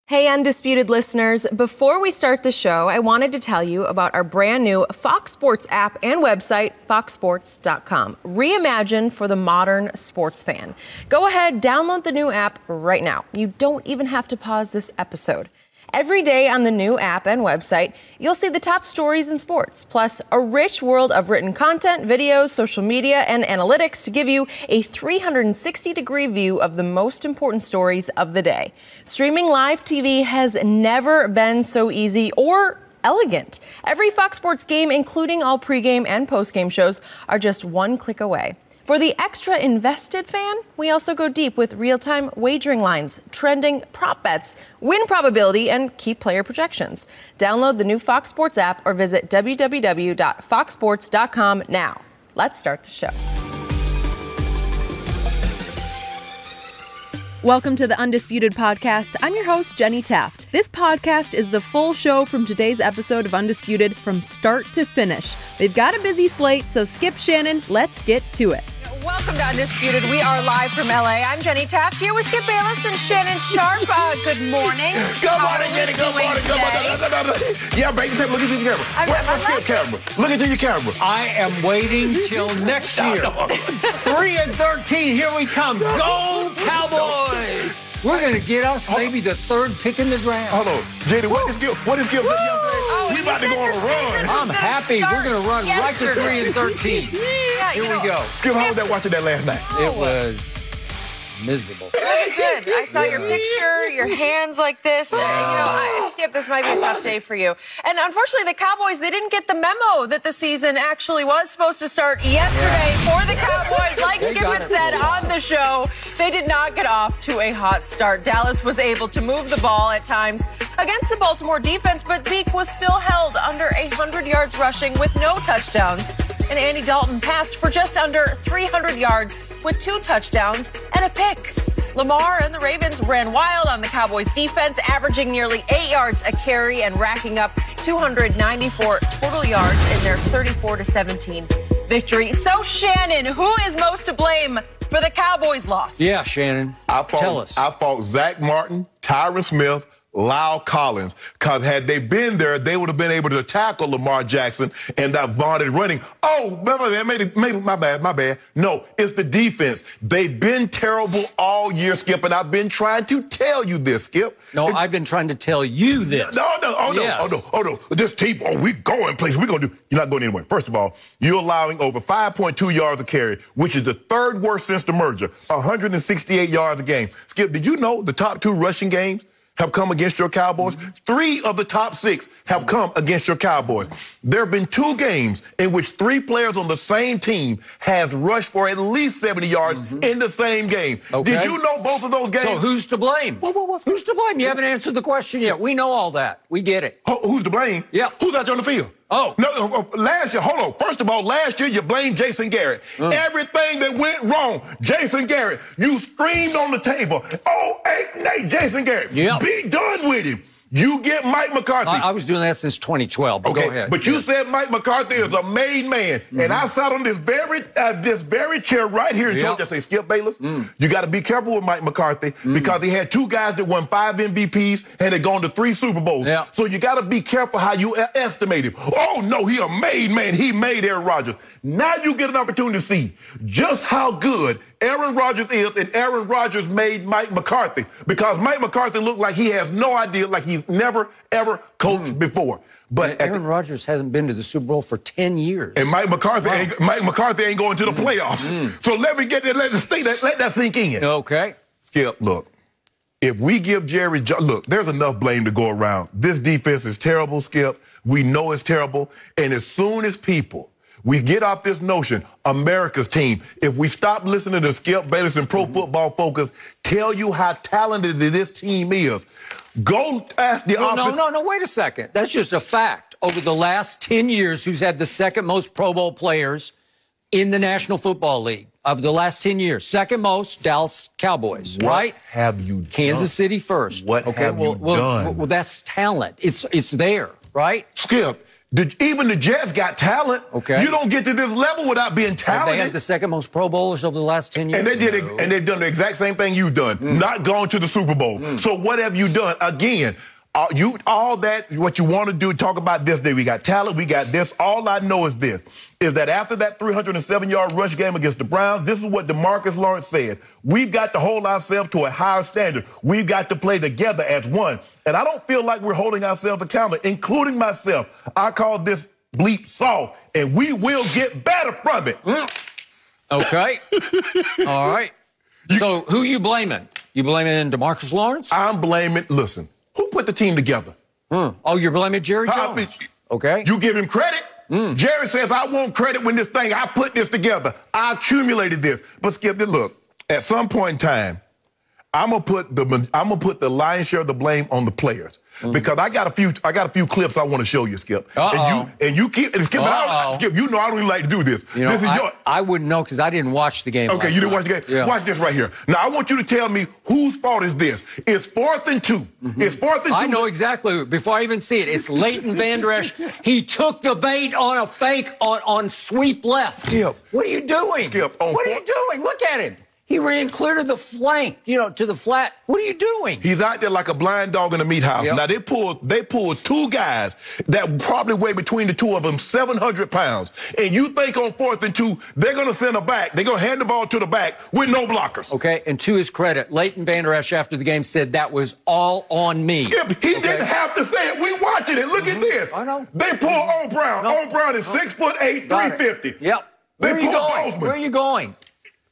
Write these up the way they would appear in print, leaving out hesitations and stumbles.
Hey, Undisputed listeners, before we start the show, I wanted to tell you about our brand new Fox Sports app and website, foxsports.com. Reimagined for the modern sports fan. Go ahead, download the new app right now. You don't even have to pause this episode. Every day on the new app and website, you'll see the top stories in sports, plus a rich world of written content, videos, social media, and analytics to give you a 360-degree view of the most important stories of the day. Streaming live TV has never been so easy or elegant. Every Fox Sports game, including all pregame and postgame shows, are just one click away. For the extra invested fan, we also go deep with real-time wagering lines, trending prop bets, win probability, and key player projections. Download the new Fox Sports app or visit www.foxsports.com now. Let's start the show. Welcome to the Undisputed podcast. I'm your host, Jenny Taft. This podcast is the full show from today's episode of Undisputed from start to finish. We've got a busy slate, so skip Shannon. Let's get to it. Welcome to Undisputed. We are live from LA. I'm Jenny Taft here with Skip Bayless and Shannon Sharpe. Good morning. Good morning, Jenny. Good morning. Good morning. Yeah, baby, look into your camera. Where's your camera? Look into your camera. I am waiting till next year. 3-13. Here we come. Go Cowboys. We're going to get us maybe the third pick in the draft. Hold on. Jenny, what is Skip said yesterday? We about to go on a run. I'm happy. We're going to run right to 3-13. Yeah, Here we go. Skip, how was that watching that last night? It was miserable. It wasn't good. I saw your picture, your hands like this. Skip, this might be a tough day for you. And unfortunately, the Cowboys, they didn't get the memo that the season actually was supposed to start yesterday for the Cowboys. Like Skip had said on the show, they did not get off to a hot start. Dallas was able to move the ball at times against the Baltimore defense, but Zeke was still held under 100 yards rushing with no touchdowns. And Andy Dalton passed for just under 300 yards with 2 touchdowns and a pick. Lamar and the Ravens ran wild on the Cowboys defense, averaging nearly 8 yards a carry and racking up 294 total yards in their 34-17 victory. So, Shannon, who is most to blame for the Cowboys' loss? Yeah, Shannon. Tell us. I fought Zach Martin, Tyron Smith, Lyle Collins, because had they been there, they would have been able to tackle Lamar Jackson and that vaunted running. Oh, my bad. No, it's the defense. They've been terrible all year, Skip, and I've been trying to tell you this, Skip. No, I've been trying to tell you this. No. This team, we going places. You're not going anywhere. First of all, you're allowing over 5.2 yards a carry, which is the third worst since the merger, 168 yards a game. Skip, did you know the top 2 rushing games have come against your Cowboys? 3 of the top 6 have come against your Cowboys. There have been 2 games in which 3 players on the same team has rushed for at least 70 yards in the same game. Okay. Did you know both of those games? So who's to blame? Who's to blame? You haven't answered the question yet. We know all that. We get it. Who's to blame? Yeah. Who's out there on the field? Oh. No, last year, hold on. First of all, last year you blamed Jason Garrett. Everything that went wrong, Jason Garrett. You screamed on the table, Nate, Jason Garrett. Yep. Be done with him. You get Mike McCarthy. I was doing that since 2012. But okay, go ahead. But you said Mike McCarthy is a made man. And I sat on this very chair right here and told you, I say, Skip Bayless, you got to be careful with Mike McCarthy because he had 2 guys that won 5 MVPs and had gone to 3 Super Bowls. Yeah. So you got to be careful how you estimate him. Oh, no, he a made man. He made Aaron Rodgers. Now you get an opportunity to see just how good Aaron Rodgers is, and Aaron Rodgers made Mike McCarthy because Mike McCarthy looked like he has no idea, like he's never, ever coached before. But Aaron Rodgers hasn't been to the Super Bowl for 10 years. And Mike McCarthy ain't going to the playoffs. So let me get that, let that sink in. Okay. Skip, look, if we give Jerry Jones, look, there's enough blame to go around. This defense is terrible, Skip. We know it's terrible. And as soon as we get off this notion, America's team, if we stop listening to Skip Bayless and Pro Football Focus tell you how talented this team is, go ask the offense. No, wait a second. That's just a fact. Over the last 10 years, who's had the second most Pro Bowl players in the National Football League? Of the last 10 years, second most, Dallas Cowboys, right? What have you done? Kansas City first. What have you done? Well, that's talent. It's there, right? Skip, Even the Jets got talent. Okay. You don't get to this level without being talented. They had the second most Pro Bowlers over the last 10 years. And they did it, and they've done the exact same thing you've done. Not gone to the Super Bowl. So what have you done? Again, what you want to do, talk about this day. We got talent, we got this. All I know is this, is that after that 307-yard rush game against the Browns, this is what DeMarcus Lawrence said. We've got to hold ourselves to a higher standard. We've got to play together as one. And I don't feel like we're holding ourselves accountable, including myself. I call this bleep soft, and we will get better from it. Okay. All right. So who you blaming? You blaming DeMarcus Lawrence? I'm blaming, listen, who put the team together? Oh, you're blaming Jerry Jones? Okay. You give him credit? Jerry says, I want credit when I put this together. I accumulated this. But Skip, look, at some point in time, I'm gonna put the lion's share of the blame on the players. Because I got a few clips I want to show you, Skip. And you keep Skip, Skip, you know I don't even like to do this. You know, this is I wouldn't know because I didn't watch the game. Okay, you didn't watch the game? Yeah. Watch this right here. Now I want you to tell me whose fault is this. It's 4th and 2. It's 4th and 2. I know exactly before I even see it. It's Leighton Vander Esch. He took the bait on a fake on sweep left. Skip. What are you doing? Skip. What are you doing? Look at him. He ran clear to the flank, to the flat. What are you doing? He's out there like a blind dog in a meat house. Yep. Now, they pulled 2 guys that probably weigh between the 2 of them 700 pounds. And you think on 4th and 2, they're going to send a back. They're going to hand the ball to the back with no blockers. Okay, and to his credit, Leighton Vander Esch after the game said that was all on me. Skip, he didn't have to say it. We watching it. Look at this. I know. They pull O. Brown. O. Brown is 6'8", 350. Yep. Where are you going? Where are you going?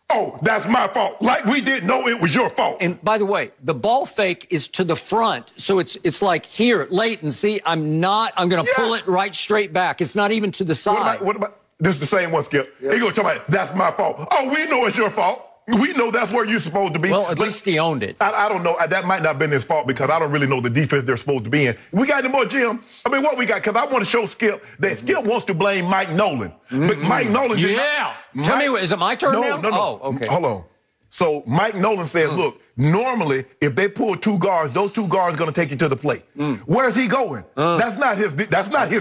Oh, that's my fault. Like we didn't know it was your fault. And by the way, the ball fake is to the front. So it's like here, Leighton, see, I'm going to pull it right straight back. It's not even to the side. What about this is the same one, Skip. Yep. He going to talk about, that's my fault. Oh, we know it's your fault. We know that's where you're supposed to be. Well, at least he owned it. I don't know. That might not have been his fault because I don't really know the defense they're supposed to be in. We got any more, Jim? I mean, what we got? Because I want to show Skip that Skip wants to blame Mike Nolan. But Mike Nolan did not. Tell me, is it my turn now? No. Oh, okay. Hold on. So Mike Nolan says, look, normally if they pull 2 guards, those 2 guards are going to take you to the plate. Where's he going? That's not his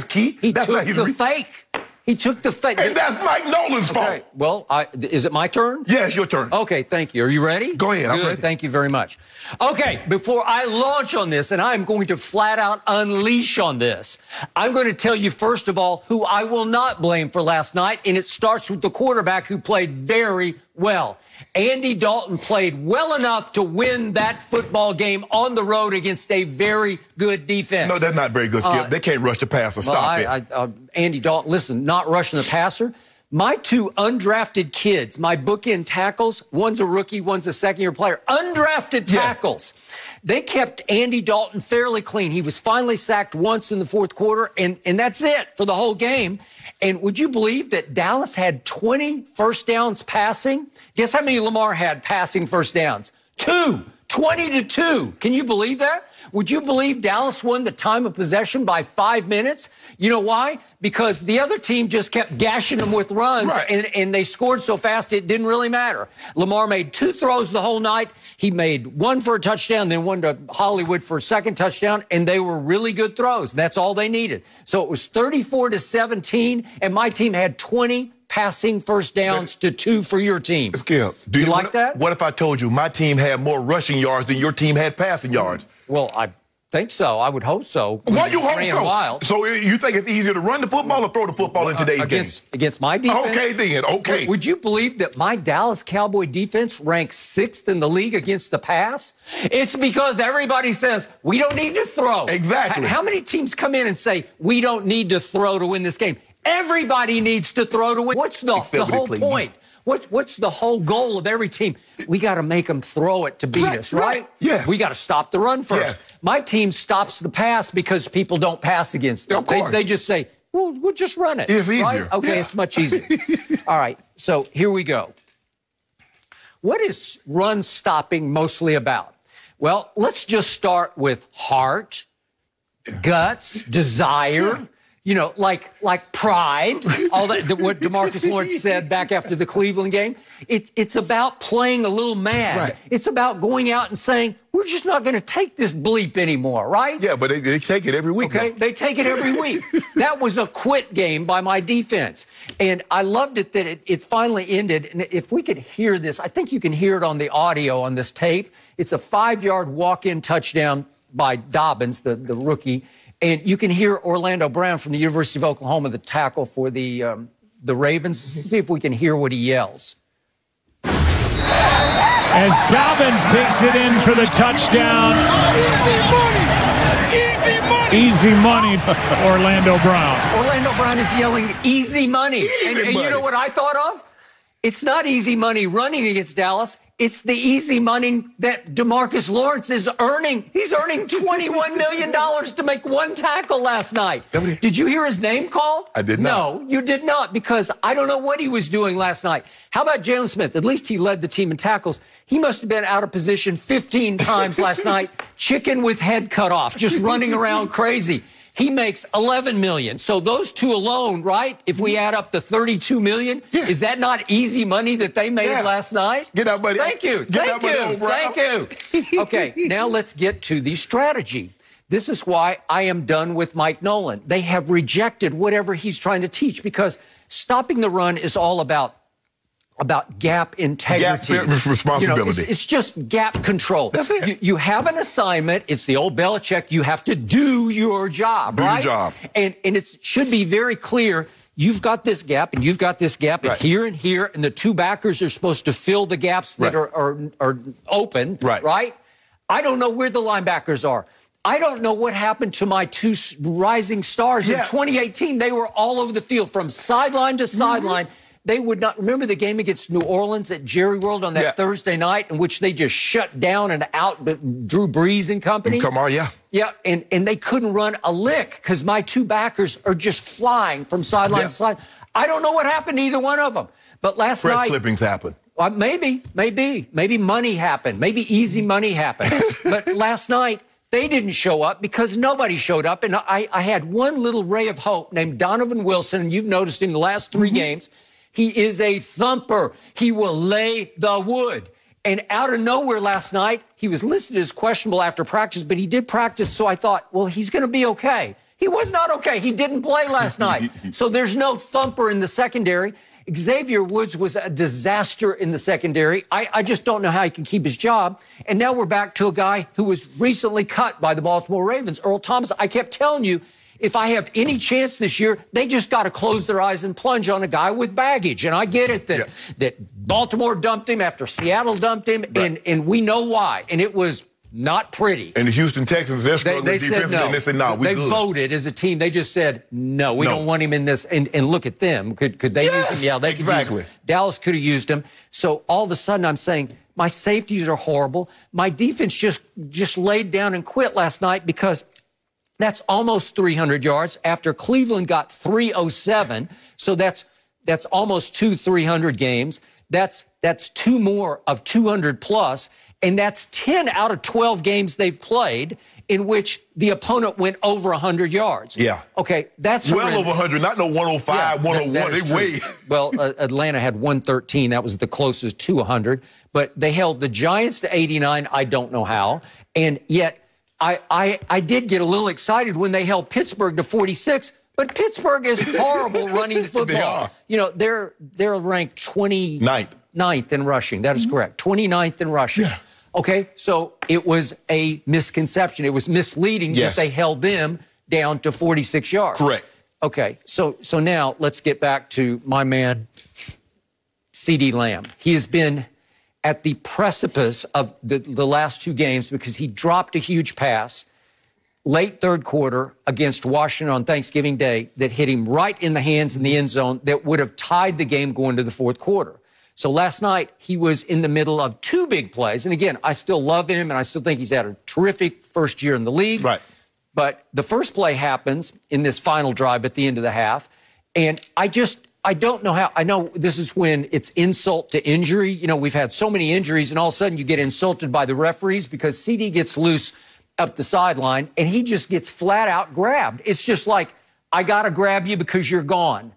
key. That's not his fake. He took the fake. And that's Mike Nolan's fault. Well, is it my turn? Yeah, it's your turn. Okay, thank you. Are you ready? Go ahead, I'm ready. Thank you very much. Okay, before I launch on this, and I'm going to flat out unleash on this, I'm going to tell you, first of all, who I will not blame for last night, and it starts with the quarterback who played very well. Andy Dalton played well enough to win that football game on the road against a very good defense. No, that's not very good, Skip. They can't rush the passer. Stop it. Andy Dalton, listen, not rushing the passer. My 2 undrafted kids, my bookend tackles, one's a rookie, one's a second-year player, undrafted tackles. They kept Andy Dalton fairly clean. He was finally sacked once in the 4th quarter, and that's it for the whole game. And would you believe that Dallas had 20 first downs passing? Guess how many Lamar had passing first downs? 2. 20-2. Can you believe that? Would you believe Dallas won the time of possession by 5 minutes? You know why? Because the other team just kept gashing them with runs, and they scored so fast it didn't really matter. Lamar made 2 throws the whole night. He made 1 for a touchdown, then 1 to Hollywood for a second touchdown, and they were really good throws. That's all they needed. So it was 34-17, and my team had 20 passing first downs to 2 for your team. Skip, do you like that? What if I told you my team had more rushing yards than your team had passing yards? Well, I think so. I would hope so. Why you hope so? Wild. So you think it's easier to run the football or throw the football in today's game? Against my defense? Okay, then. Okay. Would you believe that my Dallas Cowboy defense ranks 6th in the league against the pass? It's because everybody says, we don't need to throw. Exactly. How many teams come in and say, we don't need to throw to win this game? Everybody needs to throw to win. What's the whole point? What's the whole goal of every team? We got to make them throw it to beat us, right? Yes. We got to stop the run first. Yes. My team stops the pass because people don't pass against them. They just say, well, we'll just run it. It's easier. Right? Okay, it's much easier. All right, so here we go. What is run stopping mostly about? Well, let's just start with heart, guts, desire. you know, like pride, all that, what DeMarcus Lawrence said back after the Cleveland game. It's about playing a little mad. Right. It's about going out and saying, we're just not going to take this bleep anymore, right? Yeah, but they take it every week. Okay, they take it every week. That was a quit game by my defense. And I loved it that it finally ended. And if we could hear this, I think you can hear it on the audio on this tape. It's a 5-yard walk-in touchdown by Dobbins, the rookie. And you can hear Orlando Brown from the University of Oklahoma, the tackle for the Ravens. See if we can hear what he yells. As Dobbins takes it in for the touchdown. Easy money! Easy money, Orlando Brown. Orlando Brown is yelling, easy money. And you know what I thought of? It's not easy money running against Dallas. It's the easy money that DeMarcus Lawrence is earning. He's earning $21 million to make one tackle last night. Did you hear his name called? I did not. No, you did not, because I don't know what he was doing last night. How about Jalen Smith? At least he led the team in tackles. He must have been out of position 15 times last night, chicken with head cut off, just running around crazy. He makes $11 million. So those two alone, right? If we add up the $32 million, is that not easy money that they made last night? Get out, buddy. Thank you. Thank you. Okay, now let's get to the strategy. This is why I am done with Mike Nolan. They have rejected whatever he's trying to teach, because stopping the run is all about gap integrity. Gap responsibility. You know, it's just gap control. That's it. You have an assignment. It's the old Belichick. You have to do your job, right? Do your job. And it should be very clear. You've got this gap, and you've got this gap, and here, and the two backers are supposed to fill the gaps that are open, right? I don't know where the linebackers are. I don't know what happened to my two rising stars in 2018. They were all over the field from sideline to sideline. They would not remember the game against New Orleans at Jerry World on that Thursday night, in which they just shut down and out Drew Brees and company. Come on, Yeah, and they couldn't run a lick because my two backers are just flying from sideline to sideline. I don't know what happened to either one of them. But last night, clippings happen. Maybe money happened. Maybe easy money happened. But last night, they didn't show up because nobody showed up. And I had one little ray of hope named Donovan Wilson, and you've noticed in the last 3 games, he is a thumper. He will lay the wood. And out of nowhere last night, he was listed as questionable after practice, but he did practice, so I thought, well, he's going to be okay. He was not okay. He didn't play last night. So there's no thumper in the secondary. Xavier Woods was a disaster in the secondary. I just don't know how he can keep his job. And now we're back to a guy who was recently cut by the Baltimore Ravens, Earl Thomas. I kept telling you, if I have any chance this year, they just got to close their eyes and plunge on a guy with baggage. And I get it that Baltimore dumped him after Seattle dumped him, and we know why. And it was not pretty. And the Houston Texans, they're struggling defensively, no. and they said, no, we good. They voted as a team. They just said, no, we don't want him in this. And look at them. Could they use him? Yeah, they could use him. Dallas could have used him. So all of a sudden I'm saying, my safeties are horrible. My defense just laid down and quit last night, because that's almost 300 yards after Cleveland got 307. So that's almost 2 300 games. That's 2 more of 200 plus. And that's 10 out of 12 games they've played in which the opponent went over 100 yards. Yeah. Okay, that's well over 100, not no 105, 101. They way. Well, Atlanta had 113. That was the closest to 100. But they held the Giants to 89. I don't know how. And yet, I did get a little excited when they held Pittsburgh to 46, but Pittsburgh is horrible running football. They are. You know, they're ranked 29th in rushing. That is correct. 29th in rushing. Yeah. Okay, so it was a misconception. It was misleading that they held them down to 46 yards. Correct. Okay, so now let's get back to my man, CeeDee Lamb. He has been at the precipice of the last 2 games because he dropped a huge pass late third quarter against Washington on Thanksgiving Day that hit him right in the hands in the end zone that would have tied the game going to the fourth quarter. So last night, he was in the middle of 2 big plays. And again, I still love him, and I still think he's had a terrific first year in the league. Right. But the first play happens in this final drive at the end of the half. And I don't know how. I know this is when it's insult to injury. You know, we've had so many injuries, and all of a sudden you get insulted by the referees because CD gets loose up the sideline, and he just gets flat out grabbed. It's just like, I got to grab you because you're gone.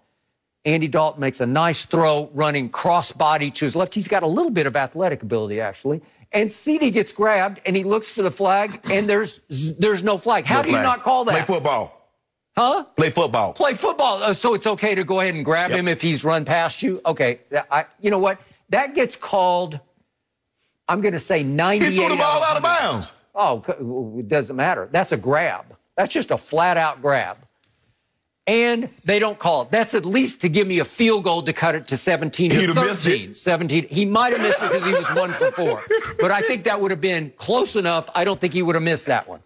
Andy Dalton makes a nice throw running crossbody to his left. He's got a little bit of athletic ability, actually. And CD gets grabbed, and he looks for the flag, and there's no flag. How do you not call that? Play football. Huh? Play football. Play football. So it's okay to go ahead and grab him if he's run past you? Okay. You know what? That gets called, I'm going to say 98. He threw the ball out of bounds. Oh, it doesn't matter. That's a grab. That's just a flat-out grab. And they don't call it. That's at least to give me a field goal to cut it to 17 or 13. 17. He might have missed it because he was 1 for 4. But I think that would have been close enough. I don't think he would have missed that one.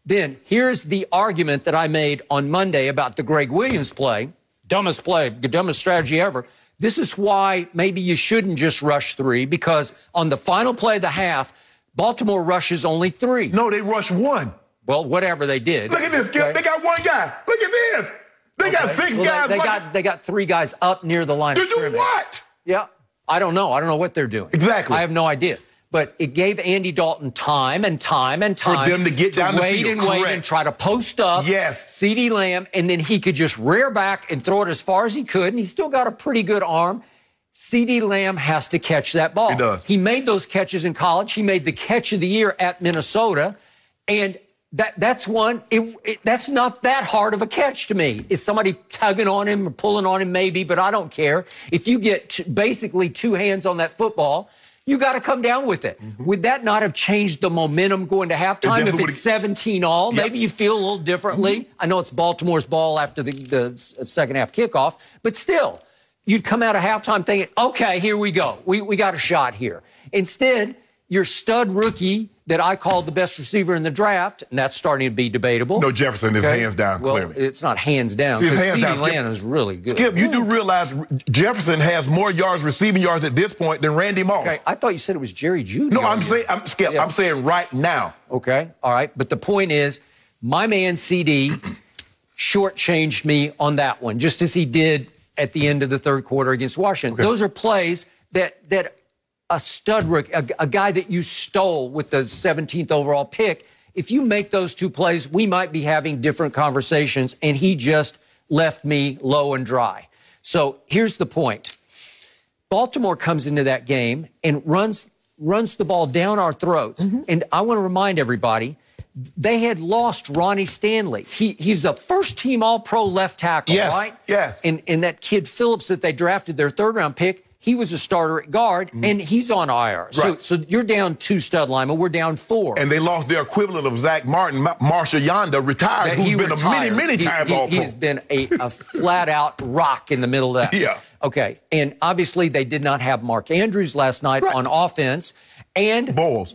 Then here's the argument that I made on Monday about the Greg Williams play. Dumbest strategy ever. This is why maybe you shouldn't just rush 3, because on the final play of the half, Baltimore rushes only 3. No, they rushed 1. Well, whatever they did. Look at this, Skip. Okay. They got 1 guy. Look at this. They got 6 guys. They got 3 guys up near the line of scrimmage. To do what? Yeah. I don't know. I don't know what they're doing. Exactly. I have no idea. But it gave Andy Dalton time for them to get down the field. Wait and try to post up. Yes. CeeDee Lamb, and then he could just rear back and throw it as far as he could, and he's still got a pretty good arm. CeeDee Lamb has to catch that ball. He does. He made those catches in college. He made the catch of the year at Minnesota, and that's one. That's not that hard of a catch to me. Is somebody tugging on him or pulling on him? Maybe, but I don't care. If you get basically 2 hands on that football, you got to come down with it. Mm-hmm. Would that not have changed the momentum going to halftime if it's 17-all? Yep. Maybe you feel a little differently. Mm-hmm. I know it's Baltimore's ball after the second half kickoff, but still, you'd come out of halftime thinking, okay, here we go. We got a shot here. Instead, your stud rookie that I called the best receiver in the draft, and that's starting to be debatable. No, Jefferson is hands down, clearly. Well, it's not hands down. See, hands down. CeeDee Lamb is really good. Skip, you do realize Jefferson has more receiving yards at this point than Randy Moss. Okay, I thought you said it was Jerry Jeudy. No, Skip, I'm saying right now. Okay, all right. But the point is, my man CD shortchanged me on that one, just as he did at the end of the third quarter against Washington. Okay. Those are plays that a stud rookie, a guy that you stole with the 17th overall pick, if you make those 2 plays, we might be having different conversations, and he just left me low and dry. So here's the point. Baltimore comes into that game and runs the ball down our throats. Mm-hmm. And I want to remind everybody, they had lost Ronnie Stanley. He's a first-team All-Pro left tackle, right? Yes. And that kid Phillips that they drafted, their 3rd-round pick, he was a starter at guard, and he's on IR. Right. So you're down 2 stud linemen. We're down 4. And they lost their equivalent of Zach Martin, Marshall Yonda, retired, who's been a many times All-Pro. He's been a flat-out rock in the middle of that. Yeah. Okay, and obviously they did not have Mark Andrews last night on offense. And Bowles.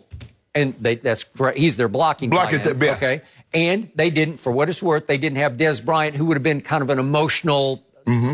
And that's correct. He's their blocking at the best. Okay. And they didn't, for what it's worth, they didn't have Des Bryant, who would have been kind of an emotional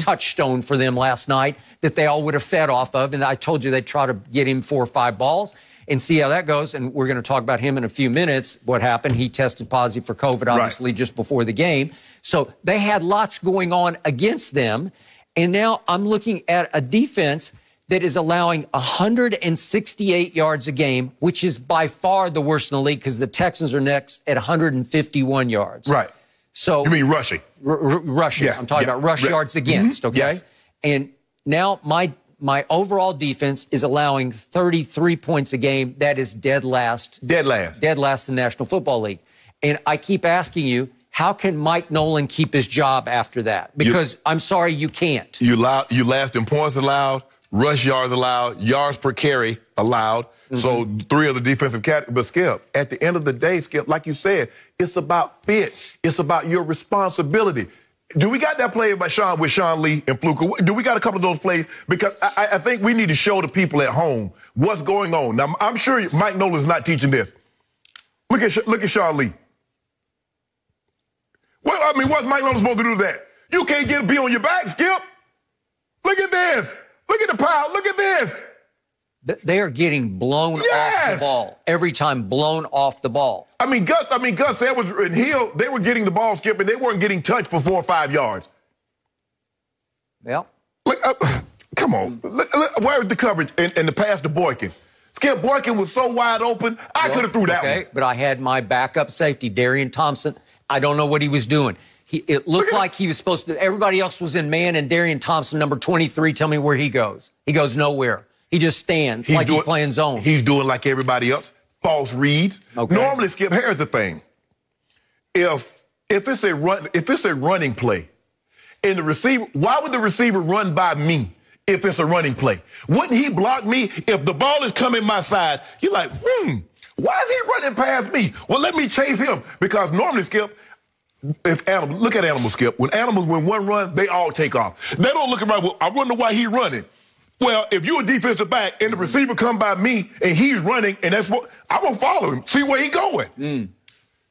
touchstone for them last night that they all would have fed off of. And I told you they'd try to get him 4 or 5 balls and see how that goes. And we're going to talk about him in a few minutes. What happened? He tested positive for COVID, obviously, just before the game. So they had lots going on against them. And now I'm looking at a defense that is allowing 168 yards a game, which is by far the worst in the league because the Texans are next at 151 yards. Right. So you mean rushing? Rushing. Yeah, I'm talking about rush yards against, okay? Yes. And now my overall defense is allowing 33 points a game. That is dead last. Dead last. Dead last in the National Football League. And I keep asking you, how can Mike Nolan keep his job after that? Because I'm sorry, you can't. You last in points allowed, rush yards allowed, yards per carry allowed. So 3 of the defensive categories. But, Skip, at the end of the day, Skip, like you said, it's about fit. It's about your responsibility. Do we got that play with Sean Lee and Fluker? Do we got a couple of those plays? Because I think we need to show the people at home what's going on. Now, I'm sure Mike Nolan's not teaching this. Look at Sean Lee. Well, I mean, what's Mike Nolan supposed to do to that? You can't be on your back, Skip. Look at this. Look at the power. Look at this. They are getting blown off the ball every time, blown off the ball. I mean, Gus Edwards and Hill, they were getting the ball, Skip, and they weren't getting touched for 4 or 5 yards. Yeah. Come on. Where's the coverage and the pass to Boykin? Skip, Boykin was so wide open, I could have threw that one. But I had my backup safety, Darian Thompson. I don't know what he was doing. It looked like he was supposed to. Everybody else was in man, and Darian Thompson, number 23, tell me where he goes. He goes nowhere. He just stands like he's playing zone. He's doing like everybody else, false reads. Okay. Normally, Skip, here's the thing. If it's a running play, and the receiver, why would the receiver run by me if it's a running play? Wouldn't he block me if the ball is coming my side? You're like, why is he running past me? Well, let me chase him. Because normally, Skip, look at animals, Skip. When one run, they all take off. They don't look around, well, I wonder why he's running. Well, if you're a defensive back and the receiver come by me and he's running, and that's what, I'm going to follow him, see where he's going.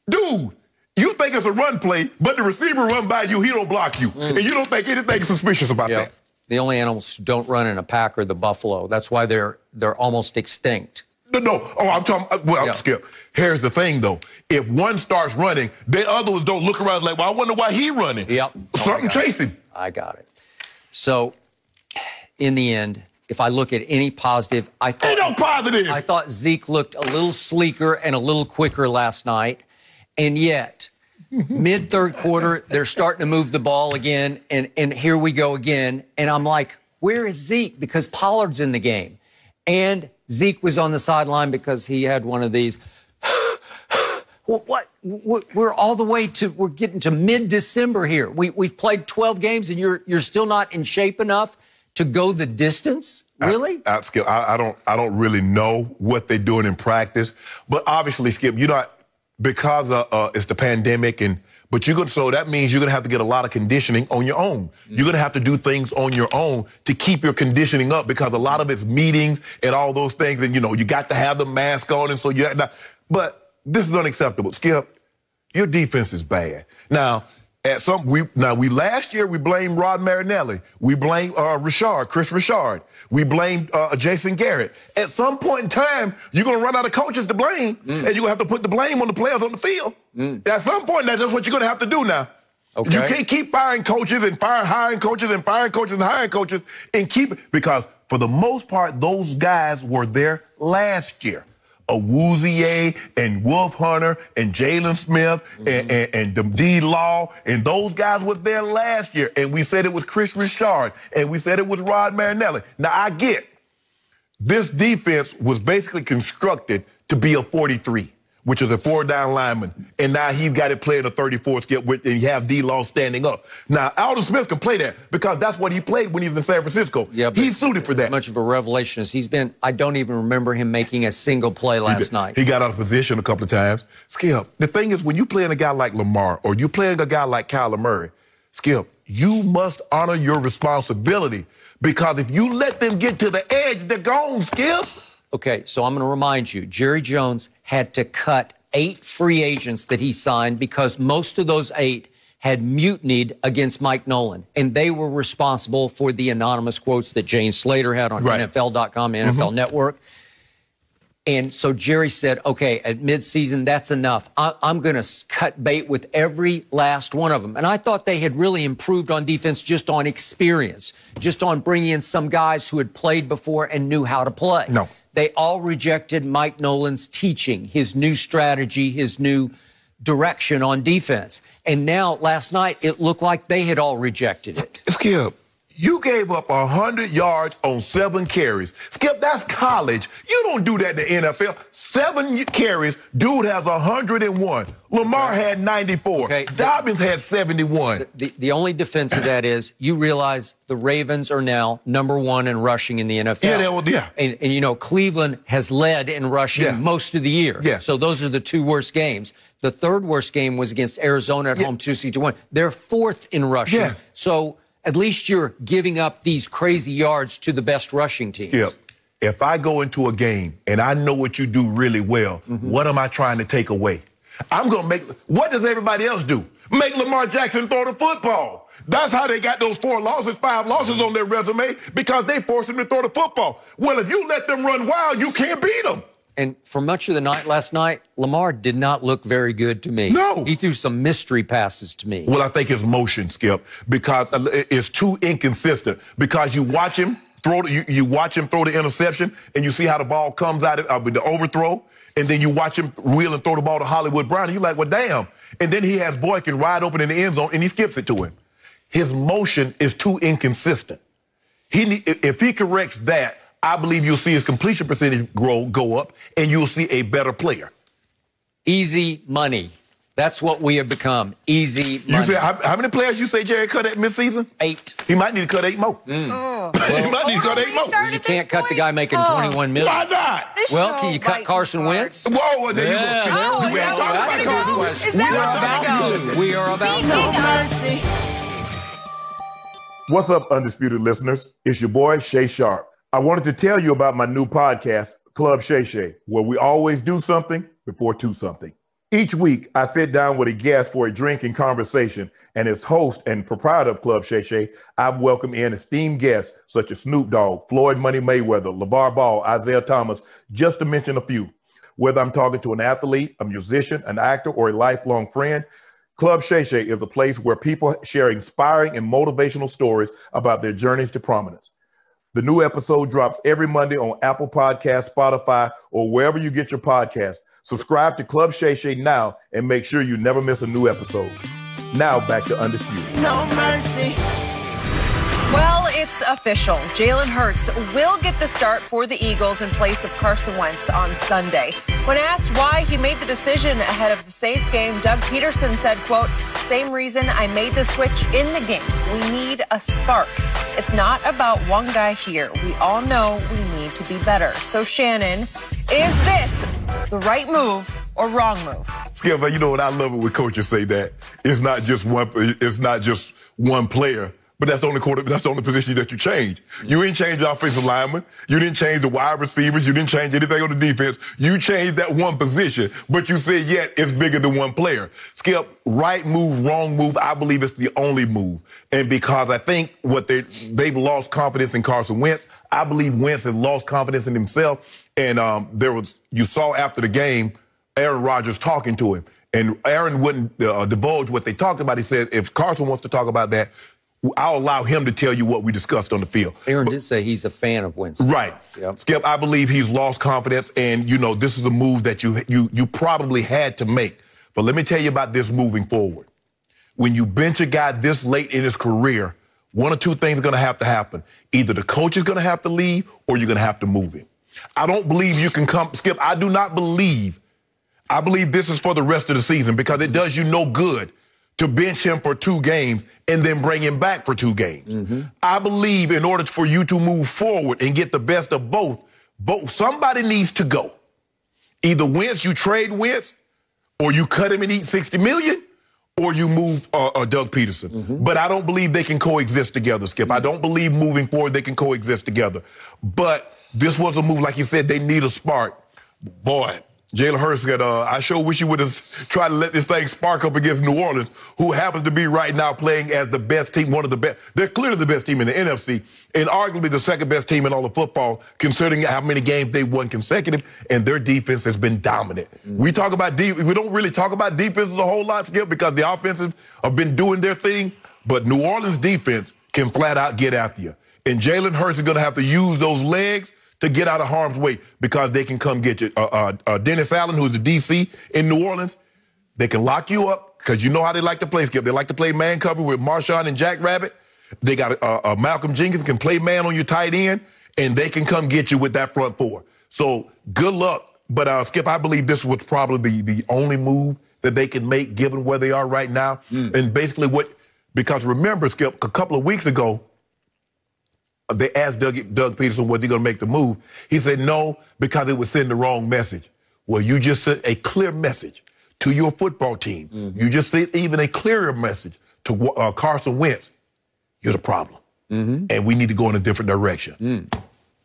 Dude, you think it's a run play, but the receiver run by you, he don't block you. And you don't think anything suspicious about that. The only animals who don't run in a pack are the buffalo. That's why they're almost extinct. No. Oh, I'm talking, Skip, here's the thing, though. If one starts running, the others don't look around like, well, I wonder why he running. Something chasing. I got it. So, in the end, if I look at any positive, ain't no positive. I thought Zeke looked a little sleeker and a little quicker last night. And yet, mid-third quarter, they're starting to move the ball again, and here we go again. And I'm like, where is Zeke? Because Pollard's in the game. And Zeke was on the sideline because he had one of these. What? We're all the way to, we're getting to mid-December here. We've played 12 games, and you're still not in shape enough to go the distance? Really? Skip, I don't really know what they're doing in practice. But obviously, Skip, you're not, because it's the pandemic, but so that means you're going to have to get a lot of conditioning on your own. You're going to have to do things on your own to keep your conditioning up, because a lot of it's meetings and all those things, and, you got to have the mask on, and so you have to, but this is unacceptable. Skip, your defense is bad. Now, last year we blamed Rod Marinelli. We blamed Chris Richard. We blamed Jason Garrett. At some point in time, you're going to run out of coaches to blame, and you're going to have to put the blame on the players on the field. At some point, that's what you're going to have to do now. Okay. You can't keep firing coaches and hiring coaches and firing coaches and hiring coaches because for the most part, those guys were there last year. Awuzie and Wolf Hunter and Jalen Smith and D-Law, and those guys were there last year. And we said it was Chris Richard, and we said it was Rod Marinelli. Now, I get this defense was basically constructed to be a 43, which is a 4-down lineman. And now he's got it playing a 34 Skip, and you have D-Law standing up. Now, Alden Smith can play that because that's what he played when he was in San Francisco. Yeah, he's suited for that. Much of a revelation as he's been. I don't even remember him making a single play last night. He got out of position a couple of times. Skip, the thing is, when you're playing a guy like Lamar or you're playing a guy like Kyler Murray, Skip, you must honor your responsibility, because if you let them get to the edge, they're gone, Skip. Okay, so I'm going to remind you, Jerry Jones had to cut 8 free agents that he signed because most of those 8 had mutinied against Mike Nolan, and they were responsible for the anonymous quotes that Jane Slater had on NFL.com, NFL Network. And so Jerry said, okay, at midseason, that's enough. I'm going to cut bait with every last one of them. And I thought they had really improved on defense just on experience, just on bringing in some guys who had played before and knew how to play. No. They all rejected Mike Nolan's teaching, his new strategy, his new direction on defense. And now, last night, it looked like they had all rejected it. Skip, you gave up 100 yards on 7 carries. Skip, that's college. You don't do that in the NFL. 7 carries, dude has 101. Lamar had 94. Okay. Dobbins had 71. The only defense of that is you realize the Ravens are now #1 in rushing in the NFL. Yeah. And Cleveland has led in rushing most of the year. Yeah. So those are the 2 worst games. The 3rd worst game was against Arizona at home, 2-1. They're 4th in rushing. Yeah. So at least you're giving up these crazy yards to the best rushing teams. Skip, if I go into a game and I know what you do really well, what am I trying to take away? I'm going to make, what does everybody else do? Make Lamar Jackson throw the football. That's how they got those 5 losses on their resume, because they forced him to throw the football. Well, if you let them run wild, you can't beat them. And for much of the night last night, Lamar did not look very good to me. No. He threw some mystery passes to me. Well, I think his motion, Skip, because it's too inconsistent. Because you watch him throw the interception, and you see how the ball comes out with the overthrow, and then you watch him wheel and throw the ball to Hollywood Brown, and you're like, well, damn. and then he has Boykin wide open in the end zone, and he skips it to him. His motion is too inconsistent. If he corrects that, I believe you'll see his completion percentage go up, and you'll see a better player. Easy money. That's what we have become. Easy money. You say, how many players you say Jerry cut at midseason? 8. He might need to cut 8 more. Oh. He might need to cut 8 more. You can't cut the guy making $21 million. Why not? Well, can you cut Carson Wentz? Whoa, there you go. Oh, We is ain't that talking where about we're Carson gonna go? Wentz. Is that We are about to. No mercy. What's up, Undisputed listeners? It's your boy, Shay Sharpe. I wanted to tell you about my new podcast, Club Shay Shay, where we always do something before 2 something. Each week, I sit down with a guest for a drink and conversation, and as host and proprietor of Club Shay Shay, I've welcomed in esteemed guests such as Snoop Dogg, Floyd Money Mayweather, LeVar Ball, Isaiah Thomas, just to mention a few. Whether I'm talking to an athlete, a musician, an actor, or a lifelong friend, Club Shay Shay is a place where people share inspiring and motivational stories about their journeys to prominence. The new episode drops every Monday on Apple Podcasts, Spotify, or wherever you get your podcasts. Subscribe to Club Shay Shay now and make sure you never miss a new episode. Now back to Undisputed. No mercy. Well, it's official. Jalen Hurts will get the start for the Eagles in place of Carson Wentz on Sunday. When asked why he made the decision ahead of the Saints game, Doug Pederson said, quote, "Same reason I made the switch in the game. We need a spark. It's not about one guy here. We all know we need to be better." So, Shannon, is this the right move or wrong move? Skip, you know what I love it when coaches say that. It's not just one player. But that's the only position that you change. You didn't change the offensive lineman. You didn't change the wide receivers. You didn't change anything on the defense. You changed that one position, but you said, yet it's bigger than one player. Skip, right move, wrong move, I believe it's the only move. And because I think they've lost confidence in Carson Wentz, I believe Wentz has lost confidence in himself. And you saw after the game, Aaron Rodgers talking to him. And Aaron wouldn't divulge what they talked about. He said, if Carson wants to talk about that, I'll allow him to tell you what we discussed on the field. Aaron did say he's a fan of Wentz. Right. Yep. Skip, I believe he's lost confidence, and, this is a move that you probably had to make. But let me tell you about this moving forward. When you bench a guy this late in his career, one or two things are going to have to happen. Either the coach is going to have to leave or you're going to have to move him. I don't believe you can come, Skip, I believe this is for the rest of the season because it does you no good to bench him for 2 games and then bring him back for 2 games. Mm-hmm. I believe in order for you to move forward and get the best of both, somebody needs to go. Either you trade Wentz, or you cut him and eat $60 million, or you move Doug Pederson. Mm-hmm. But I don't believe they can coexist together, Skip. I don't believe moving forward they can coexist together. But this was a move, like you said, they need a spark. Boy, Jalen Hurts said, I sure wish you would have tried to let this thing spark up against New Orleans, who happens to be right now playing as the best team, one of the best. They're clearly the best team in the NFC, and arguably the second best team in all of football, considering how many games they won consecutive, and their defense has been dominant. Mm-hmm. We don't really talk about defenses a whole lot, Skip, because the offensive have been doing their thing, but New Orleans defense can flat out get after you. And Jalen Hurts is going to have to use those legs to get out of harm's way because they can come get you. Dennis Allen, who's the DC in New Orleans, they can lock you up because you know how they like to play, Skip. They like to play man cover with Marshawn and Jack Rabbit. They got Malcolm Jenkins can play man on your tight end, and they can come get you with that front 4. So good luck. But, Skip, I believe this was probably the only move that they can make given where they are right now. And basically because remember, Skip, a couple of weeks ago, they asked Doug Pederson, was he going to make the move? He said no, because it would send the wrong message. Well, you just sent a clear message to your football team. Mm-hmm. You just sent even a clearer message to Carson Wentz. You're the problem. Mm-hmm. And we need to go in a different direction.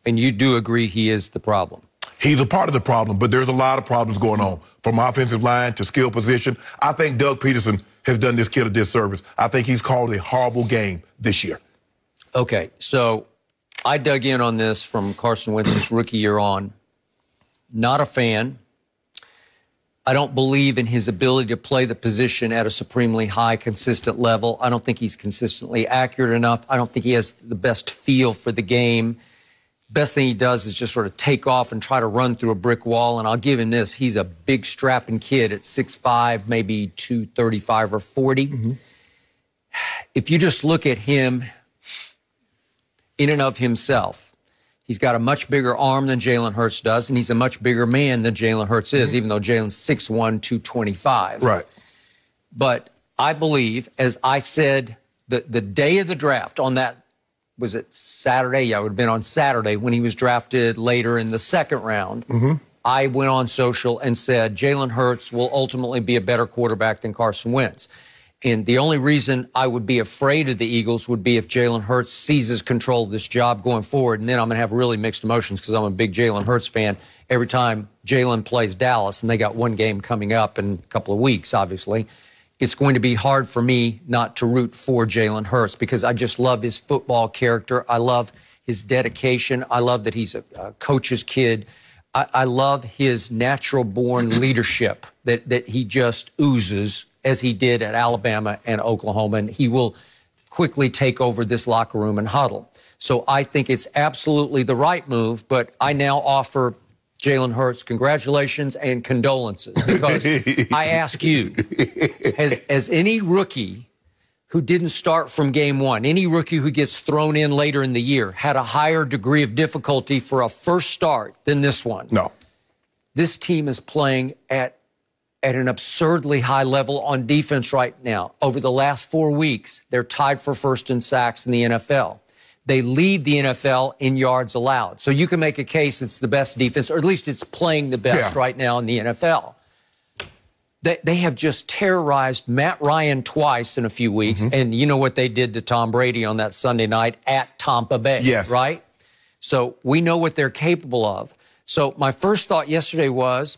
And you do agree he is the problem? He's a part of the problem, but there's a lot of problems going on, from offensive line to skill position. I think Doug Pederson has done this kid a disservice. I think he's called a horrible game this year. Okay, so I dug in on this from Carson Wentz's rookie year on. Not a fan. I don't believe in his ability to play the position at a supremely high, consistent level. I don't think he's consistently accurate enough. I don't think he has the best feel for the game. best thing he does is just sort of take off and try to run through a brick wall. And I'll give him this. He's a big strapping kid at 6'5", maybe 235 or 40. Mm-hmm. If you just look at him in and of himself, he's got a much bigger arm than Jalen Hurts does, and he's a much bigger man than Jalen Hurts is, even though Jalen's 6'1", 225. Right. But I believe, as I said, the day of the draft on that, was it Saturday? Yeah, it would have been on Saturday when he was drafted later in the second round. Mm-hmm. I went on social and said Jalen Hurts will ultimately be a better quarterback than Carson Wentz. And the only reason I would be afraid of the Eagles would be if Jalen Hurts seizes control of this job going forward. And then I'm going to have really mixed emotions because I'm a big Jalen Hurts fan. Every time Jalen plays Dallas, and they got one game coming up in a couple of weeks, obviously, it's going to be hard for me not to root for Jalen Hurts because I just love his football character. I love his dedication. I love that he's a coach's kid. I love his natural-born leadership that he just oozes, as he did at Alabama and Oklahoma, and he will quickly take over this locker room and huddle. So I think it's absolutely the right move, but I now offer Jalen Hurts congratulations and condolences because I ask you, has any rookie who didn't start from game one, any rookie who gets thrown in later in the year, had a higher degree of difficulty for a first start than this one? No. This team is playing at an absurdly high level on defense right now. Over the last 4 weeks, they're tied for first in sacks in the NFL. They lead the NFL in yards allowed. So you can make a case it's the best defense, or at least it's playing the best right now in the NFL. They have just terrorized Matt Ryan twice in a few weeks, and you know what they did to Tom Brady on that Sunday night at Tampa Bay, right? So we know what they're capable of. So my first thought yesterday was,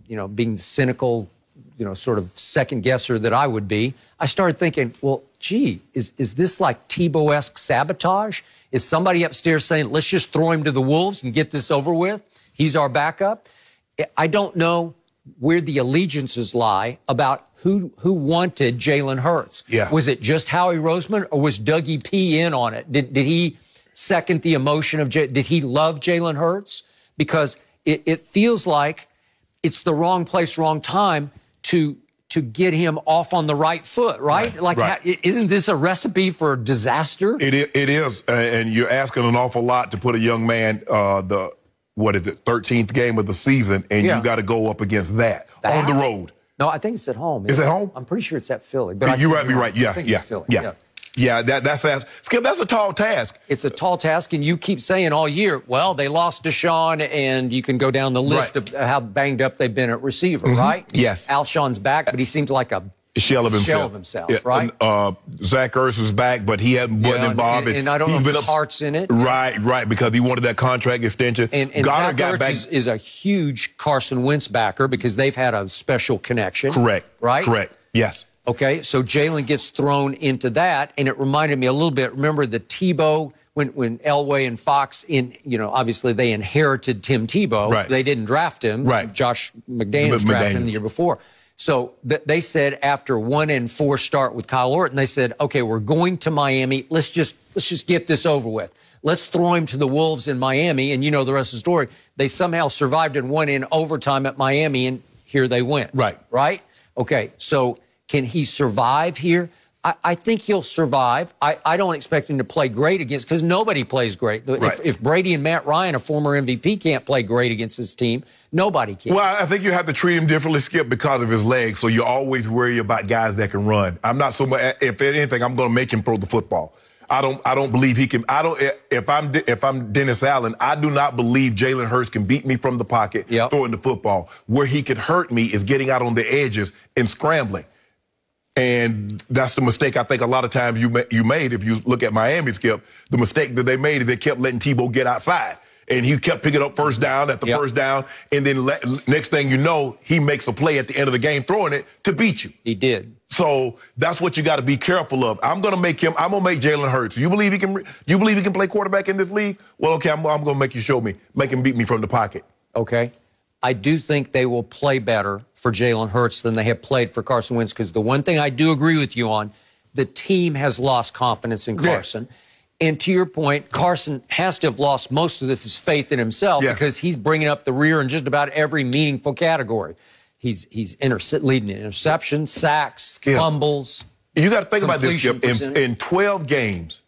you know, being cynical, you know, sort of second guesser that I would be, I started thinking, well, gee, is this like Tebow-esque sabotage? Is somebody upstairs saying, let's just throw him to the wolves and get this over with? He's our backup. I don't know where the allegiances lie about who wanted Jalen Hurts. Yeah. Was it just Howie Roseman, or was Dougie P in on it? Did he second the emotion of did he love Jalen Hurts? Because it feels like it's the wrong place, wrong time to get him off on the right foot, right? Isn't this a recipe for disaster? It is, and you're asking an awful lot to put a young man, the 13th game of the season, and you got to go up against that on the road. No, I think it's at home. Is it home? I'm pretty sure it's at Philly. But you might be right. Yeah, I think it's Philly. Yeah, Skip, that's a tall task. It's a tall task, and you keep saying all year, well, they lost Deshaun, and you can go down the list of how banged up they've been at receiver, right? Yes. Alshon's back, but he seems like a shell of himself, right? Zach Ertz is back, but he wasn't involved. And I don't know if his heart's in it. Right, because he wanted that contract extension. And Zach Ertz is a huge Carson Wentz backer because they've had a special connection. Correct. Right? Correct. Yes. Okay, so Jalen gets thrown into that, and it reminded me a little bit, remember the Tebow, when Elway and Fox, obviously they inherited Tim Tebow. Right. They didn't draft him. Right. Josh McDaniels drafted him the year before. So they said after 1-4 start with Kyle Orton, they said, okay, we're going to Miami. Let's just get this over with. Let's throw him to the Wolves in Miami, and you know the rest of the story. They somehow survived and won in overtime at Miami, and here they went. Right. Right? Okay, so can he survive here? I think he'll survive. I don't expect him to play great against, because nobody plays great. Right. If Brady and Matt Ryan, a former MVP, can't play great against his team, nobody can. Well, I think you have to treat him differently, Skip, because of his legs. So you always worry about guys that can run. I'm not so much. If anything, I'm going to make him throw the football. I don't believe he can. If I'm Dennis Allen, I do not believe Jalen Hurts can beat me from the pocket throwing the football. Where he can hurt me is getting out on the edges and scrambling. And that's the mistake I think a lot of times you made. If you look at Miami, Skip, the mistake that they made is they kept letting Tebow get outside. And he kept picking up first down at the first down. And then next thing you know, he makes a play at the end of the game throwing it to beat you. He did. So that's what you got to be careful of. I'm going to make Jalen Hurts. You believe he can play quarterback in this league? Well, okay, I'm going to make you make him beat me from the pocket. Okay. I do think they will play better for Jalen Hurts than they have played for Carson Wentz, because the one thing I do agree with you on, the team has lost confidence in Carson. And to your point, Carson has to have lost most of his faith in himself because he's bringing up the rear in just about every meaningful category. He's leading in interceptions, sacks, fumbles. You got to think about this, Skip. In 12 games,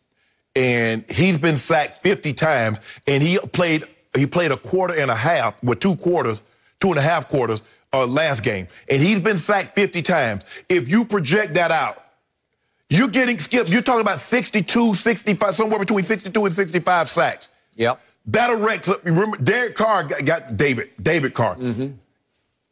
and he's been sacked 50 times, and he played a quarter and a half, with 2 and a half quarters last game, and he's been sacked 50 times. If you project that out, you're getting, Skip, you're talking about 62, 65, somewhere between 62 and 65 sacks. Yep. That erects up. Remember, Derek Carr got David Carr.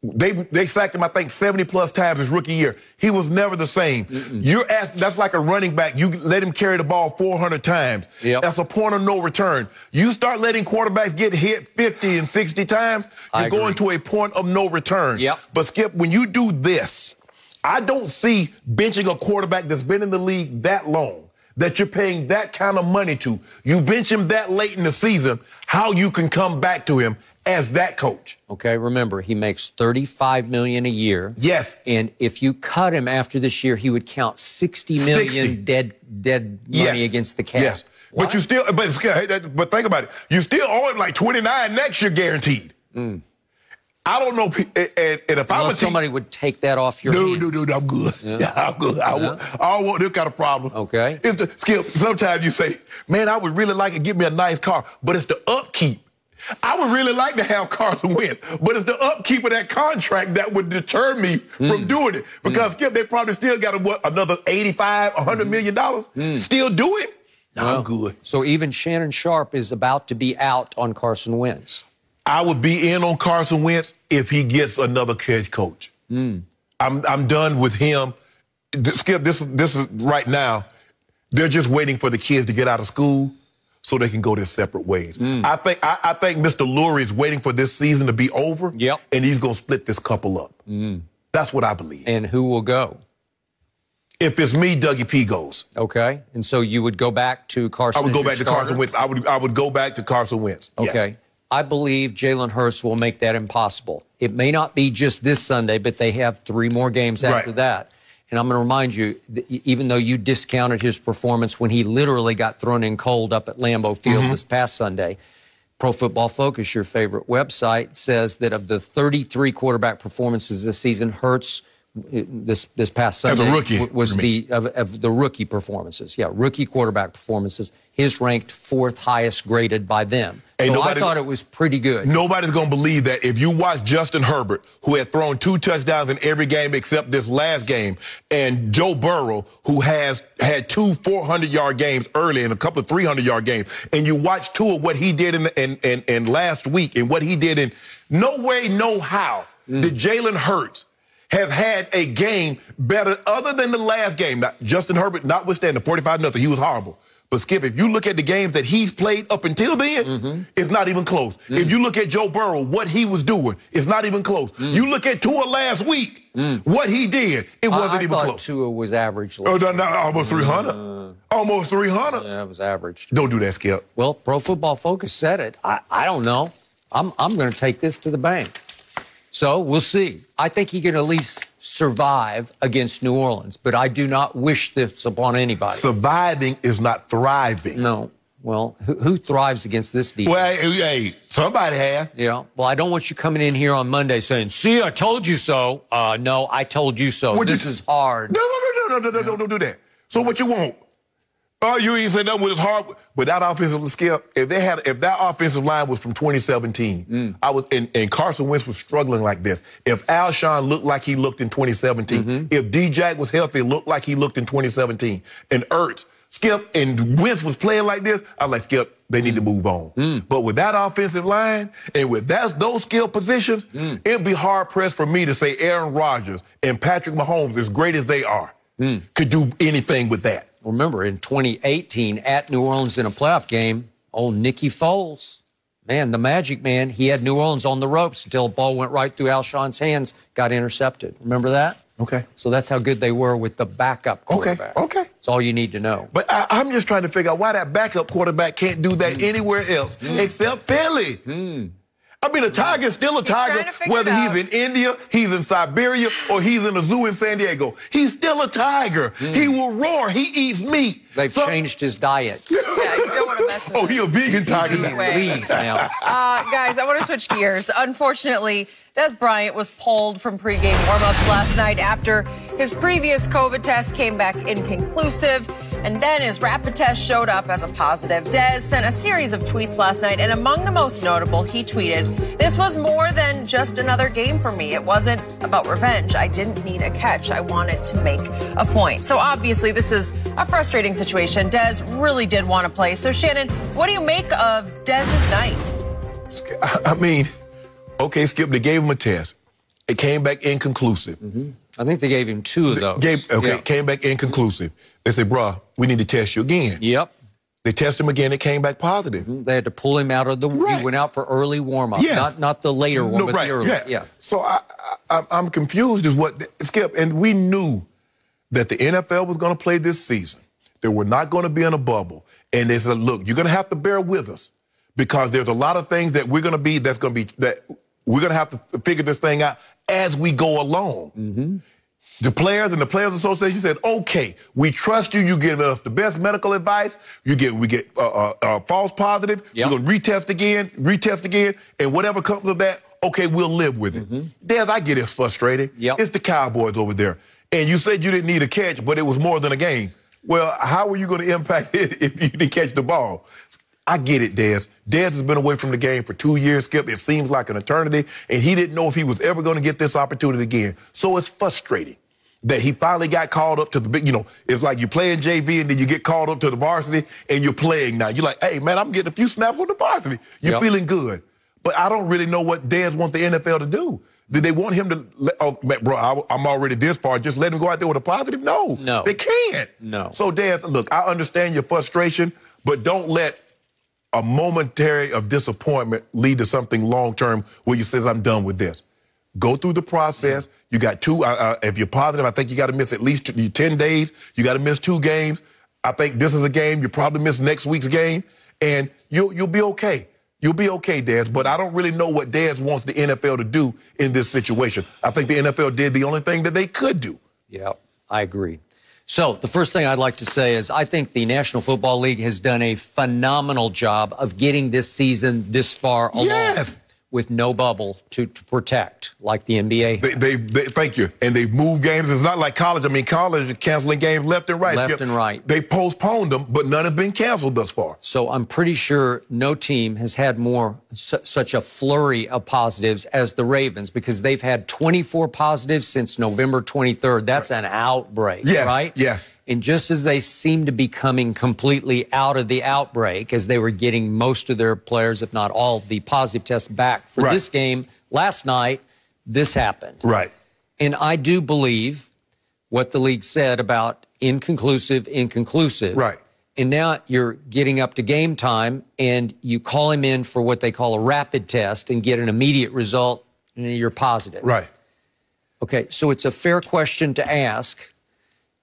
They sacked him, I think, 70-plus times his rookie year. He was never the same. You're asking, that's like a running back. You let him carry the ball 400 times. That's a point of no return. You start letting quarterbacks get hit 50 and 60 times, you're going to a point of no return. But, Skip, when you do this, I don't see benching a quarterback that's been in the league that long, that you're paying that kind of money to. You bench him that late in the season, how you can come back to him as that coach. Okay, remember, he makes $35 million a year. Yes. And if you cut him after this year, he would count $60 million dead money against the cap. Yes. What? But you still, but think about it. You still owe him like 29 next year guaranteed. I don't know, and if I was somebody would take that off your hands. No, I'm good. I'm good. I don't want this kind of problem. Okay. Skip, sometimes you say, man, I would really like to get me a nice car, but it's the upkeep. I would really like to have Carson Wentz, but it's the upkeep of that contract that would deter me from doing it. Because, Skip, they probably still got another $85, $100 million. Still do it? No, I'm good. So even Shannon Sharpe is about to be out on Carson Wentz. I would be in on Carson Wentz if he gets another head coach. I'm done with him. Skip, this is right now, they're just waiting for the kids to get out of school so they can go their separate ways. I think Mr. Lurie is waiting for this season to be over, and he's going to split this couple up. That's what I believe. And who will go? If it's me, Dougie P goes. Okay. And so you would go back to Carson I would go back to Carson Wentz. I would go back to Carson Wentz. Okay. Yes. I believe Jalen Hurts will make that impossible. It may not be just this Sunday, but they have 3 more games after that. And I'm going to remind you, even though you discounted his performance when he literally got thrown in cold up at Lambeau Field this past Sunday, Pro Football Focus, your favorite website, says that of the 33 quarterback performances this season, Hurts, this past Sunday, was of the rookie performances. Yeah, rookie quarterback performances. His ranked 4th highest graded by them. So I thought it was pretty good. Nobody's going to believe that. If you watch Justin Herbert, who had thrown 2 touchdowns in every game except this last game, and Joe Burrow, who has had 2 400-yard games early and a couple of 300-yard games, and you watch 2 of what he did in last week and what he did in no way, no how did Jalen Hurts has had a game better other than the last game. Now, Justin Herbert, notwithstanding 45-0, he was horrible. But, Skip, if you look at the games that he's played up until then, it's not even close. If you look at Joe Burrow, what he was doing, it's not even close. You look at Tua last week, what he did, it wasn't even close. I thought Tua was average. Almost 300. Almost 300. Yeah, it was average. Don't do that, Skip. Well, Pro Football Focus said it. I don't know. I'm going to take this to the bank. So we'll see. I think he can at least survive against New Orleans, but I do not wish this upon anybody. Surviving is not thriving. No. Well, who thrives against this defense? Well, hey, somebody has. Yeah. Well, I don't want you coming in here on Monday saying, see, I told you so. No, I told you so. This is hard. No, don't do that. So what you want? Oh, you ain't said nothing with his hard. But that offensive skill, if that offensive line was from 2017, and Carson Wentz was struggling like this. If Alshon looked like he looked in 2017, if D-Jack was healthy, looked like he looked in 2017, and Ertz, Skip, and Wentz was playing like this, I was like, Skip, they need to move on. But with that offensive line and with those skill positions, it'd be hard-pressed for me to say Aaron Rodgers and Patrick Mahomes, as great as they are, could do anything with that. Remember, in 2018, at New Orleans in a playoff game, old Nicky Foles, man, the Magic Man, he had New Orleans on the ropes until the ball went right through Alshon's hands, got intercepted. Remember that? Okay. So that's how good they were with the backup quarterback. Okay. That's all you need to know. But I'm just trying to figure out why that backup quarterback can't do that anywhere else except Philly. I mean, a tiger is still a tiger, whether he's in India, he's in Siberia, or he's in a zoo in San Diego. He's still a tiger. He will roar. He eats meat. They've changed his diet. Yeah, you don't want to mess with him. Oh, he a vegan tiger now. Guys, I want to switch gears. Unfortunately, Dez Bryant was pulled from pregame warmups last night after his previous COVID test came back inconclusive. And then his rapid test showed up as a positive. Dez sent a series of tweets last night, and among the most notable, he tweeted, "This was more than just another game for me. It wasn't about revenge. I didn't need a catch. I wanted to make a point." So obviously, this is a frustrating situation. Dez really did want to play. So Shannon, what do you make of Dez's night? I mean, okay, Skip, they gave him a test. It came back inconclusive. I think they gave him 2 of those. Came back inconclusive. They said, bruh, we need to test you again. Yep. They tested him again. It came back positive. They had to pull him out of the... He went out for early warm-up. Yes. Not the later one, but the early. Yeah. So I'm confused is what... Skip, and we knew that the NFL was going to play this season. That we're not going to be in a bubble. And they said, look, you're going to have to bear with us because there's a lot of things that we're going to have to figure this thing out as we go along. The players and the Players Association said, okay, we trust you. You give us the best medical advice. We get false positive. We're going to retest again, and whatever comes of that, okay, we'll live with it. Dez, I get it's frustrating. It's the Cowboys over there. And you said you didn't need a catch, but it was more than a game. Well, how were you going to impact it if you didn't catch the ball? I get it, Dez. Dez has been away from the game for 2 years, Skip. It seems like an eternity, and he didn't know if he was ever going to get this opportunity again. So it's frustrating that he finally got called up to the big, it's like you're playing JV and then you get called up to the varsity and you're playing now. You're like, hey, man, I'm getting a few snaps on the varsity. You're feeling good. But I don't really know what Dez wants the NFL to do. Did they want him to, bro, I'm already this far. Just let him go out there with a positive? No. They can't. So, Dez, look, I understand your frustration, but don't let a momentary of disappointment lead to something long-term where you says, I'm done with this. Go through the process. You got 2, if you're positive, I think you got to miss at least 10 days. You got to miss 2 games. I think this is a game. You probably miss next week's game, and you'll be okay. You'll be okay, Dez, but I don't really know what Dez wants the NFL to do in this situation. I think the NFL did the only thing that they could do. Yeah, I agree. So the first thing I'd like to say is I think the National Football League has done a phenomenal job of getting this season this far along with no bubble to protect, like the NBA. They thank you. And they've moved games. It's not like college. I mean, college is canceling games left and right. Left and right. They postponed them, but none have been canceled thus far. So I'm pretty sure no team has had such a flurry of positives as the Ravens, because they've had 24 positives since November 23rd. That's an outbreak, right? Yes. And just as they seem to be coming completely out of the outbreak, as they were getting most of their players, if not all, the positive tests back for this game last night, this happened. Right. And I do believe what the league said about inconclusive. Right. And now you're getting up to game time, and you call him in for what they call a rapid test and get an immediate result, and you're positive. Right. Okay, so it's a fair question to ask.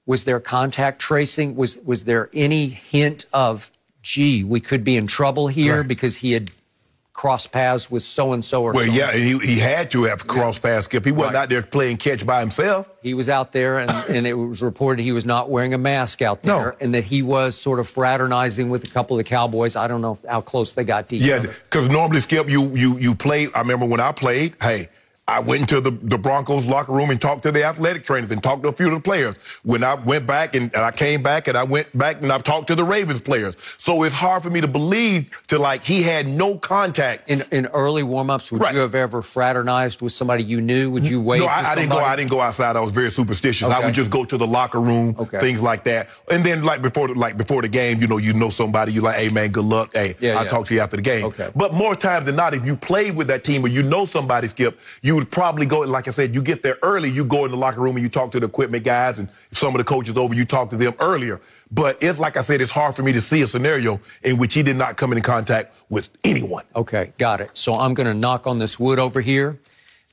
Was there contact tracing? Was there any hint of, gee, we could be in trouble here because he had crossed paths with so-and-so or something? Well, yeah, and he had to have crossed paths, Skip. He wasn't out there playing catch by himself. He was out there, and it was reported he was not wearing a mask out there, and that he was sort of fraternizing with a couple of the Cowboys. I don't know how close they got to each other. Yeah, because normally, Skip, you play. I remember when I played, hey, I went into the Broncos locker room and talked to the athletic trainers and talked to a few of the players. When I went back and I came back and I went back and I've talked to the Ravens players. So it's hard for me to believe he had no contact. In early warm-ups, would you have ever fraternized with somebody you knew? Would you wave to somebody? I didn't go outside. I was very superstitious. I would just go to the locker room, things like that. And then before the game, you know somebody, you're like, hey, man, good luck. Hey, I'll talk to you after the game. Okay. But more times than not, if you played with that team or you know somebody, Skip, you would probably go, like I said, you get there early, you go in the locker room and you talk to the equipment guys, and if some of the coaches over, you talk to them earlier. But it's like I said, it's hard for me to see a scenario in which he did not come into contact with anyone. Okay, got it. So I'm going to knock on this wood over here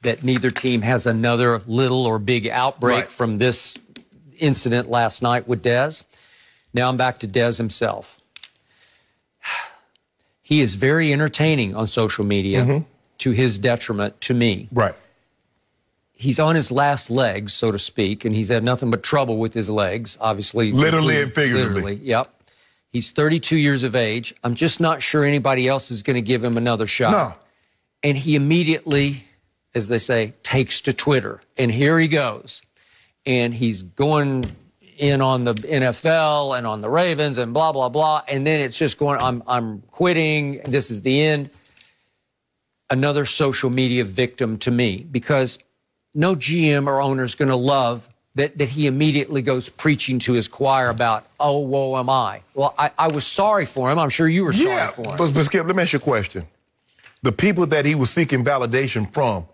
that neither team has another little or big outbreak from this incident last night with Dez. Now I'm back to Dez himself. He is very entertaining on social media. to his detriment to me. Right. He's on his last legs, so to speak, and he's had nothing but trouble with his legs, obviously. Literally and figuratively. Literally, yep. He's 32 years of age. I'm just not sure anybody else is going to give him another shot. No. And he immediately, as they say, takes to Twitter. And here he goes. And he's going in on the NFL and on the Ravens and blah, blah, blah. And then it's just going, I'm quitting. This is the end. Another social media victim to me, because no GM or owner is going to love that he immediately goes preaching to his choir about, oh, woe am I. Well, I was sorry for him. I'm sure you were sorry for him. But Skip, let me ask you a question. The people that he was seeking validation from,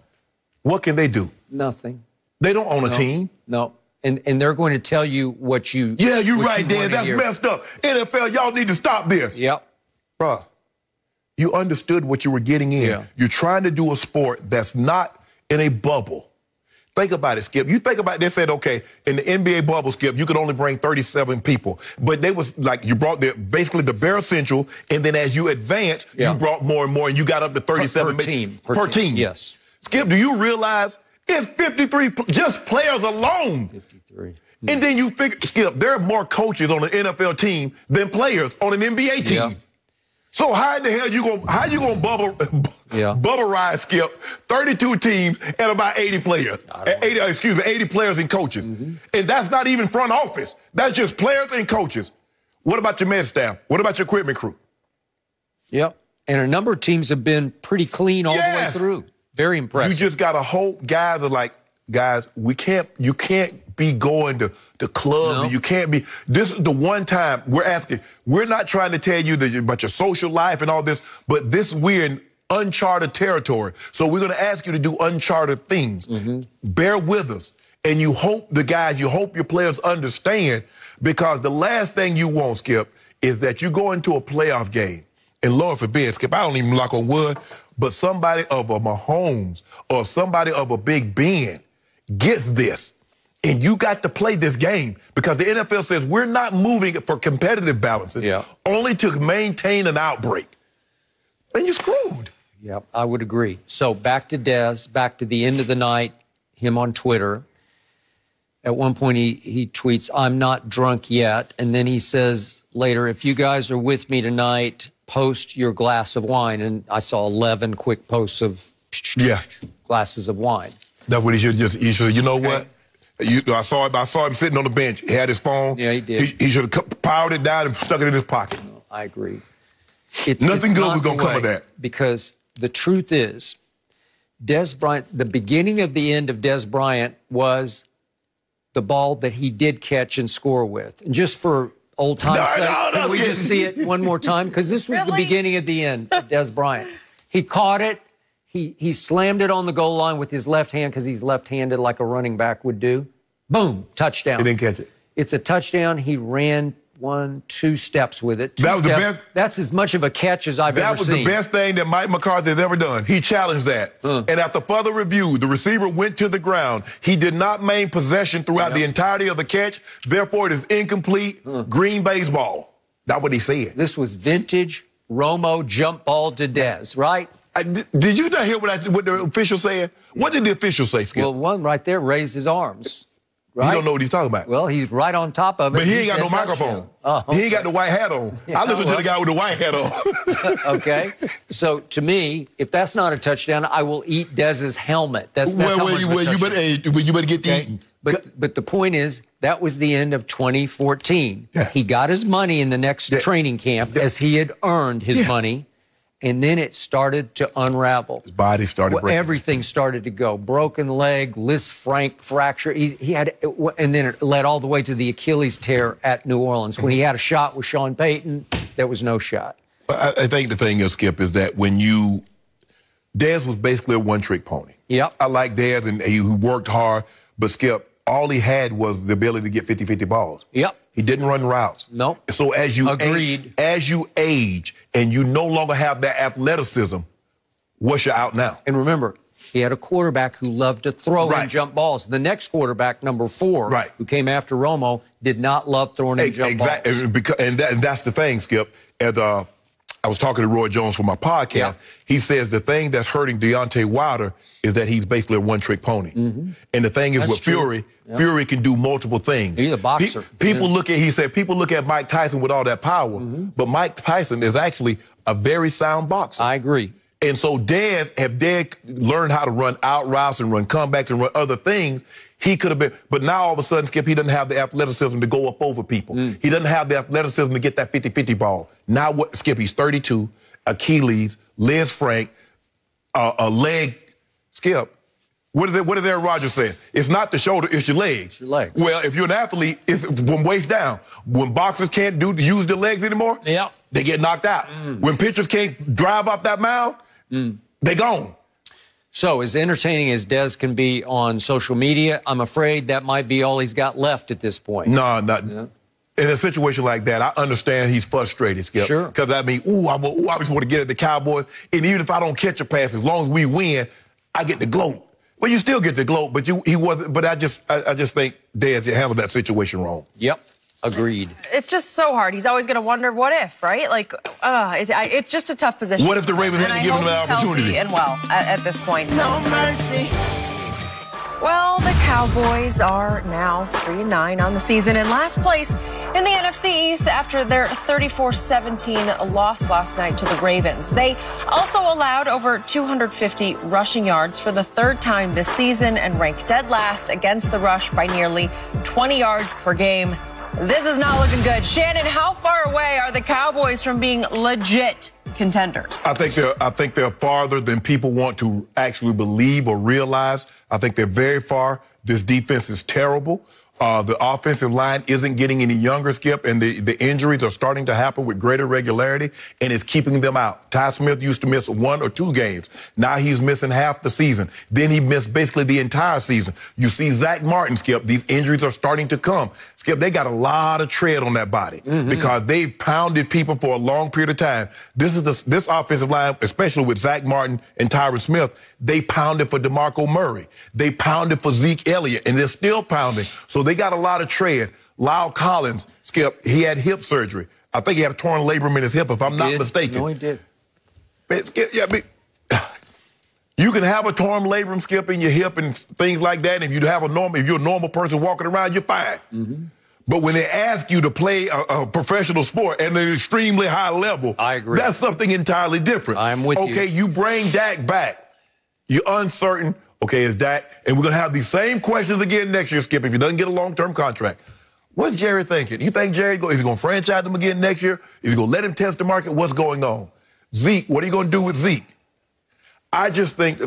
what can they do? Nothing. They don't own a team. No. And they're going to tell you what you Yeah, you're right, Dan. That's messed up. NFL, y'all need to stop this. Yep. Bruh, you understood what you were getting in. Yeah. You're trying to do a sport that's not in a bubble. Think about it, Skip. You think about it, they said, okay, in the NBA bubble, Skip, you could only bring 37 people. But they was like, you brought basically the bare essential, and then as you advanced, you brought more and more, and you got up to 37 per team. Yes. Skip, do you realize it's 53 just players alone? 53. And then you figure, Skip, there are more coaches on an NFL team than players on an NBA team. Yeah. So how in the hell you gonna bubble-rize, Skip, 32 teams and about 80 players? 80 players and coaches. And that's not even front office. That's just players and coaches. What about your med staff? What about your equipment crew? Yep. And a number of teams have been pretty clean all the way through. Very impressive. You just gotta hope guys are like, guys, you can't be going to clubs. And you can't be. This is the one time we're asking. We're not trying to tell you about your social life and all this, but we're in uncharted territory. So we're going to ask you to do uncharted things. Bear with us. And you hope your players understand, because the last thing you want, Skip, is that you go into a playoff game, and Lord forbid, Skip, I don't even knock on wood, but somebody of a Mahomes or somebody of a Big Ben gets this. And you got to play this game, because the NFL says we're not moving for competitive balances, only to maintain an outbreak. And you're screwed. Yep, I would agree. So back to Dez, back to the end of the night, him on Twitter. At one point he tweets, "I'm not drunk yet." And then he says later, "If you guys are with me tonight, post your glass of wine." And I saw 11 quick posts of glasses of wine. That's what he should, you know what? I saw him sitting on the bench. He had his phone. Yeah, he did. He should have powered it down and stuck it in his pocket. No, I agree. Nothing good was going to come of that. Because the truth is, Dez Bryant, the beginning of the end of Dez Bryant was the ball that he did catch and score with. And just for old time's sake, can we just see it one more time? Because this was the beginning of the end of Dez Bryant. He caught it. He slammed it on the goal line with his left hand, because he's left-handed like a running back would do. Boom, touchdown. He didn't catch it. It's a touchdown. He ran 1-2 steps with it. That was the best. That's as much of a catch as I've ever seen. That was the best thing that Mike McCarthy has ever done. He challenged that. And after further review, the receiver went to the ground. He did not maintain possession throughout the entirety of the catch. Therefore, it is incomplete green baseball. That's what he said. This was vintage Romo jump ball to Dez, right? Did you not hear what the official said? What did the official say, Skip? Well, one right there raised his arms. Right? You don't know what he's talking about. Well, he's right on top of it. But he ain't got no microphone. He ain't got the white hat on. I listen to the guy with the white hat on. Okay. So, to me, if that's not a touchdown, I will eat Dez's helmet. That's you better get to eating. But the point is, that was the end of 2014. He got his money in the next training camp, as he had earned his money. And then it started to unravel. His body started breaking. Everything started to go. Broken leg, Lis Frank fracture. He had, and then it led all the way to the Achilles tear at New Orleans. When he had a shot with Sean Payton, there was no shot. I think the thing is, Skip, is that Dez was basically a one-trick pony. Yep. I like Dez, and he worked hard, but Skip, all he had was the ability to get 50-50 balls. Yep. He didn't run routes. Nope. So as you age and you no longer have that athleticism, what's your out now? And remember, he had a quarterback who loved to throw and jump balls. The next quarterback, number 4, who came after Romo, did not love throwing and jump balls. And that's the thing, Skip. I was talking to Roy Jones for my podcast. Yeah. He says the thing that's hurting Deontay Wilder is that he's basically a one-trick pony. And the thing is with Fury, Fury can do multiple things. He's a boxer. People look at, he said, people look at Mike Tyson with all that power, but Mike Tyson is actually a very sound boxer. I agree. And so Dez learned how to run out routes and run comebacks and run other things, he could have been, but now all of a sudden, Skip, he doesn't have the athleticism to go up over people. He doesn't have the athleticism to get that 50-50 ball. Now what, Skip, he's 32, Achilles, Liz Frank, a leg, Skip. What is Aaron Rodgers saying? It's not the shoulder, it's your legs. It's your legs. Well, if you're an athlete, it's from waist down. When boxers can't use their legs anymore, they get knocked out. When pitchers can't drive up that mound, they gone. So as entertaining as Dez can be on social media, I'm afraid that might be all he's got left at this point. No, not. In a situation like that, I understand he's frustrated, Skip. Sure. Because I mean, I just want to get at the Cowboys. And even if I don't catch a pass, as long as we win, I get the gloat. Well, you still get the gloat, but he wasn't. But I just think Dez handled that situation wrong. Yep. Agreed. It's just so hard. He's always going to wonder, what if, right? Like, it's just a tough position. What if the Ravens hadn't given him an opportunity? And well, at this point. No mercy. Well, the Cowboys are now 3-9 on the season in last place in the NFC East after their 34-17 loss last night to the Ravens. They also allowed over 250 rushing yards for the third time this season and rank dead last against the rush by nearly 20 yards per game. This is not looking good. Shannon, how far away are the Cowboys from being legit contenders? I think they're farther than people want to actually believe or realize. I think they're very far. This defense is terrible. The offensive line isn't getting any younger, Skip, and the injuries are starting to happen with greater regularity, and it's keeping them out. Ty Smith used to miss 1 or 2 games. Now he's missing half the season. Then he missed basically the entire season. You see Zach Martin, Skip, these injuries are starting to come. Skip, they got a lot of tread on that body because they've pounded people for a long period of time. This offensive line, especially with Zach Martin and Tyron Smith, they pounded for DeMarco Murray. They pounded for Zeke Elliott, and they're still pounding. So they got a lot of tread. Lyle Collins, Skip, he had hip surgery. I think he had a torn labrum in his hip, if I'm not mistaken. No, he did. Man, Skip, you can have a torn labrum, Skip, in your hip and things like that. And if you're a normal person walking around, you're fine. But when they ask you to play a professional sport at an extremely high level, I agree. That's something entirely different. I'm with you. Okay, you bring Dak back. You're uncertain. Okay, is Dak, and we're going to have these same questions again next year, Skip, if he doesn't get a long-term contract. What's Jerry thinking? You think Jerry is he going to franchise him again next year? Is he going to let him test the market? What's going on? Zeke, what are you going to do with Zeke? I just think,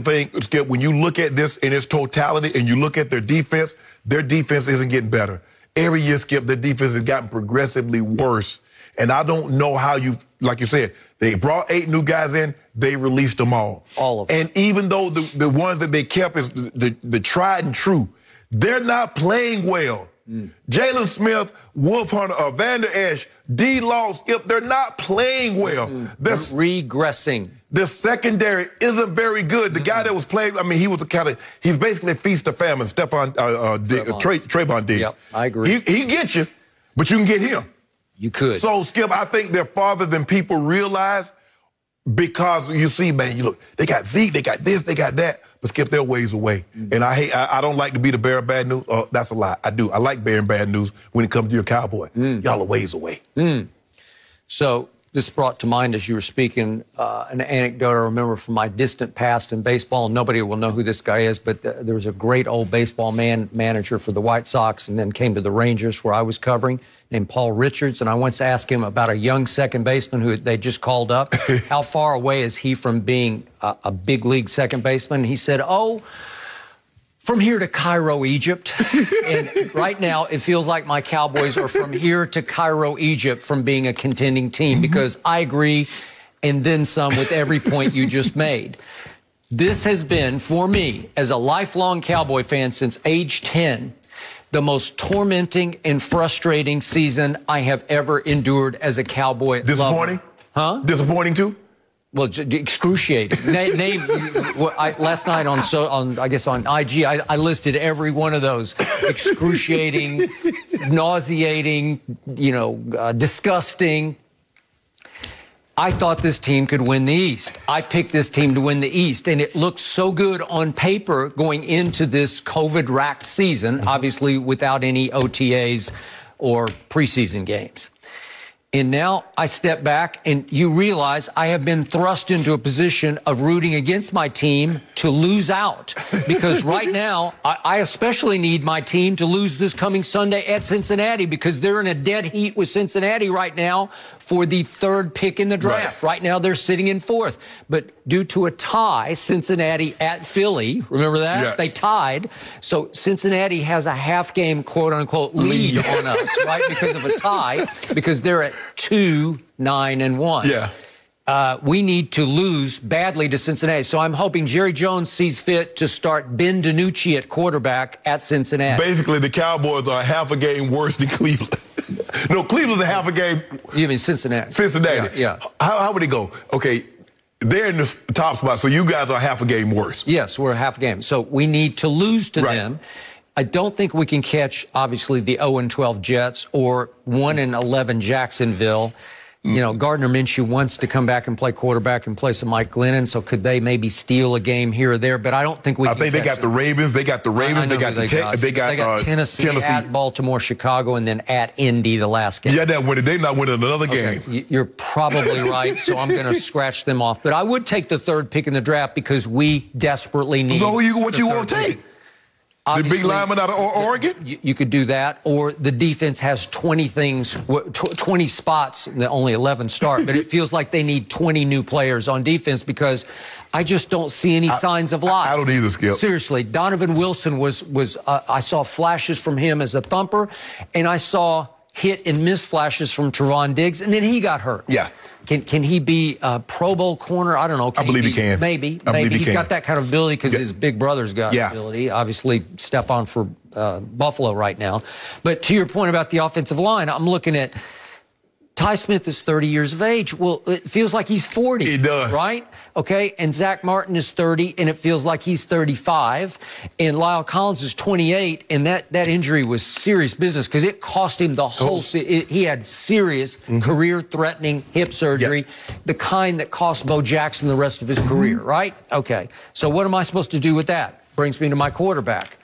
Skip, when you look at this in its totality and you look at their defense isn't getting better. Every year, Skip, their defense has gotten progressively worse. And I don't know how like you said, they brought 8 new guys in, they released them all. All of them. And even though the ones that they kept is the tried and true, they're not playing well. Jalen Smith, Wolf Hunter, Vander Esch, D-Law, Skip, they're not playing well. They're regressing. The secondary isn't very good. The guy that was playing, I mean, he's basically a feast of famine, Trayvon Diggs. Yep, I agree. He gets you, but you can get him. You could. So, Skip, I think they're farther than people realize because you see, man, you look, they got Zeke, they got this, they got that, but Skip, they're ways away. And I don't like to be the bearer of bad news. That's a lie. I do. I like bearing bad news when it comes to your Cowboy. Y'all are ways away. So this brought to mind as you were speaking an anecdote I remember from my distant past in baseball. Nobody will know who this guy is, but there was a great old baseball manager for the White Sox and then came to the Rangers where I was covering, named Paul Richards. And I once asked him about a young second baseman who they just called up. How far away is he from being a big league second baseman? And he said, from here to Cairo, Egypt. And right now, it feels like my Cowboys are from here to Cairo, Egypt from being a contending team because I agree and then some with every point you just made. This has been, for me, as a lifelong Cowboy fan since age 10, the most tormenting and frustrating season I have ever endured as a Cowboy lover. Disappointing? Huh? Disappointing, too? Well, excruciating. Last night on IG, I listed every one of those. Excruciating, nauseating, disgusting. I thought this team could win the East. I picked this team to win the East, and it looked so good on paper going into this COVID-racked season, obviously without any OTAs or preseason games. And now I step back, and you realize I have been thrust into a position of rooting against my team to lose out. Because right now, I especially need my team to lose this coming Sunday at Cincinnati, because they're in a dead heat with Cincinnati right now for the 3rd pick in the draft. Right now, they're sitting in 4th. But due to a tie, Cincinnati at Philly, remember that? Yeah. They tied. So Cincinnati has a half-game, quote-unquote, lead on us, right? Because of a tie, because they're at 2-9-1. Yeah. We need to lose badly to Cincinnati. So I'm hoping Jerry Jones sees fit to start Ben DiNucci at quarterback at Cincinnati. Basically, the Cowboys are half a game worse than Cleveland. No, Cleveland's a half a game. You mean Cincinnati? Cincinnati. Yeah. How would it go? Okay, they're in the top spot, so you guys are half a game worse. Yes, we're a half a game. So we need to lose to them. I don't think we can catch, obviously, the 0-12 Jets or 1-11 Jacksonville. You know, Gardner Minshew wants to come back and play quarterback and play some Mike Glennon, so could they maybe steal a game here or there? But I don't think we can. I think they got the Ravens. They got the Ravens. They got Tennessee, at Baltimore, Chicago, and then at Indy the last game. Yeah, they're not winning another game. You're probably right, so I'm going to scratch them off. But I would take the 3rd pick in the draft because we desperately need. So what you want to take? Obviously, the big lineman out of Oregon? You could do that, or the defense has 20 things, 20 spots, and only 11 start, but it feels like they need 20 new players on defense because I just don't see any signs of life. I don't either, Skip. Seriously, Donovan Wilson was I saw flashes from him as a thumper, and I saw hit and miss flashes from Trevon Diggs, and then he got hurt. Yeah. Can he be a Pro Bowl corner? I don't know. I believe he can. Maybe. He's got that kind of ability because his big brother's got ability. Obviously, Stephon for Buffalo right now. But to your point about the offensive line, I'm looking at Ty Smith is 30 years of age. Well, it feels like he's 40. It does. Right? Okay, and Zach Martin is 30, and it feels like he's 35. And Lyle Collins is 28, and that injury was serious business because it cost him the whole season. He had serious career-threatening hip surgery, the kind that cost Bo Jackson the rest of his career, right? Okay, so what am I supposed to do with that? Brings me to my quarterback.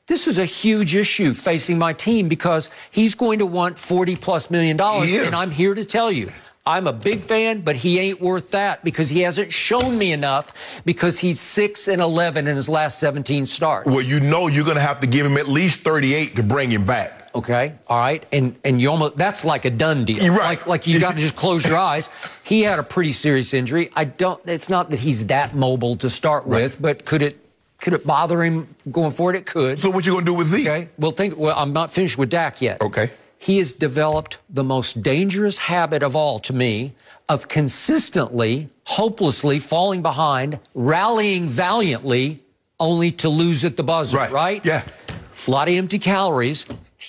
This is a huge issue facing my team because he's going to want $40+ million, and I'm here to tell you, I'm a big fan, but he ain't worth that because he hasn't shown me enough because he's 6-11 in his last 17 starts. Well, you know you're going to have to give him at least 38 to bring him back. Okay, all right, and you almost, that's like a done deal. You're right. Like you got to just close your eyes. He had a pretty serious injury. It's not that he's that mobile to start with, but could it bother him going forward? It could. So what you going to do with Zeke? Okay. Well, I'm not finished with Dak yet. Okay. He has developed the most dangerous habit of all to me of consistently, hopelessly falling behind, rallying valiantly, only to lose at the buzzer, right? Yeah. A lot of empty calories.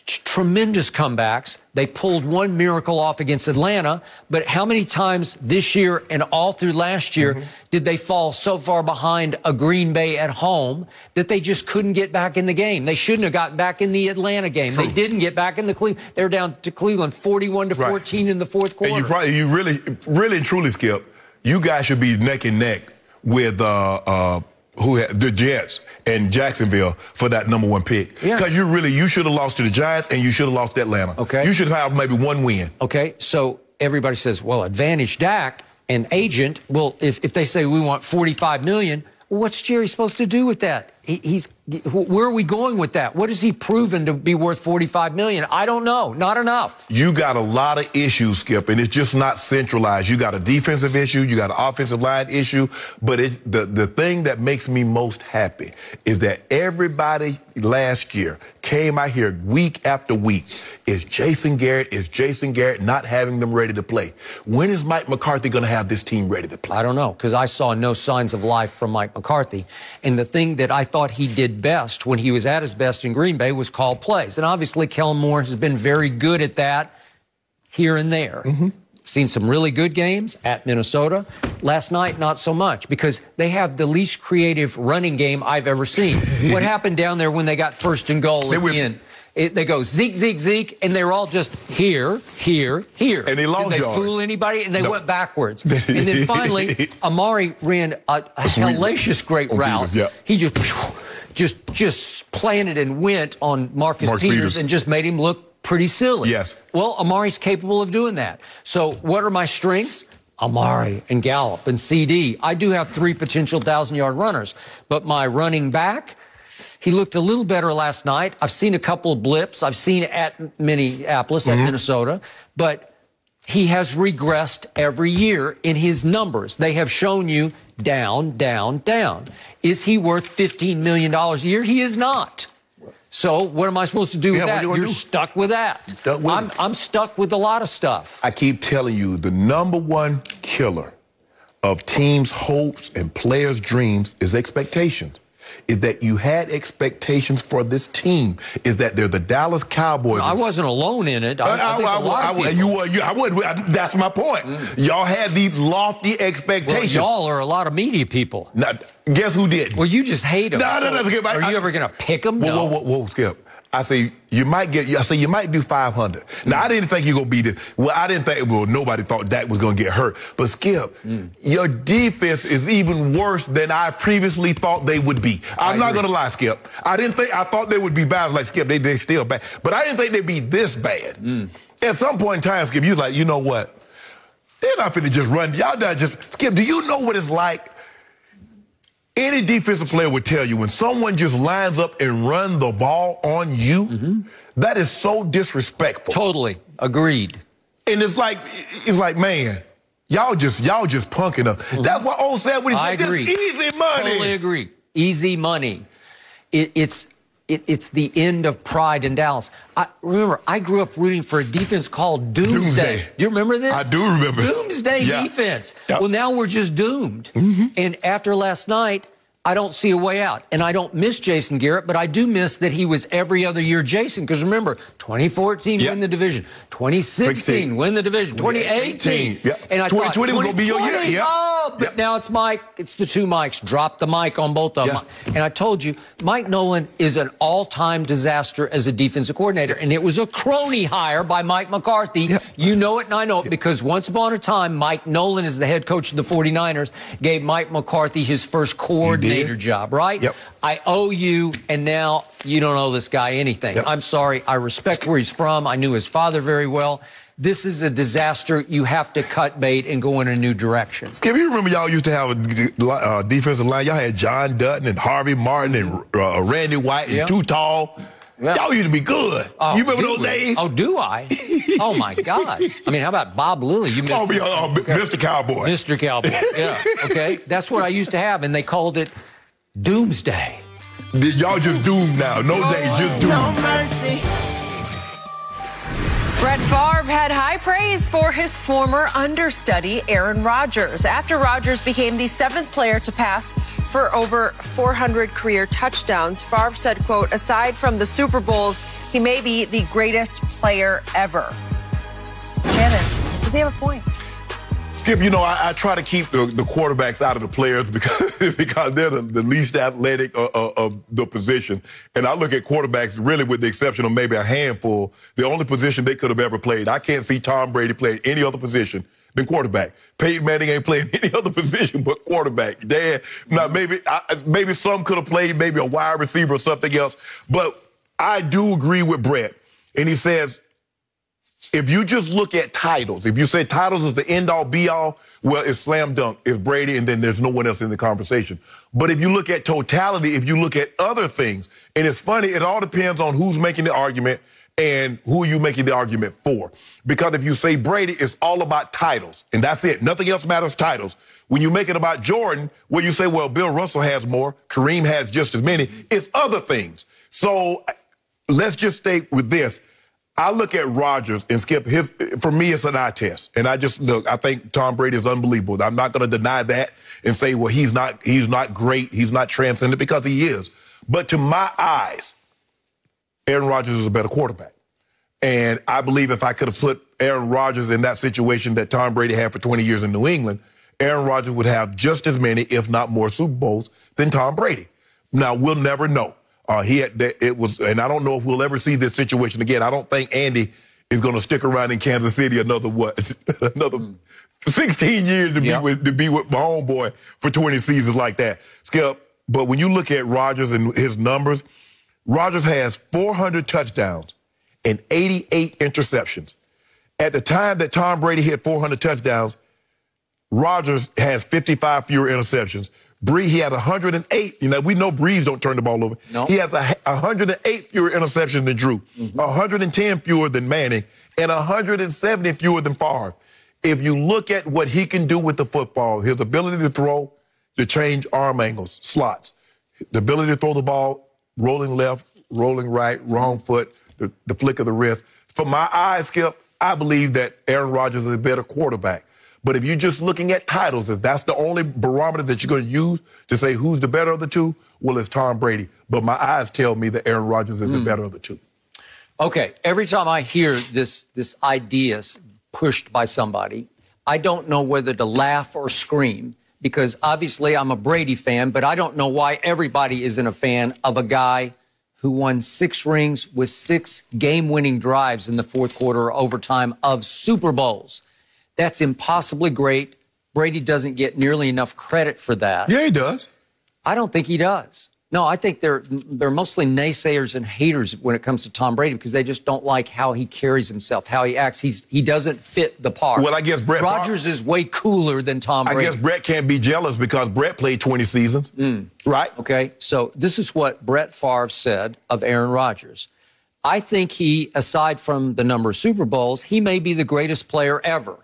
Tremendous comebacks. They pulled one miracle off against Atlanta, but how many times this year and all through last year did they fall so far behind a Green Bay at home that they just couldn't get back in the game? They shouldn't have gotten back in the Atlanta game. They didn't get back in the Cleveland. They were down to Cleveland 41-14 in the 4th quarter. And you really and truly, Skip, you guys should be neck and neck with the Jets and Jacksonville for that #1 pick. Because you should have lost to the Giants and you should have lost to Atlanta. Okay. You should have maybe one win. Okay, so everybody says, well, advantage Dak and agent. Well, if they say we want $45 million, what's Jerry supposed to do with that? Where are we going with that? What has he proven to be worth $45 million? I don't know. Not enough. You got a lot of issues, Skip, and it's just not centralized. You got a defensive issue, you got an offensive line issue, but the thing that makes me most happy is that everybody last year came out here week after week. Is Jason Garrett not having them ready to play? When is Mike McCarthy going to have this team ready to play? I don't know, because I saw no signs of life from Mike McCarthy. And the thing that I thought he did best when he was at his best in Green Bay was call plays. And obviously, Kellen Moore has been very good at that here and there. Seen some really good games at Minnesota. Last night, not so much, because they have the least creative running game I've ever seen. What happened down there when they got 1st and goal at the end? They go Zeke, Zeke, Zeke, and they were all just here, here, here. And they lost Did they yards. fool anybody? And they went backwards. And then finally, Amari ran a hellacious great route. Yeah. He just planted and went on Marcus Peters and just made him look pretty silly. Yes. Well, Amari's capable of doing that. So what are my strengths? Amari and Gallup and CD. I do have 3 potential 1,000-yard runners, but my running back, he looked a little better last night. I've seen a couple of blips. I've seen at Minneapolis, at Minnesota, but he has regressed every year in his numbers. They have shown you down, down, down. Is he worth $15 million a year? He is not. So what am I supposed to do with that? You're stuck with that. I'm stuck with a lot of stuff. I keep telling you, the #1 killer of teams' hopes and players' dreams is expectations. Is that you had expectations for this team? Is that they're the Dallas Cowboys? I wasn't alone in it. That's my point. Y'all had these lofty expectations. Well, y'all are a lot of media people. Now, guess who did? Well, you just hate them. No, Skip. Are you ever going to pick them? Whoa, Skip. I say you might do 500. Now I didn't think you're gonna be this. Well, I didn't think. Well, nobody thought Dak was gonna get hurt. But Skip, your defense is even worse than I previously thought they would be. I'm not gonna lie, Skip. I thought they would be bad. Like Skip, they still bad. But I didn't think they'd be this bad. At some point in time, Skip, you was like, you know what? They're not finna just run. Y'all not just Skip. Do you know what it's like? Any defensive player would tell you when someone just lines up and run the ball on you, that is so disrespectful. Totally. Agreed. And it's like, man, y'all just punking up. That's what O said when he said, this is easy money. Totally agree. Easy money. It's the end of pride in Dallas. Remember, I grew up rooting for a defense called Doomsday. Do you remember this? I do remember. Doomsday defense. Well, now we're just doomed. And after last night, I don't see a way out. And I don't miss Jason Garrett, but I do miss that he was every other year Jason. Because remember, 2014, win the division. 2016, win the division. 2018. And I 2020 was going to be your year. But now it's Mike. It's the 2 Mikes. Drop the mic on both of them. And I told you, Mike Nolan is an all-time disaster as a defensive coordinator. And it was a crony hire by Mike McCarthy. You know it and I know it because once upon a time, Mike Nolan, as the head coach of the 49ers, gave Mike McCarthy his first coordinator job, right? I owe you, and now you don't owe this guy anything. I'm sorry. I respect where he's from. I knew his father very well. This is a disaster. You have to cut bait and go in a new direction. Skip, you remember y'all used to have a defensive line. Y'all had John Dutton and Harvey Martin and Randy White and Too Tall. Y'all used to be good. You remember those days? Oh, do I? Oh, my God. I mean, how about Bob Lilly? You Mr. Cowboy. Mr. Cowboy, okay. That's what I used to have, and they called it Doomsday. Y'all just doomed now. No day, just doomed. No mercy. Brett Favre had high praise for his former understudy, Aaron Rodgers. After Rodgers became the 7th player to pass for over 400 career touchdowns, Favre said, quote, aside from the Super Bowls, he may be the greatest player ever. Shannon, does he have a point? Skip, you know, I try to keep the quarterbacks out of the players because they're the least athletic of the position. And I look at quarterbacks really with the exception of maybe a handful, the only position they could have ever played. I can't see Tom Brady play any other position than quarterback. Peyton Manning ain't playing any other position but quarterback. Now maybe some could have played maybe a wide receiver or something else. But I do agree with Brett. And he says, if you just look at titles, if you say titles is the end-all, be-all, well, it's slam dunk. It's Brady, and then there's no one else in the conversation. But if you look at totality, if you look at other things, and it's funny, it all depends on who's making the argument and who are you making the argument for. Because if you say Brady, it's all about titles, and that's it. Nothing else matters, titles. When you make it about Jordan, where you say, well, Bill Russell has more, Kareem has just as many, it's other things. So let's just stay with this. I look at Rodgers and Skip, for me, it's an eye test. And I think Tom Brady is unbelievable. I'm not going to deny that and say, well, he's not great, he's not transcendent, because he is. But to my eyes, Aaron Rodgers is a better quarterback. And I believe if I could have put Aaron Rodgers in that situation that Tom Brady had for 20 years in New England, Aaron Rodgers would have just as many, if not more, Super Bowls than Tom Brady. Now, we'll never know. It was, and I don't know if we'll ever see this situation again. I don't think Andy is going to stick around in Kansas City another 16 years to be with my homeboy for 20 seasons like that, Skip. But when you look at Rodgers and his numbers, Rodgers has 400 touchdowns and 88 interceptions. At the time that Tom Brady hit 400 touchdowns, Rodgers has 55 fewer interceptions. He had 108. You know, we know Breeze don't turn the ball over. No. He has 108 fewer interceptions than Drew, 110 fewer than Manning, and 170 fewer than Favre. If you look at what he can do with the football, his ability to throw, to change arm angles, slots, the ability to throw the ball, rolling left, rolling right, wrong foot, the flick of the wrist. For my eyes, Skip, I believe that Aaron Rodgers is a better quarterback. But if you're just looking at titles, if that's the only barometer that you're going to use to say who's the better of the two, well, it's Tom Brady. But my eyes tell me that Aaron Rodgers is the better of the two. Okay, every time I hear this idea pushed by somebody, I don't know whether to laugh or scream, because obviously I'm a Brady fan, but I don't know why everybody isn't a fan of a guy who won 6 rings with 6 game-winning drives in the fourth quarter or overtime of Super Bowls. That's impossibly great. Brady doesn't get nearly enough credit for that. Yeah, he does. I don't think he does. No, I think they're mostly naysayers and haters when it comes to Tom Brady, because they just don't like how he carries himself, how he acts. He doesn't fit the part. Well, I guess Brett Rodgers is way cooler than Tom Brady. I guess Brett can't be jealous because Brett played 20 seasons, right? Okay, so this is what Brett Favre said of Aaron Rodgers. I think he, aside from the number of Super Bowls, he may be the greatest player ever.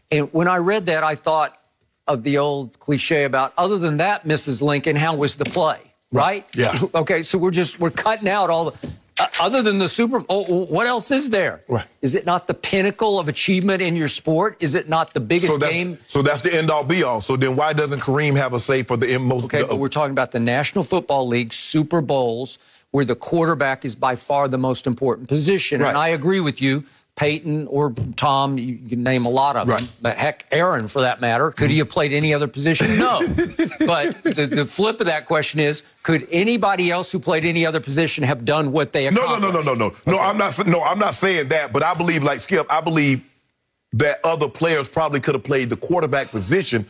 And when I read that, I thought of the old cliche about, other than that, Mrs. Lincoln, how was the play? Right? Yeah. Okay, so we're cutting out all the, other than the Super Bowl, what else is there? Right. Is it not the pinnacle of achievement in your sport? Is it not the biggest game? So that's the end-all, be-all. So then why doesn't Kareem have a say for the most? Okay, but we're talking about the National Football League Super Bowls, where the quarterback is by far the most important position. Right. And I agree with you. Peyton or Tom, you can name a lot of them. But heck, Aaron, for that matter. Could he have played any other position? No. But the flip of that question is, could anybody else who played any other position have done what they accomplished? No. Okay. I'm not saying that. But I believe, like Skip, I believe that other players probably could have played the quarterback position.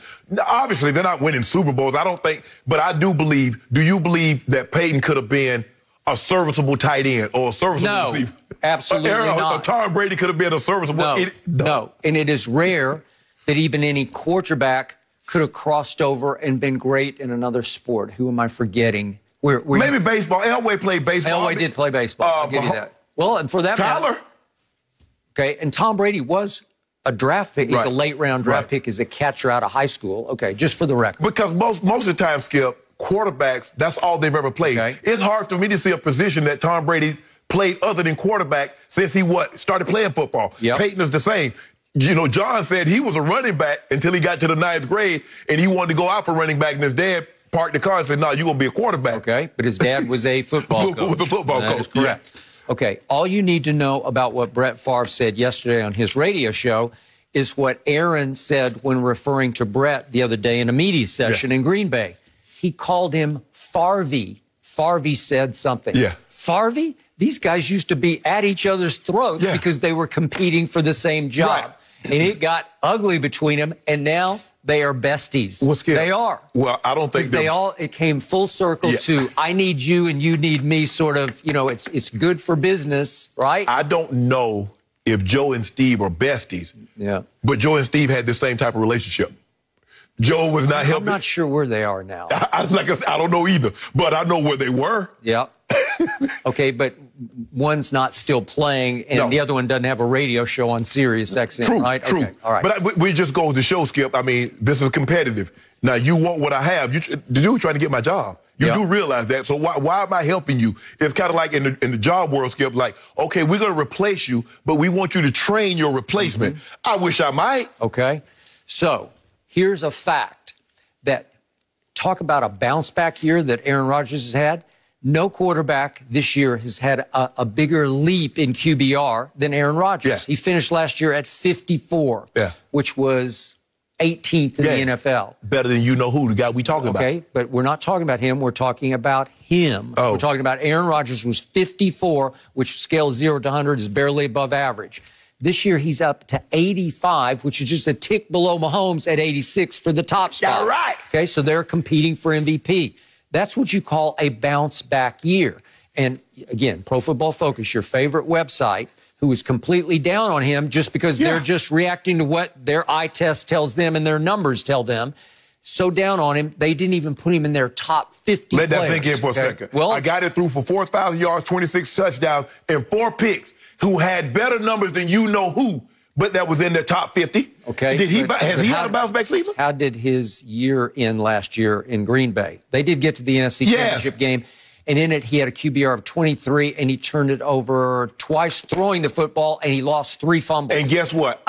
Obviously, they're not winning Super Bowls. I don't think. But I do believe. Do you believe that Peyton could have been a serviceable tight end or a serviceable receiver? Absolutely not. Tom Brady could have been a serviceable. No. And it is rare that even any quarterback could have crossed over and been great in another sport. Who am I forgetting? Maybe baseball. Elway played baseball. Elway did play baseball. I'll give you that. Well, and for that matter. Okay, and Tom Brady was a draft pick. He's a late-round draft pick as a catcher out of high school. Okay, just for the record. Because most of the time, Skip, quarterbacks, that's all they've ever played. Okay. It's hard for me to see a position that Tom Brady played other than quarterback since he started playing football. Yep. Peyton is the same. You know, John said he was a running back until he got to the 9th grade, and he wanted to go out for running back, and his dad parked the car and said, no, you're going to be a quarterback. Okay, but his dad was a football coach. Was a football coach, correct. Yeah. Okay, all you need to know about what Brett Favre said yesterday on his radio show is what Aaron said when referring to Brett the other day in a media session in Green Bay. He called him Farvey. Farvey said something. Yeah. Farvey? These guys used to be at each other's throats because they were competing for the same job. Right. And it got ugly between them, and now they are besties. They are. Well, I don't think it came full circle to I need you and you need me, sort of, you know, it's good for business, right? I don't know if Joe and Steve are besties. Yeah. But Joe and Steve had the same type of relationship. Joe was not helping. I'm not sure where they are now. I don't know either, but I know where they were. Yeah. Okay, but one's not still playing, and the other one doesn't have a radio show on Sirius XM, right? True. Okay, all right. But we just go to the show, Skip. I mean, this is competitive. Now, you want what I have. The dude trying to get my job. You do realize that. So why am I helping you? It's kind of like in the job world, Skip, like, okay, we're going to replace you, but we want you to train your replacement. I wish I might. Okay. So here's a fact that talk about a bounce back year that Aaron Rodgers has had. No quarterback this year has had a bigger leap in QBR than Aaron Rodgers. Yeah. He finished last year at 54, which was 18th in the NFL. Better than you-know-who, the guy we talking about. Okay, but we're not talking about him. We're talking about him. Oh. We're talking about Aaron Rodgers was 54, which scale 0 to 100 is barely above average. This year, he's up to 85, which is just a tick below Mahomes at 86 for the top spot. All right. Okay, so they're competing for MVP. That's what you call a bounce-back year. And again, Pro Football Focus, your favorite website, who is completely down on him just because they're just reacting to what their eye test tells them and their numbers tell them. So down on him, they didn't even put him in their top 50 Let players. that sink in for a second. Well, I got it through for 4,000 yards, 26 touchdowns, and 4 picks, who had better numbers than you-know-who, but that was in the top 50. Okay. Has he had a bounce-back season? How did his year end last year in Green Bay? They did get to the NFC Championship game, and in it he had a QBR of 23, and he turned it over twice throwing the football, and he lost 3 fumbles. And guess what?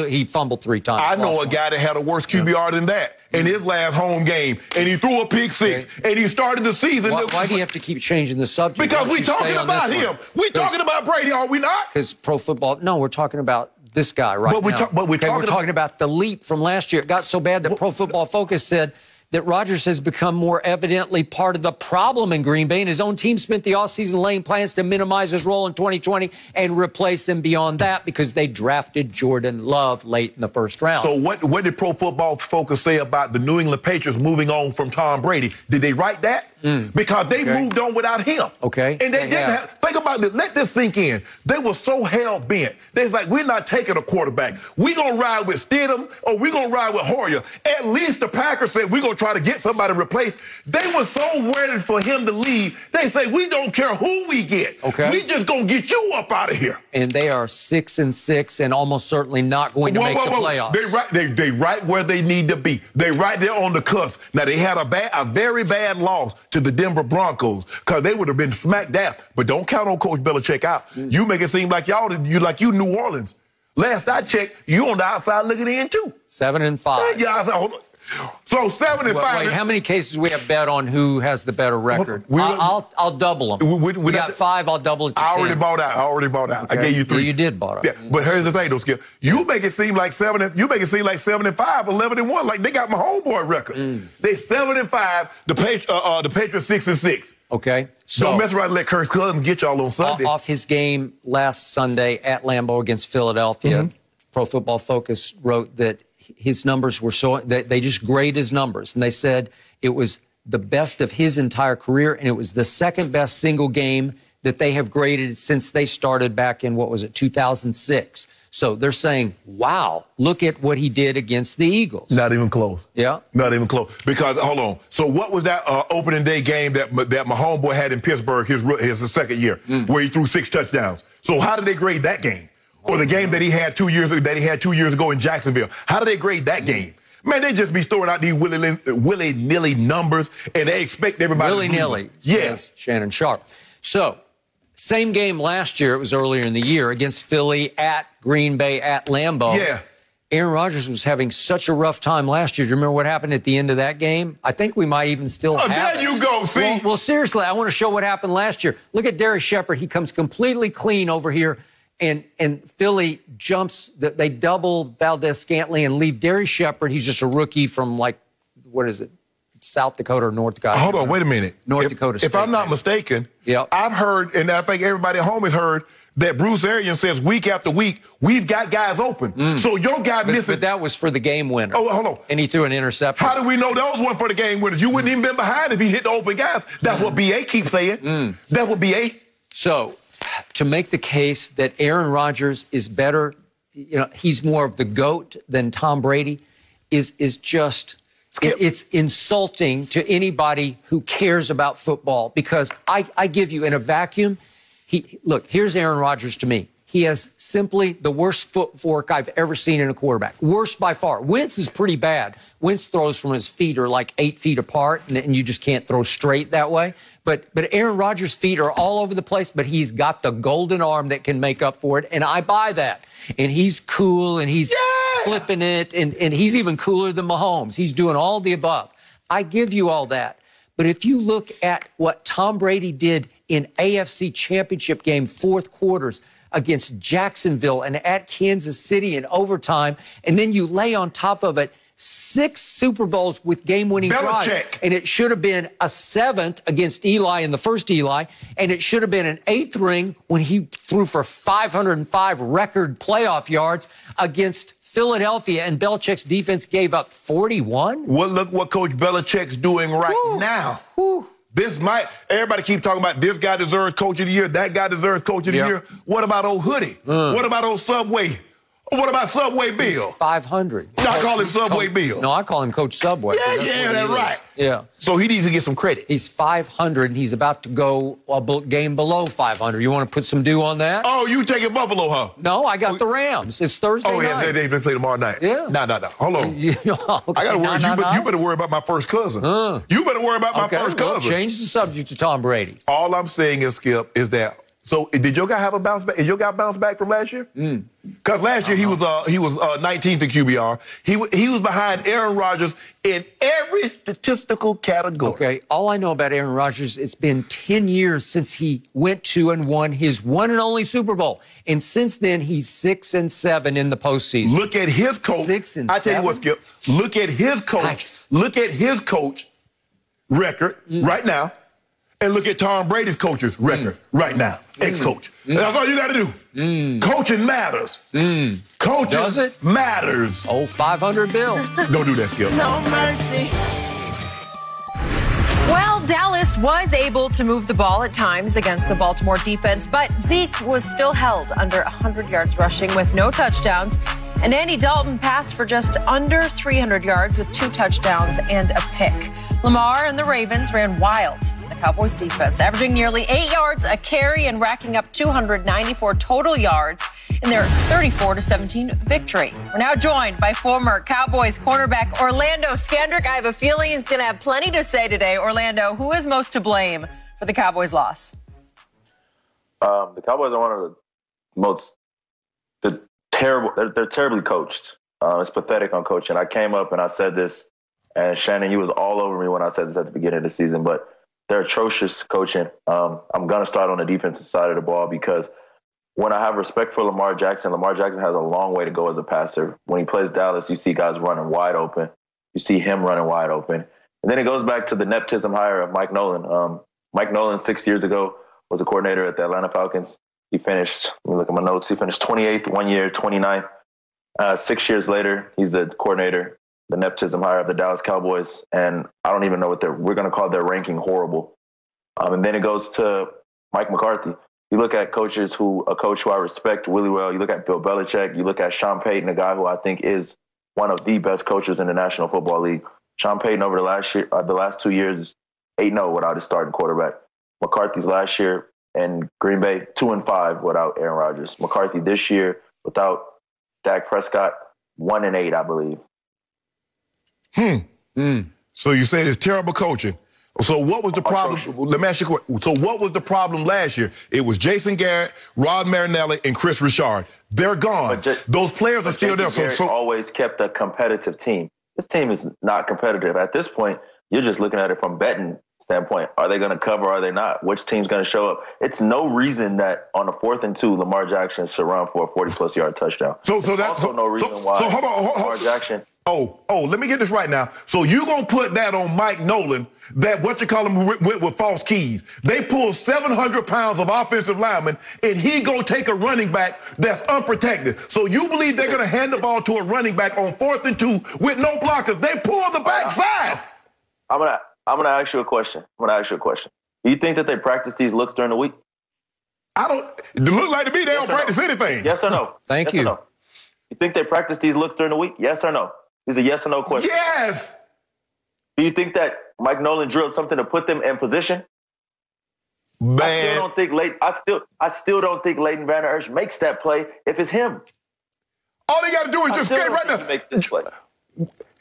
He fumbled 3 times. I know a guy that had a worse QBR than that in his last home game, and he threw a pick 6, and he started the season. Why do you have to keep changing the subject? Because we're talking about him. We're talking about Brady, are we not? Because pro football, no, we're talking about this guy right now. We're talking about the leap from last year. It got so bad that Pro Football Focus said that Rodgers has become more evidently part of the problem in Green Bay, and his own team spent the offseason laying plans to minimize his role in 2020 and replace him beyond that because they drafted Jordan Love late in the first round. So what did Pro Football Focus say about the New England Patriots moving on from Tom Brady? Did they write that? Because they moved on without him. Okay. And they didn't have, think about this, let this sink in. They were so hell-bent. They was like, we're not taking a quarterback. We're going to ride with Stidham or we're going to ride with Hoyer. At least the Packers said, we're going to try to get somebody replaced. They were so ready for him to leave. They say, we don't care who we get. Okay. We just going to get you up out of here. And they are 6-6 and almost certainly not going to make the playoffs. They right where they need to be. They right there on the cusp. Now, they had a very bad loss to the Denver Broncos because they would have been smacked down. But don't count on Coach Belichick out. You make it seem like you New Orleans. Last I checked, you on the outside looking in too. 7-5. Yeah, so 7-5. Wait, how many cases we have bet on who has the better record? I'll double them. We got 5. I'll double it to 10. I already bought out. Okay. I gave you 3. Yeah, you did bought out. Yeah, but here's the thing, though, Skip. You make it seem like 7-5, 11-1. Like they got my homeboy record. They 7-5. The Patriots 6-6. Okay. So don't mess around and let Kirk Cousins get y'all on Sunday. Off his game last Sunday at Lambeau against Philadelphia, Pro Football Focus wrote that his numbers were they just grade his numbers. And they said it was the best of his entire career, and it was the second best single game that they have graded since they started back in, 2006. So they're saying, wow, look at what he did against the Eagles. Not even close. Yeah. Not even close. Because, hold on. So what was that opening day game that my homeboy had in Pittsburgh his second year, where he threw 6 touchdowns? So how did they grade that game? Or the game that he had 2 years ago in Jacksonville? How did they grade that game? Man, they just be throwing out these willy-nilly numbers, and they expect everybody to willy-nilly, yes. Shannon Sharpe. So, same game last year, it was earlier in the year, against Philly, at Green Bay, at Lambeau. Yeah. Aaron Rodgers was having such a rough time last year. Do you remember what happened at the end of that game? I think we might even still have there it. You go, see? Well, seriously, I want to show what happened last year. Look at Darius Shepard. He comes completely clean over here. And Philly jumps, they double Valdez-Scantling and leave Darius Shepard. He's just a rookie from, South Dakota or North Dakota. Hold on, wait a minute. North Dakota State. If I'm not mistaken, I've heard, and I think everybody at home has heard, that Bruce Arians says week after week, we've got guys open. So your guy missing. But that was for the game winner. Oh, hold on. And he threw an interception. How do we know those weren't for the game winners? You wouldn't even been behind if he hit the open guys. That's what BA keeps saying. That's what BA. So, to make the case that Aaron Rodgers is better, he's more of the GOAT than Tom Brady, is just, it's insulting to anybody who cares about football, because I give you, in a vacuum, look, here's Aaron Rodgers to me. He has simply the worst footwork I've ever seen in a quarterback. Worst by far. Wentz is pretty bad. Wentz throws from his feet are like 8 feet apart, and you just can't throw straight that way. But Aaron Rodgers' feet are all over the place, but he's got the golden arm that can make up for it, and I buy that. And he's cool, and he's flipping it, and he's even cooler than Mahomes. He's doing all the above. I give you all that. But if you look at what Tom Brady did in AFC Championship game, fourth quarters, against Jacksonville and at Kansas City in overtime, and then you lay on top of it 6 Super Bowls with game-winning drives. And it should have been a 7th against Eli in the first Eli, and it should have been an 8th ring when he threw for 505 record playoff yards against Philadelphia, and Belichick's defense gave up 41. Well, look what Coach Belichick's doing right now. This might, everybody keep talking about this guy deserves Coach of the Year, that guy deserves Coach of the Year. What about old Hoodie? What about old Subway? What about Subway Bill? 500. I call him Subway Bill. No, I call him Coach Subway. Yeah, that's right. Yeah. So he needs to get some credit. He's 500, and he's about to go a game below 500. You want to put some dew on that? Oh, you taking Buffalo, huh? No, I got the Rams. It's Thursday night. Oh, yeah, they play tomorrow night. Yeah. No. Hold on. Okay, I got to worry. You better worry about my first cousin. You better worry about my first cousin. Change the subject to Tom Brady. All I'm saying is, Skip, is that, so did your guy have a bounce back? Is your guy bounce back from last year? Because last year he was 19th in QBR. He was behind Aaron Rodgers in every statistical category. Okay, all I know about Aaron Rodgers, it's been 10 years since he went to and won his one and only Super Bowl, and since then he's 6-7 in the postseason. Look at his coach. 6-7. I tell you what, Skip. Look at his coach. Nice. Look at his coach record right now. And look at Tom Brady's coach's record right now, ex-coach. That's all you got to do. Coaching matters. Coaching matters. Oh, 500 bill. Don't do that, Skip. No mercy. Well, Dallas was able to move the ball at times against the Baltimore defense, but Zeke was still held under 100 yards rushing with no touchdowns. And Andy Dalton passed for just under 300 yards with 2 touchdowns and a pick. Lamar and the Ravens ran wild. The Cowboys defense averaging nearly 8 yards a carry and racking up 294 total yards in their 34-17 victory. We're now joined by former Cowboys cornerback Orlando Scandrick. I have a feeling he's going to have plenty to say today. Orlando, who is most to blame for the Cowboys' loss? The Cowboys are one of the most terrible. They're terribly coached. It's pathetic on coaching. I came up and I said this, and Shannon, you was all over me when I said this at the beginning of the season, but they're atrocious coaching. I'm going to start on the defensive side of the ball because when I have respect for Lamar Jackson has a long way to go as a passer. When he plays Dallas, you see guys running wide open. You see him running wide open. And then it goes back to the nepotism hire of Mike Nolan. Mike Nolan 6 years ago was a coordinator at the Atlanta Falcons. He finished, let me look at my notes, he finished 28th one year, 29th. 6 years later, he's the coordinator, the nepotism hire of the Dallas Cowboys. And I don't even know what we're going to call their ranking horrible. And then it goes to Mike McCarthy. You look at a coach who I respect really well. You look at Bill Belichick. You look at Sean Payton, a guy who I think is one of the best coaches in the National Football League. Sean Payton over the last 2 years is 8-0 without his starting quarterback. McCarthy's last year in Green Bay, 2-5 without Aaron Rodgers. McCarthy this year without Dak Prescott, 1-8, I believe. So you say it's terrible coaching. So what was the problem? Let me ask you a question. So what was the problem last year? It was Jason Garrett, Rod Marinelli, and Chris Richard. They're gone. Those players are still there. So always kept a competitive team. This team is not competitive. At this point, you're just looking at it from betting standpoint. Are they going to cover? Are they not? Which team's going to show up? It's no reason that on a 4th and 2, Lamar Jackson should run for a 40-plus yard touchdown. So that's also no reason why Lamar Jackson. Oh, let me get this right now. So you going to put that on Mike Nolan, that went with false keys. They pulled 700 pounds of offensive linemen, and he going to take a running back that's unprotected. So you believe they're going to hand the ball to a running back on 4th and 2 with no blockers? They pull the backside. I'm gonna ask you a question. Do you think that they practice these looks during the week? It look like to me they don't practice anything. Yes or no? Thank you. No? You think they practice these looks during the week? Yes or no? It's a yes or no question. Yes. Do you think that Mike Nolan drilled something to put them in position? Man. I still don't think Leighton Van Der Esch makes that play if it's him. All he got to do is just skate right now. He makes this play.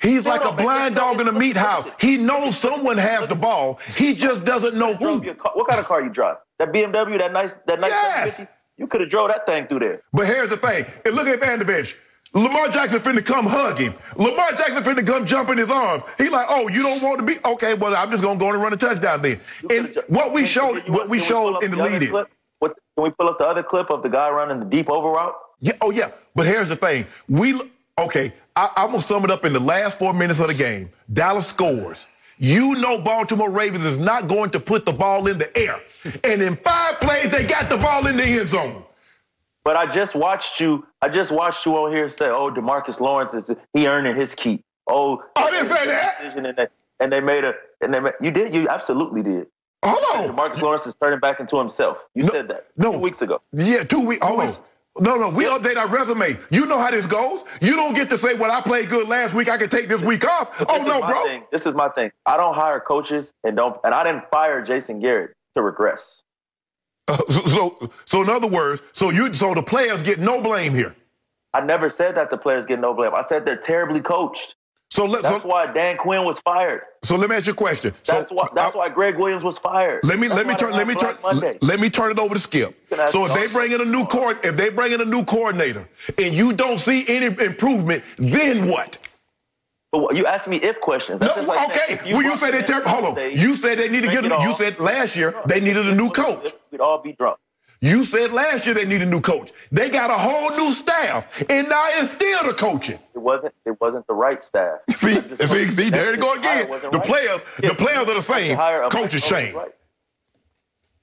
He's like a blind dog in a meat house. He knows someone has the ball. He just doesn't know who. What kind of car you drive? That BMW, that nice yes. 750? You could have drove that thing through there. But here's the thing. And look at Van Der Esch. Lamar Jackson finna come hug him. Lamar Jackson finna come jump in his arms. He's like, oh, you don't want to be? Okay, well, I'm just going to go and run a touchdown then. And what we showed in the lead-in. Can we pull up the other clip of the guy running the deep over route? Yeah, oh, yeah. But here's the thing. Okay, I'm going to sum it up in the last 4 minutes of the game. Dallas scores. You know Baltimore Ravens is not going to put the ball in the air. And in 5 plays, they got the ball in the end zone. But I just watched you on here say, oh, DeMarcus Lawrence he earning his keep. Oh, I didn't say that. And they made you absolutely did. Hold on. DeMarcus Lawrence is turning back into himself. You said that 2 weeks ago. Yeah, 2 weeks. Hold on. No, we update our resume. You know how this goes. You don't get to say, well, I played good last week, I can take this week off. Oh, no, bro. This is my thing. I don't hire coaches and I didn't fire Jason Garrett to regress. So in other words, so the players get no blame here. I never said that the players get no blame. I said they're terribly coached. That's why Dan Quinn was fired. So let me ask you a question. That's why Greg Williams was fired. Let me turn it over to Skip. So if they bring in a new coordinator and you don't see any improvement, then what? But you asked me if questions. That's you said they terrible. Hold on. You said they need to get. You said last year they needed a new coach. We'd all be drunk. You said last year they needed a new coach. They got a whole new staff, and now it's still the coaching. It wasn't the right staff. See, there you go again. The players are the same. Coach is Shane. Right.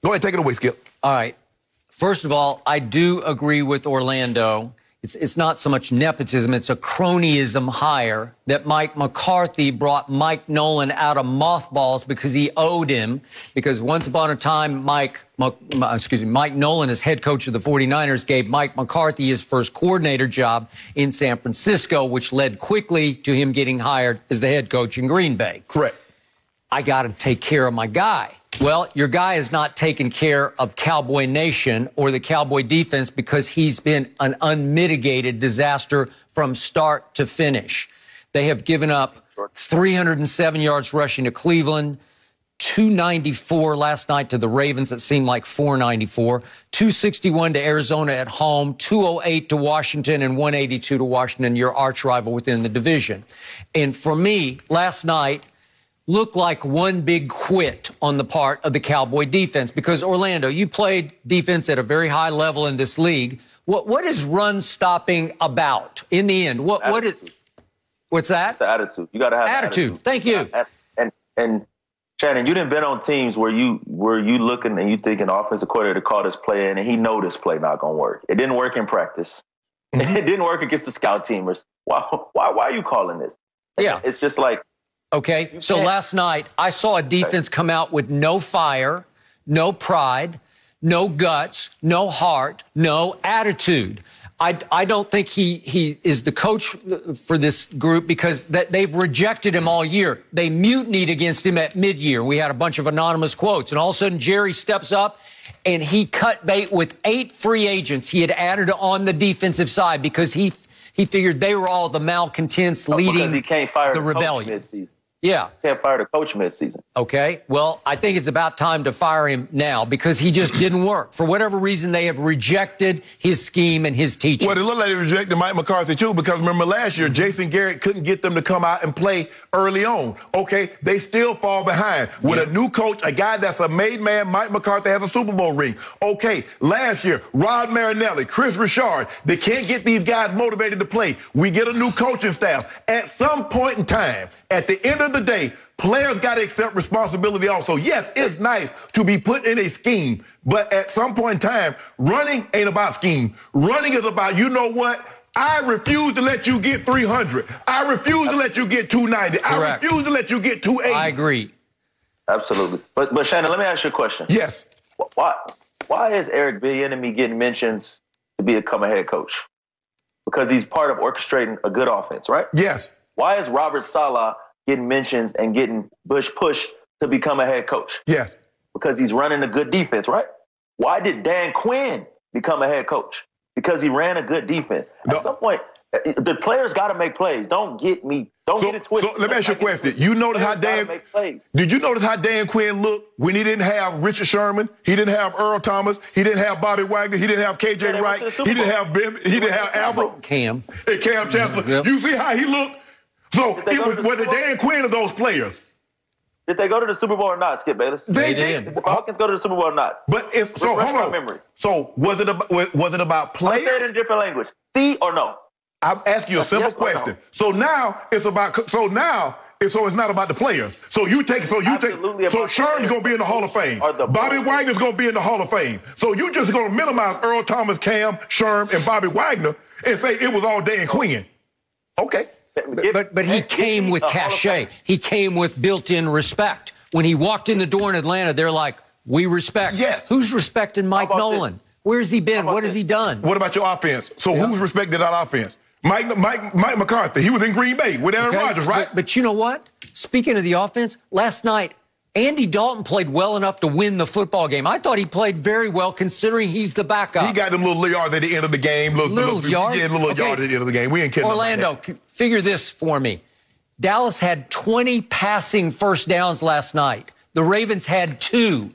Go ahead, take it away, Skip. All right. First of all, I do agree with Orlando. It's not so much nepotism, it's a cronyism hire that Mike McCarthy brought Mike Nolan out of mothballs because he owed him. Because once upon a time, Mike Nolan, as head coach of the 49ers, gave Mike McCarthy his first coordinator job in San Francisco, which led quickly to him getting hired as the head coach in Green Bay. Correct. I got to take care of my guy. Well, your guy is not taking care of Cowboy Nation or the Cowboy defense because he's been an unmitigated disaster from start to finish. They have given up 307 yards rushing to Cleveland, 294 last night to the Ravens. It seemed like 494, 261 to Arizona at home, 208 to Washington, and 182 to Washington, your arch rival within the division. And for me, last night, looked like one big quit on the part of the Cowboy defense because, Orlando, you played defense at a very high level in this league. What is run stopping about in the end? What's that? It's the attitude. You got to have attitude. Thank you. And Shannon, you didn't been on teams where you looking and you thinking offensive coordinator called this play in and he know this play not gonna work. It didn't work in practice. Mm-hmm. It didn't work against the scout teamers. Why are you calling this? Yeah, it's just like. Okay, so last night I saw a defense come out with no fire, no pride, no guts, no heart, no attitude. I don't think he is the coach for this group because they've rejected him all year. They mutinied against him at mid-year. We had a bunch of anonymous quotes, and all of a sudden Jerry steps up and he cut bait with 8 free agents he had added on the defensive side because he figured they were all the malcontents leading he can't fire the rebellion. Mid-season. Yeah. Can't fire the coach mid-season. Okay. Well, I think it's about time to fire him now because he just didn't work. For whatever reason, they have rejected his scheme and his teaching. Well, it looked like they rejected Mike McCarthy, too, because remember last year, Jason Garrett couldn't get them to come out and play early on. Okay, they still fall behind. With a new coach, a guy that's a made man, Mike McCarthy has a Super Bowl ring. Okay, last year, Rod Marinelli, Chris Richard, they can't get these guys motivated to play. We get a new coaching staff. At some point in time, at the end of the day, players got to accept responsibility also. Yes, it's nice to be put in a scheme, but at some point in time, running ain't about scheme. Running is about, you know what? I refuse to let you get 300. I refuse to let you get 290. Correct. I refuse to let you get 280. I agree. Absolutely. But Shannon, let me ask you a question. Yes. Why is Eric Bieniemy getting mentions to become a head coach? Because he's part of orchestrating a good offense, right? Yes. Why is Robert Saleh getting mentions and getting pushed to become a head coach? Yes. Because he's running a good defense, right? Why did Dan Quinn become a head coach? Because he ran a good defense. At some point, the players got to make plays. Don't get it twisted. So let me ask you a question. You notice how did you notice how Dan Quinn looked when he didn't have Richard Sherman? He didn't have Earl Thomas. He didn't have Bobby Wagner. He didn't have KJ Wright. He didn't have Ben. He didn't have Averill. Cam Chancellor. Yep. You see how he looked? So it was the Dan Quinn of those players. Did they go to the Super Bowl or not, Skip Bayless? They did. Did the Falcons go to the Super Bowl or not? But hold on. Memory. So was it about players? Say it in a different language. See or no? I'm asking you a simple question. So now it's about. So now. So it's not about the players. So Sherman's going to be in the Hall of Fame. Bobby Wagner's going to be in the Hall of Fame. So you just going to minimize Earl Thomas, Cam, Sherm, and Bobby Wagner and say it was all Dan Quinn. Okay. But he came with cachet. He came with built-in respect. When he walked in the door in Atlanta, they're like, we respect. Yes. Who's respecting Mike Nolan? Where's he been? What has he done? What about your offense? So who's respected that offense? Mike McCarthy, he was in Green Bay with Aaron Rodgers, right? But you know what? Speaking of the offense, last night, Andy Dalton played well enough to win the football game. I thought he played very well considering he's the backup. He got them little yards at the end of the game. Little yards? Yeah, little yards at the end of the game. We ain't kidding. Orlando, figure this for me. Dallas had 20 passing first downs last night. The Ravens had 2.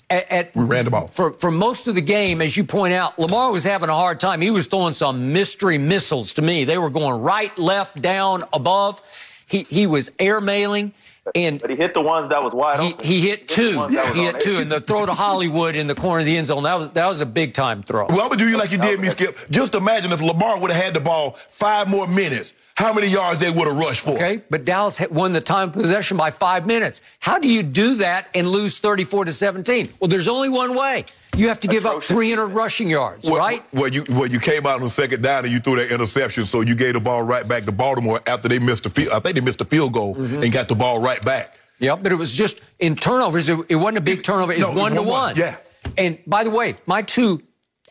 We ran the ball. For most of the game, as you point out, Lamar was having a hard time. He was throwing some mystery missiles to me. They were going right, left, down, above. He was airmailing. But he hit the ones that was wide open. He hit 2. He hit 2. And the throw to Hollywood in the corner of the end zone, that was a big-time throw. Well, I'm going to do you like you did me, Skip. Just imagine if Lamar would have had the ball 5 more minutes, how many yards they would have rushed for. Okay, but Dallas won the time of possession by 5 minutes. How do you do that and lose 34-17? Well, there's only one way. You have to give up 300 rushing yards, right? Well, you came out on the second down and you threw that interception, so you gave the ball right back to Baltimore after they missed the field. I think they missed the field goal and got the ball right back. Yeah, but it was just in turnovers. It wasn't a big turnover. It's 1-to-1. Yeah. And by the way, my 2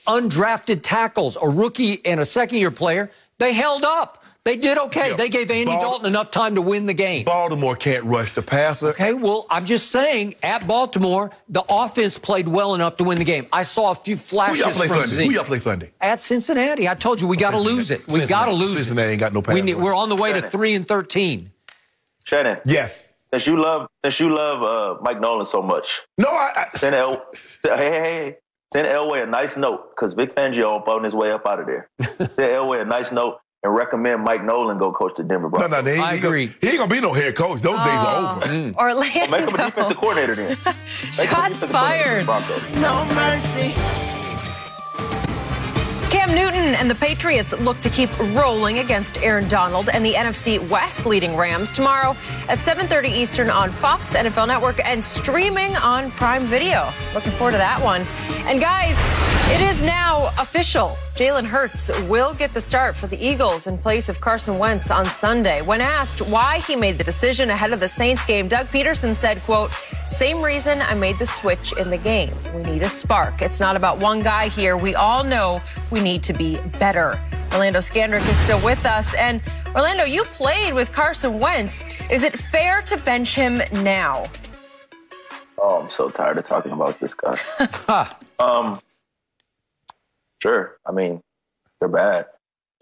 undrafted tackles, a rookie and a second-year player, they held up. They did okay. Yeah. They gave Andy Dalton enough time to win the game. Baltimore can't rush the passer. Okay, well, I'm just saying, at Baltimore, the offense played well enough to win the game. I saw a few flashes from Zeke. Who y'all play Sunday? At Cincinnati. I told you, we got to lose it. We got to lose it. Cincinnati ain't got no pass. We're on the way to 3-13. Shannon. Yes. Since you love Mike Nolan so much. No, send Elway a nice note, because Vic Fangio on his way up out of there. Send Elway a nice note and recommend Mike Nolan go coach the Denver Broncos. No, I agree. He ain't gonna be no head coach. Those days are over. Orlando. Well, make him a defensive coordinator then. Shots fired. No mercy. Cam Newton and the Patriots look to keep rolling against Aaron Donald and the NFC West leading Rams tomorrow at 7:30 Eastern on Fox NFL Network and streaming on Prime Video. Looking forward to that one. And guys, it is now official. Jalen Hurts will get the start for the Eagles in place of Carson Wentz on Sunday. When asked why he made the decision ahead of the Saints game, Doug Pederson said, quote, "Same reason I made the switch in the game. We need a spark. It's not about one guy here. We all know we need to be better." Orlando Scandrick is still with us. And Orlando, you played with Carson Wentz. Is it fair to bench him now? Oh, I'm so tired of talking about this guy. Sure. I mean, they're bad.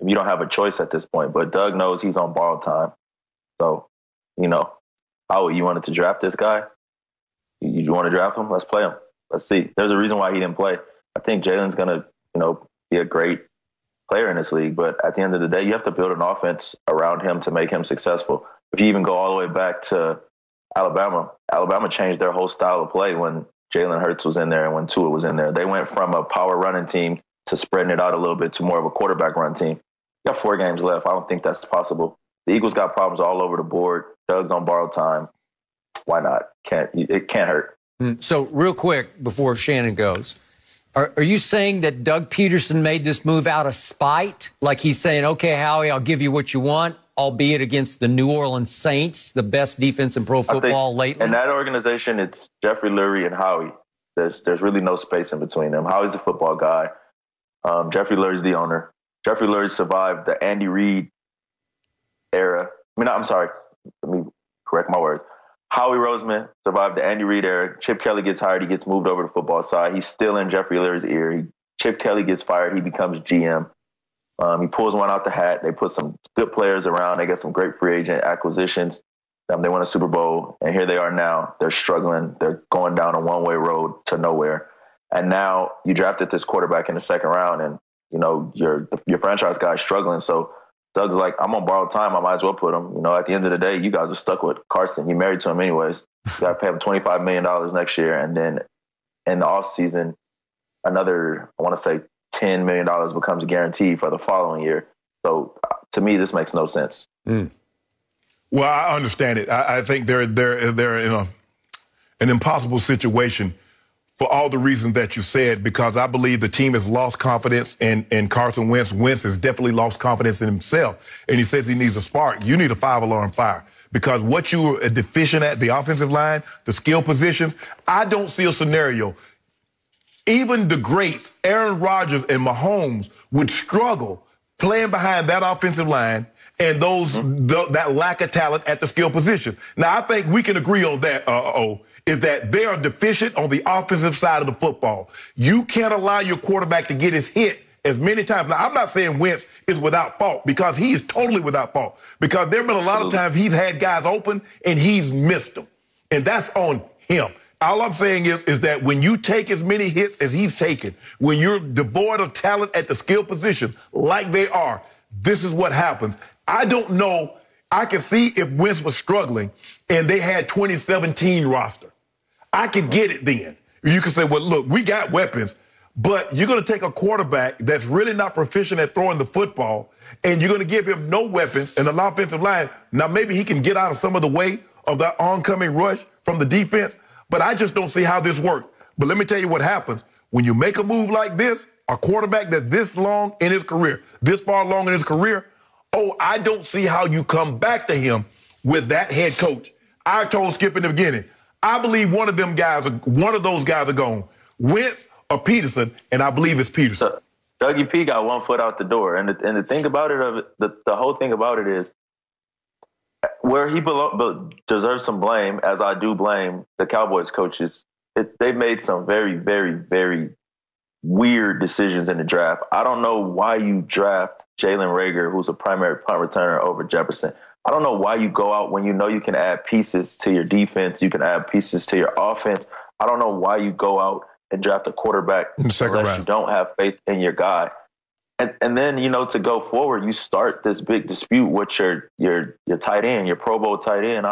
You don't have a choice at this point, but Doug knows he's on borrowed time. So, Howie, you wanted to draft this guy? You want to draft him? Let's play him. Let's see. There's a reason why he didn't play. I think Jalen's going to, be a great player in this league, but at the end of the day, you have to build an offense around him to make him successful. If you even go all the way back to Alabama changed their whole style of play when Jalen Hurts was in there and when Tua was in there. They went from a power running team to spreading it out a little bit to more of a quarterback run team. You got 4 games left. I don't think that's possible. The Eagles got problems all over the board. Doug's on borrowed time. Why not? It can't hurt. So real quick before Shannon goes, are you saying that Doug Pederson made this move out of spite? Like he's saying, okay, Howie, I'll give you what you want, albeit against the New Orleans Saints, the best defense in pro football lately? In that organization, it's Jeffrey Lurie and Howie. There's really no space in between them. Howie's a football guy. Jeffrey Lurie's the owner. Jeffrey Lurie survived the Andy Reid era. I'm sorry. Let me correct my words. Howie Roseman survived the Andy Reid era. Chip Kelly gets hired. He gets moved over to the football side. He's still in Jeffrey Lurie's ear. Chip Kelly gets fired. He becomes GM. He pulls one out the hat. They put some good players around. They got some great free agent acquisitions. They won a Super Bowl, and here they are now. They're struggling. They're going down a one-way road to nowhere. And now you drafted this quarterback in the second round, and your franchise guy's struggling. So Doug's like, I'm on borrowed time. I might as well put him. At the end of the day, you guys are stuck with Carson. You married to him anyways. You got to pay him $25 million next year, and then in the offseason, another, I want to say, $10 million becomes guaranteed for the following year. So to me, this makes no sense. Well, I understand it. I think they're in an impossible situation for all the reasons that you said, because I believe the team has lost confidence in Carson Wentz. Wentz has definitely lost confidence in himself, and he says he needs a spark. You need a 5-alarm fire, because what you are deficient at, the offensive line, the skill positions, I don't see a scenario. Even the greats, Aaron Rodgers and Mahomes, would struggle playing behind that offensive line and that lack of talent at the skill position. Now, I think we can agree on that, is that they are deficient on the offensive side of the football. You can't allow your quarterback to get his hit as many times. Now, I'm not saying Wentz is without fault, because he is totally without fault, because there have been a lot of times he's had guys open and he's missed them, and that's on him. All I'm saying is that when you take as many hits as he's taken, when you're devoid of talent at the skill position like they are, this is what happens. I don't know. I can see if Wentz was struggling and they had 2017 roster. I could get it then. You can say, well, look, we got weapons, but you're going to take a quarterback that's really not proficient at throwing the football, and you're going to give him no weapons and an offensive line. Now, maybe he can get out of some of the way of that oncoming rush from the defense, but I just don't see how this works. But let me tell you what happens. When you make a move like this, a quarterback that's this long in his career, this far along in his career, I don't see how you come back to him with that head coach. I told Skip in the beginning, I believe one of those guys are gone. Wentz or Pederson, and I believe it's Pederson. Dougie P got one foot out the door, and the thing about it, the whole thing about it is, where he deserves some blame, as I do blame the Cowboys coaches, they've made some very, very, very weird decisions in the draft. I don't know why you draft Jalen Reagor, who's a primary punt returner, over Jefferson. I don't know why you go out when you know you can add pieces to your defense, you can add pieces to your offense. I don't know why you go out and draft a quarterback unless you don't have faith in your guy. And then, to go forward, you start this big dispute with your tight end, your Pro Bowl tight end.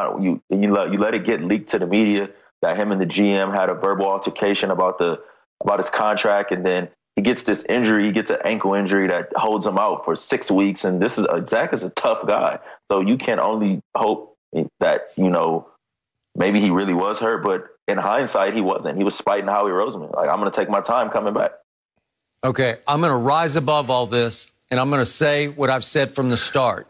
You let it get leaked to the media that him and the GM had a verbal altercation about his contract, and then he gets this injury. He gets an ankle injury that holds him out for 6 weeks. And Zach is a tough guy, so you can only hope that maybe he really was hurt, but in hindsight, he wasn't. He was spiting Howie Roseman. Like, I'm going to take my time coming back. Okay, I'm going to rise above all this, and I'm going to say what I've said from the start.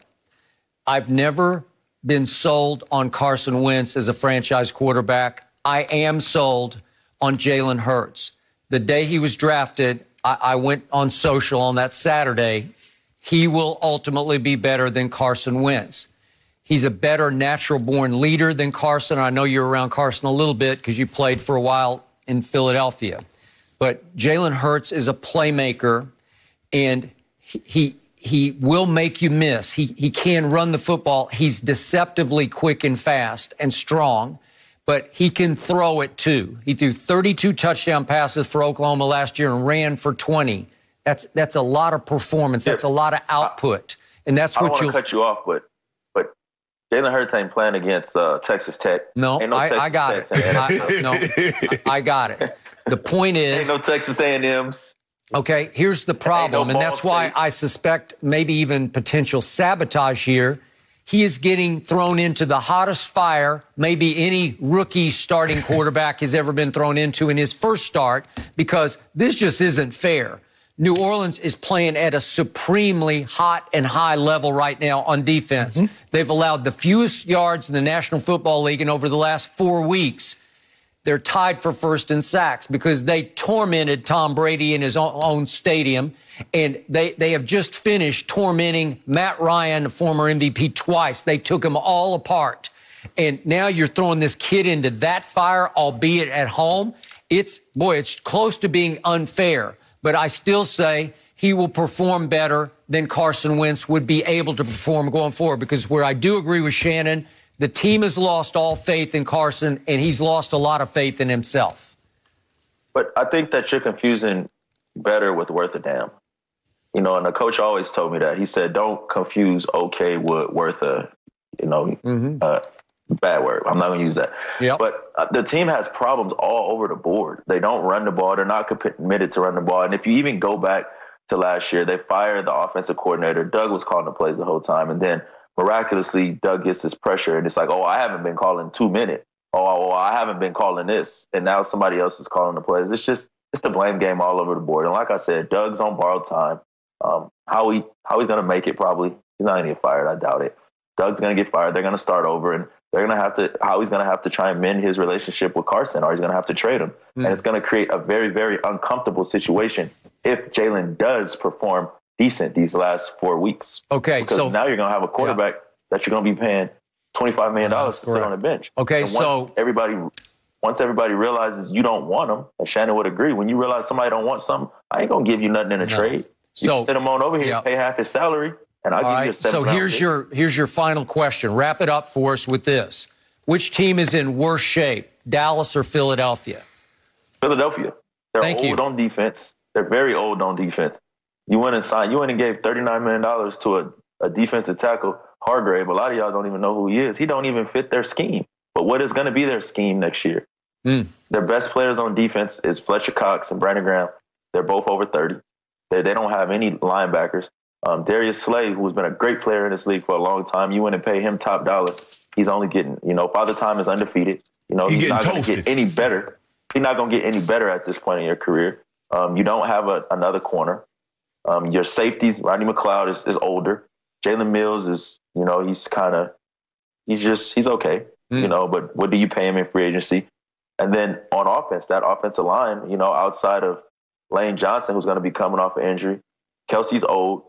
I've never been sold on Carson Wentz as a franchise quarterback. I am sold on Jalen Hurts. The day he was drafted, I went on social on that Saturday. He will ultimately be better than Carson Wentz. He's a better natural-born leader than Carson. I know you're around Carson a little bit because you played for a while in Philadelphia. But Jalen Hurts is a playmaker, and he will make you miss. He can run the football. He's deceptively quick and fast and strong, but he can throw it too. He threw 32 touchdown passes for Oklahoma last year and ran for 20. That's a lot of performance. That's a lot of output, and that's what you'll. I don't want to cut you off, but Jalen Hurts ain't playing against Texas Tech. No, I got it. I got it. The point is, ain't no Texas A&Ms. Okay, here's the problem, and that's why I suspect maybe even potential sabotage here. He is getting thrown into the hottest fire maybe any rookie starting quarterback has ever been thrown into in his first start, because this just isn't fair. New Orleans is playing at a supremely hot and high level right now on defense. They've allowed the fewest yards in the National Football League in over the last 4 weeks. They're tied for first in sacks because they tormented Tom Brady in his own stadium, and they have just finished tormenting Matt Ryan, the former MVP, twice. They took him all apart, and now you're throwing this kid into that fire, albeit at home. It's close to being unfair, but I still say he will perform better than Carson Wentz would be able to perform going forward, because where I do agree with Shannon, the team has lost all faith in Carson, and he's lost a lot of faith in himself. But I think that you're confusing better with worth a damn. And the coach always told me that. He said, don't confuse okay with worth a, bad word. I'm not going to use that. Yep. But the team has problems all over the board. They don't run the ball. They're not committed to run the ball. And if you even go back to last year. They fired the offensive coordinator. Doug was calling the plays the whole time. And then miraculously, Doug gets this pressure. And it's like, oh, I haven't been calling 2 minutes. Oh, I haven't been calling this. And now somebody else is calling the plays. It's the blame game all over the board. And like I said, Doug's on borrowed time. How he's going to make it probably. He's not going to get fired. I doubt it. Doug's going to get fired. They're going to start over. And they're going to have to, Howie's going to have to try and mend his relationship with Carson, or he's going to have to trade him. And it's going to create a very, very uncomfortable situation if Jalen does perform decent these last 4 weeks. Okay. Because so now you're going to have a quarterback that you're going to be paying $25 million to sit on the bench. Okay. And once everybody realizes you don't want them, and Shannon would agree, when you realize somebody don't want something, I ain't going to give you nothing in a trade. You send him on over here, pay half his salary, and I'll give you a 7 round pick. Here's your final question. Wrap it up for us with this. Which team is in worse shape, Dallas or Philadelphia? Philadelphia. They're old on defense. They're very old on defense. You went and gave $39 million to a defensive tackle, Hargrave. A lot of y'all don't even know who he is. He don't even fit their scheme. But what is going to be their scheme next year? Their best players on defense is Fletcher Cox and Brandon Graham. They're both over 30. They don't have any linebackers. Darius Slay, who's been a great player in this league for a long time, you went and pay him top dollar. He's only getting, Father Time is undefeated. He's not going to get any better. He's not going to get any better at this point in your career. You don't have another corner. Your safeties, Rodney McLeod is older. Jalen Mills is, he's okay, but what do you pay him in free agency? And then on offense, that offensive line, outside of Lane Johnson, who's going to be coming off an injury, Kelsey's old.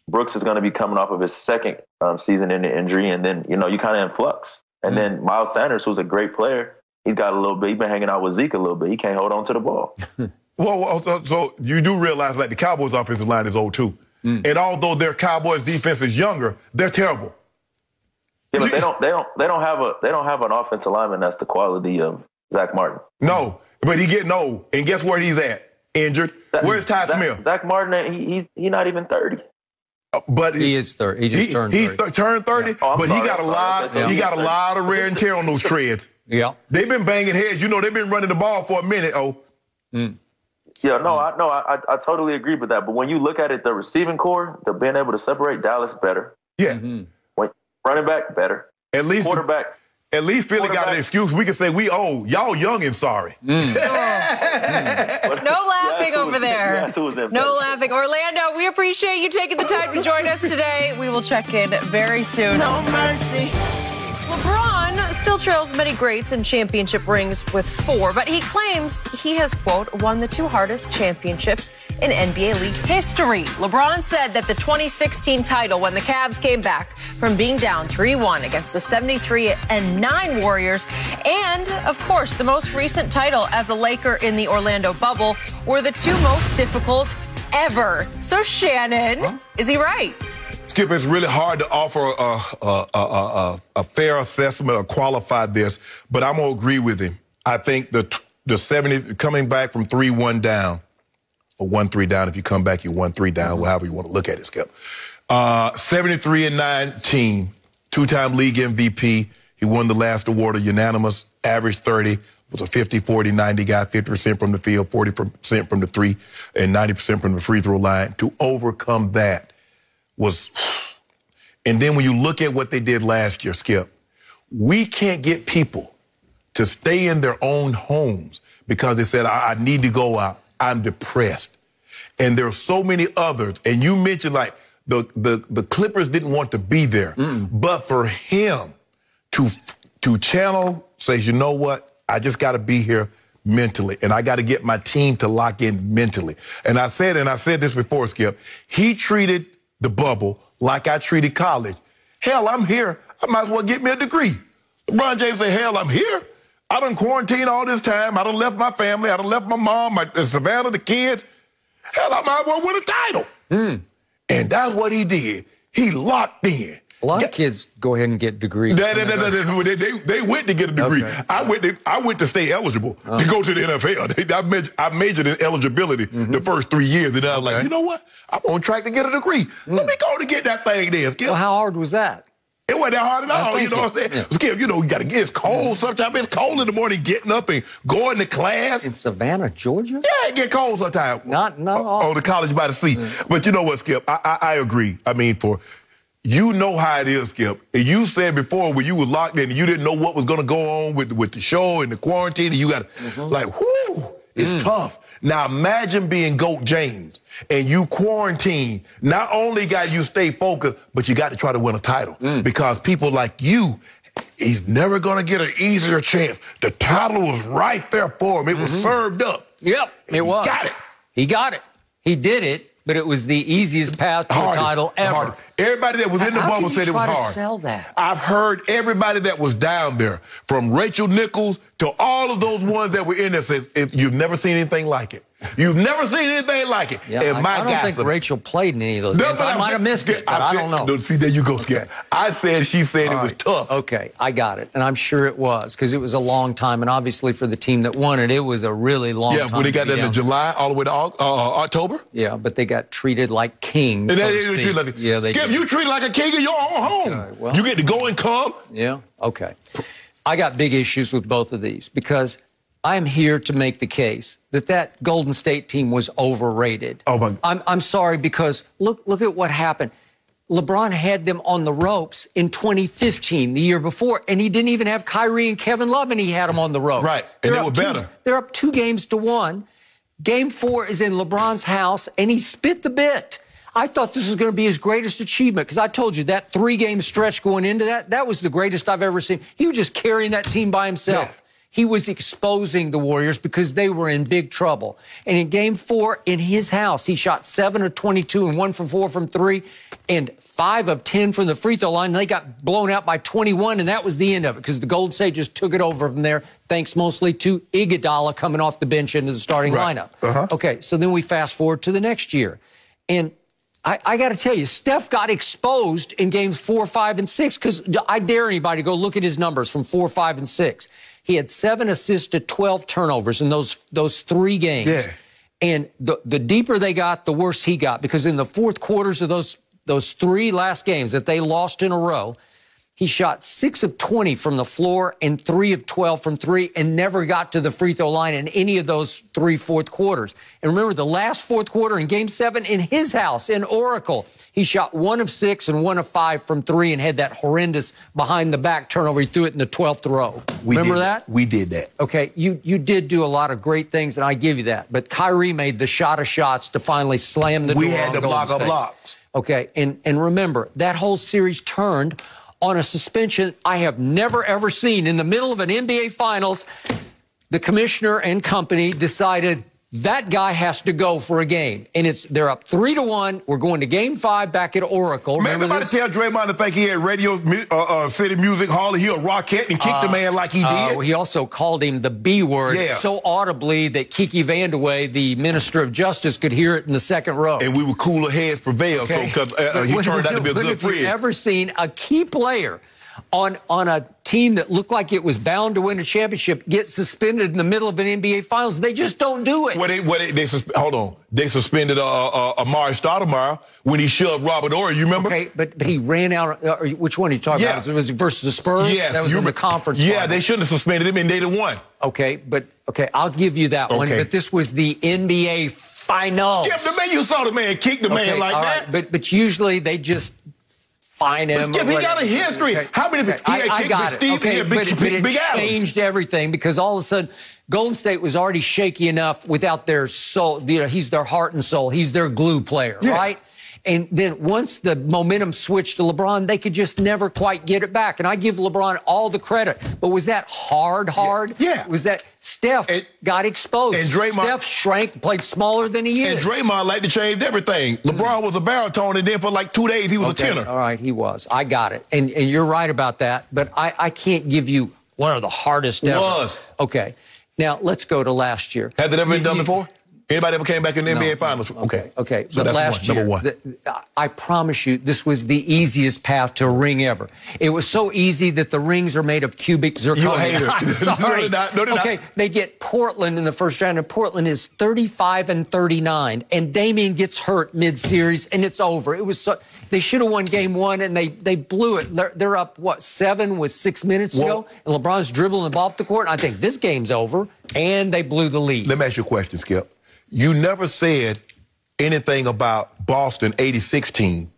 Brooks is going to be coming off of his second season in the injury. And then, you kind of in flux. And then Miles Sanders, who's a great player, he's got a little bit, he's been hanging out with Zeke a little bit. He can't hold on to the ball. So you do realize the Cowboys offensive line is old too. And although their Cowboys defense is younger, they're terrible. Yeah, but they don't have an offensive lineman that's the quality of Zach Martin. No, but he's getting old. And guess where he's at? Injured. Where's Ty Smith? Zach Martin, he's not even 30. But he is 30. He just turned 30. He turned 30, yeah. but he got a lot of wear and tear on those treads. Yeah. They've been banging heads. They've been running the ball for a minute, Yeah, I totally agree with that. But when you look at it, the receiving core, they're being able to separate Dallas better. Yeah. Running back, better. At least quarterback. At least Philly got an excuse. We can say we old. Y'all young and sorry. No laughing over there. No laughing. Orlando, we appreciate you taking the time to join us today. We will check in very soon. No mercy. LeBron still trails many greats in championship rings with 4, but he claims he has, quote, won the 2 hardest championships in NBA league history. LeBron said that the 2016 title, when the Cavs came back from being down 3-1 against the 73-9 Warriors, and, of course, the most recent title as a Laker in the Orlando bubble, were the 2 most difficult ever. So, Shannon, is he right? Skip, it's really hard to offer a fair assessment or qualify this, but I'm going to agree with him. I think the 70 coming back from 3-1 down, or 1-3 down, if you come back, you're 1-3 down, however you want to look at it, Skip. 73-9 team, 2-time league MVP. He won the last award, a unanimous, average 30, was a 50, 40, 90 guy, 50% from the field, 40% from the 3, and 90% from the free throw line. To overcome that was, and then when you look at what they did last year, Skip, we can't get people to stay in their own homes because they said, I need to go out, I'm depressed. And there are so many others, and you mentioned like the Clippers didn't want to be there, but for him to channel, say, you know what, I just got to be here mentally, and I got to get my team to lock in mentally. And I said this before, Skip, he treated the bubble like I treated college. Hell, I'm here. I might as well get me a degree. LeBron James say, hell, I'm here. I done quarantined all this time. I done left my family. I done left my mom, Savannah, the kids. Hell, I might as well win a title. And that's what he did. He locked in. A lot of kids go ahead and get degrees. They went to get a degree. Okay. I went to stay eligible to go to the NFL. I majored in eligibility the first 3 years, and I was like, you know what? I'm on track to get a degree. Let me go to get that thing there, Skip. Well, how hard was that? It wasn't that hard at all, you know what I'm saying? Yeah. Skip, you know, it's cold. Sometimes it's cold in the morning getting up and going to class. In Savannah, Georgia? Yeah, it get cold sometimes. Not on the college by the sea. But you know what, Skip? I agree. I mean, you know how it is, Skip. And you said before when you was locked in and you didn't know what was going to go on with the show and the quarantine, and you got like, whoo, it's tough. Now imagine being GOAT James and you quarantine. Not only got you stay focused, but you got to try to win a title because people like you, he's never going to get an easier chance. The title was right there for him. It was served up. Yep, it was. He got it. He got it. He did it. But it was the easiest path to a title ever. Hardest. Everybody that was in the bubble said it was hard. How can you try to sell that? I've heard everybody that was down there, from Rachel Nichols to all of those ones that were in there, says you've never seen anything like it. You've never seen anything like it. Yeah, and I don't think Rachel played in any of those games. I might have missed it, but I don't know. No, see, there you go, Skip. Okay. She said it was tough. Okay, I got it. And I'm sure it was, because it was a long time. And obviously for the team that won it, it was a really long time. Yeah, but they got that in July all the way to October? Yeah, but they got treated like kings. And Skip, you treated like a king in your own home. Well, you get to go and come. Yeah, okay. I got big issues with both of these because I'm here to make the case that Golden State team was overrated. Oh my! I'm sorry because look at what happened. LeBron had them on the ropes in 2015, the year before, and he didn't even have Kyrie and Kevin Love, and he had them on the ropes. Right, and they were better. They're up 2-1. Game 4 is in LeBron's house, and he spit the bit. I thought this was going to be his greatest achievement because I told you that 3-game stretch going into that was the greatest I've ever seen. He was just carrying that team by himself. Yeah. He was exposing the Warriors because they were in big trouble. And in Game 4, in his house, he shot 7 of 22 and 1 for 4 from 3 and 5 of 10 from the free throw line. And they got blown out by 21, and that was the end of it because the Golden State just took it over from there, thanks mostly to Iguodala coming off the bench into the starting lineup. Okay, so then we fast forward to the next year. And I got to tell you, Steph got exposed in games 4, 5, and 6 because I dare anybody to go look at his numbers from 4, 5, and 6. He had 7 assists to 12 turnovers in those 3 games. Yeah. And the deeper they got, the worse he got because in the fourth quarters of those 3 last games that they lost in a row, he shot 6 of 20 from the floor and 3 of 12 from 3 and never got to the free throw line in any of those 3 fourth quarters. And remember, the last fourth quarter in Game 7 in his house in Oracle, he shot 1 of 6 and 1 of 5 from 3 and had that horrendous behind-the-back turnover. He threw it in the 12th row. Remember that? We did that. Okay, you did do a lot of great things, and I give you that. But Kyrie made the shot of shots to finally slam the door on Golden State. We had to block our blocks. Okay, and remember, that whole series turned on a suspension I have never, ever seen. In the middle of an NBA Finals, the commissioner and company decided that guy has to go for a game. And they're up 3-1. We're going to Game 5 back at Oracle. Man, somebody tell Draymond to think he had Radio City Music Hall and he a Rockette and kicked the man like he did. He also called him the B word so audibly that Kiki Vandeweghe, the Minister of Justice, could hear it in the second row. And we were cooler heads prevailed, so because he turned out to be a good friend. Have you ever seen a key player on a team that looked like it was bound to win a championship get suspended in the middle of an NBA Finals? They just don't do it. Hold on. They suspended Amari Stoudemire when he shoved Robert Horry. You remember? Okay, but he ran out. Which one are you talking about? Was it versus the Spurs? Yes. That was in the conference. Yeah, final. They shouldn't have suspended him, and they'd have won. Okay, I'll give you that one. But this was the NBA Finals. Skip, the man, you saw the man kick the man like that. Right. But usually they just fine him. Skip, he got a history. Okay. How many I got it. Steve Okay, but it changed everything because all of a sudden Golden State was already shaky enough without their soul. He's their heart and soul. He's their glue player, right? And then once the momentum switched to LeBron, they could just never quite get it back. And I give LeBron all the credit. But was that hard? Yeah. Was that Steph got exposed? And Draymond, Steph shrank, played smaller than he is. And Draymond liked to change everything. LeBron was a baritone, and then for like 2 days, he was a tenor. All right, he was. I got it. And you're right about that. But I can't give you one of the hardest ever. Was. Okay. Now, let's go to last year. Has it ever been done before? Anybody ever came back in the NBA Finals? Okay. So but that's last year, number one. I promise you, this was the easiest path to a ring ever. It was so easy that the rings are made of cubic zirconia. You a hater. I'm sorry. No, they're not. Okay, they get Portland in the first round, and Portland is 35-39, and Damian gets hurt mid-series, and it's over. It was so they should have won game one, and they blew it. They're up, what, 7 with 6 minutes to go, and LeBron's dribbling the ball up the court, and I think this game's over, and they blew the lead. Let me ask you a question, Skip. You never said anything about Boston 86 team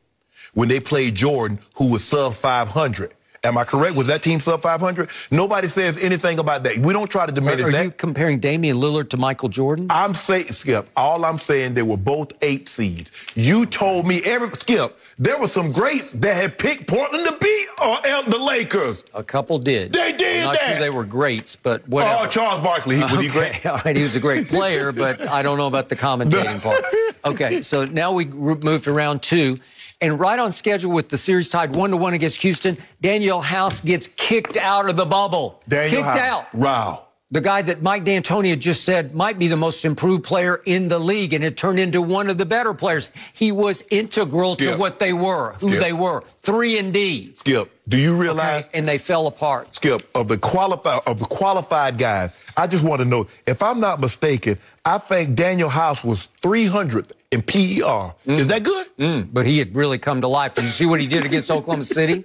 when they played Jordan, who was sub 500. Am I correct? Was that team sub 500? Nobody says anything about that. We don't try to diminish that. Are you comparing Damian Lillard to Michael Jordan? I'm saying, Skip, all I'm saying, they were both 8 seeds. You told me, Skip, there were some greats that had picked Portland to beat the Lakers. A couple did. They did I'm not that. Sure they were greats, but whatever. Oh, Charles Barkley, was he great? All right, he was a great player, but I don't know about the commentating part. Okay, so now we moved to round 2. And right on schedule with the series tied 1-1 against Houston, Daniel House gets kicked out of the bubble. Kicked out. Wow. The guy that Mike D'Antoni just said might be the most improved player in the league, and it turned into one of the better players. He was integral to what they were, who they were. 3-and-D. Skip, do you realize? Okay, and they fell apart. Skip, of the qualified guys, I just want to know, if I'm not mistaken, I think Daniel House was 300th in PER. Is that good? But he had really come to life. Did you see what he did against Oklahoma City?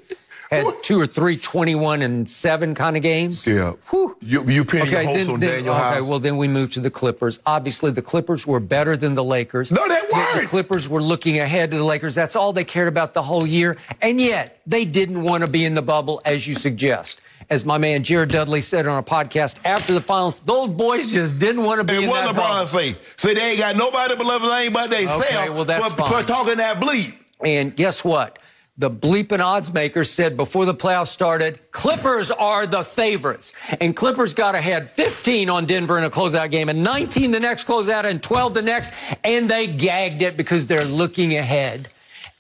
Had 2 or 3 21-7 kind of games. Yeah. You pinning your hopes on Daniel House. Okay, well, then we move to the Clippers. Obviously, the Clippers were better than the Lakers. No, they weren't. The Clippers were looking ahead to the Lakers. That's all they cared about the whole year. And yet, they didn't want to be in the bubble, as you suggest. As my man Jared Dudley said on a podcast after the finals, those boys just didn't want to be in that bubble. And what LeBron say? They ain't got nobody but love lane but they sell for talking that bleep. And guess what? The bleeping odds makers said before the playoffs started, Clippers are the favorites. And Clippers got ahead 15 on Denver in a closeout game, and 19 the next closeout, and 12 the next. And they gagged it because they're looking ahead.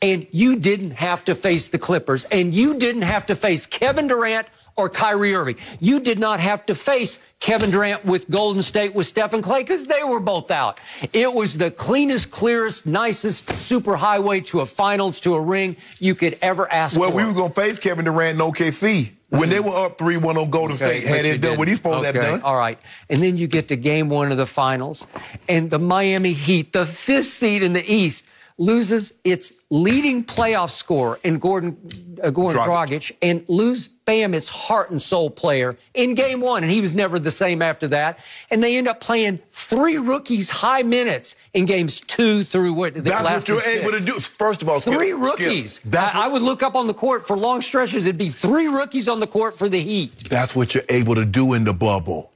And you didn't have to face the Clippers, and you didn't have to face Kevin Durant or Kyrie Irving. You did not have to face Kevin Durant with Golden State with Stephen Clay because they were both out. It was the cleanest, clearest, nicest superhighway to a finals, to a ring you could ever ask for. Well, we were going to face Kevin Durant and OKC when they were up 3-1 on Golden State. Had it done what he's supposed to have done. All right. And then you get to game 1 of the finals, and the Miami Heat, the 5th seed in the East, loses its leading playoff scorer in Gordon Dragic, and lose Bam, its heart and soul player, in game 1, and he was never the same after that. And they end up playing 3 rookies high minutes in games 2 through what? That's what you're able to do. First of all, 3 rookies. I would look up on the court for long stretches. It'd be 3 rookies on the court for the Heat. That's what you're able to do in the bubble.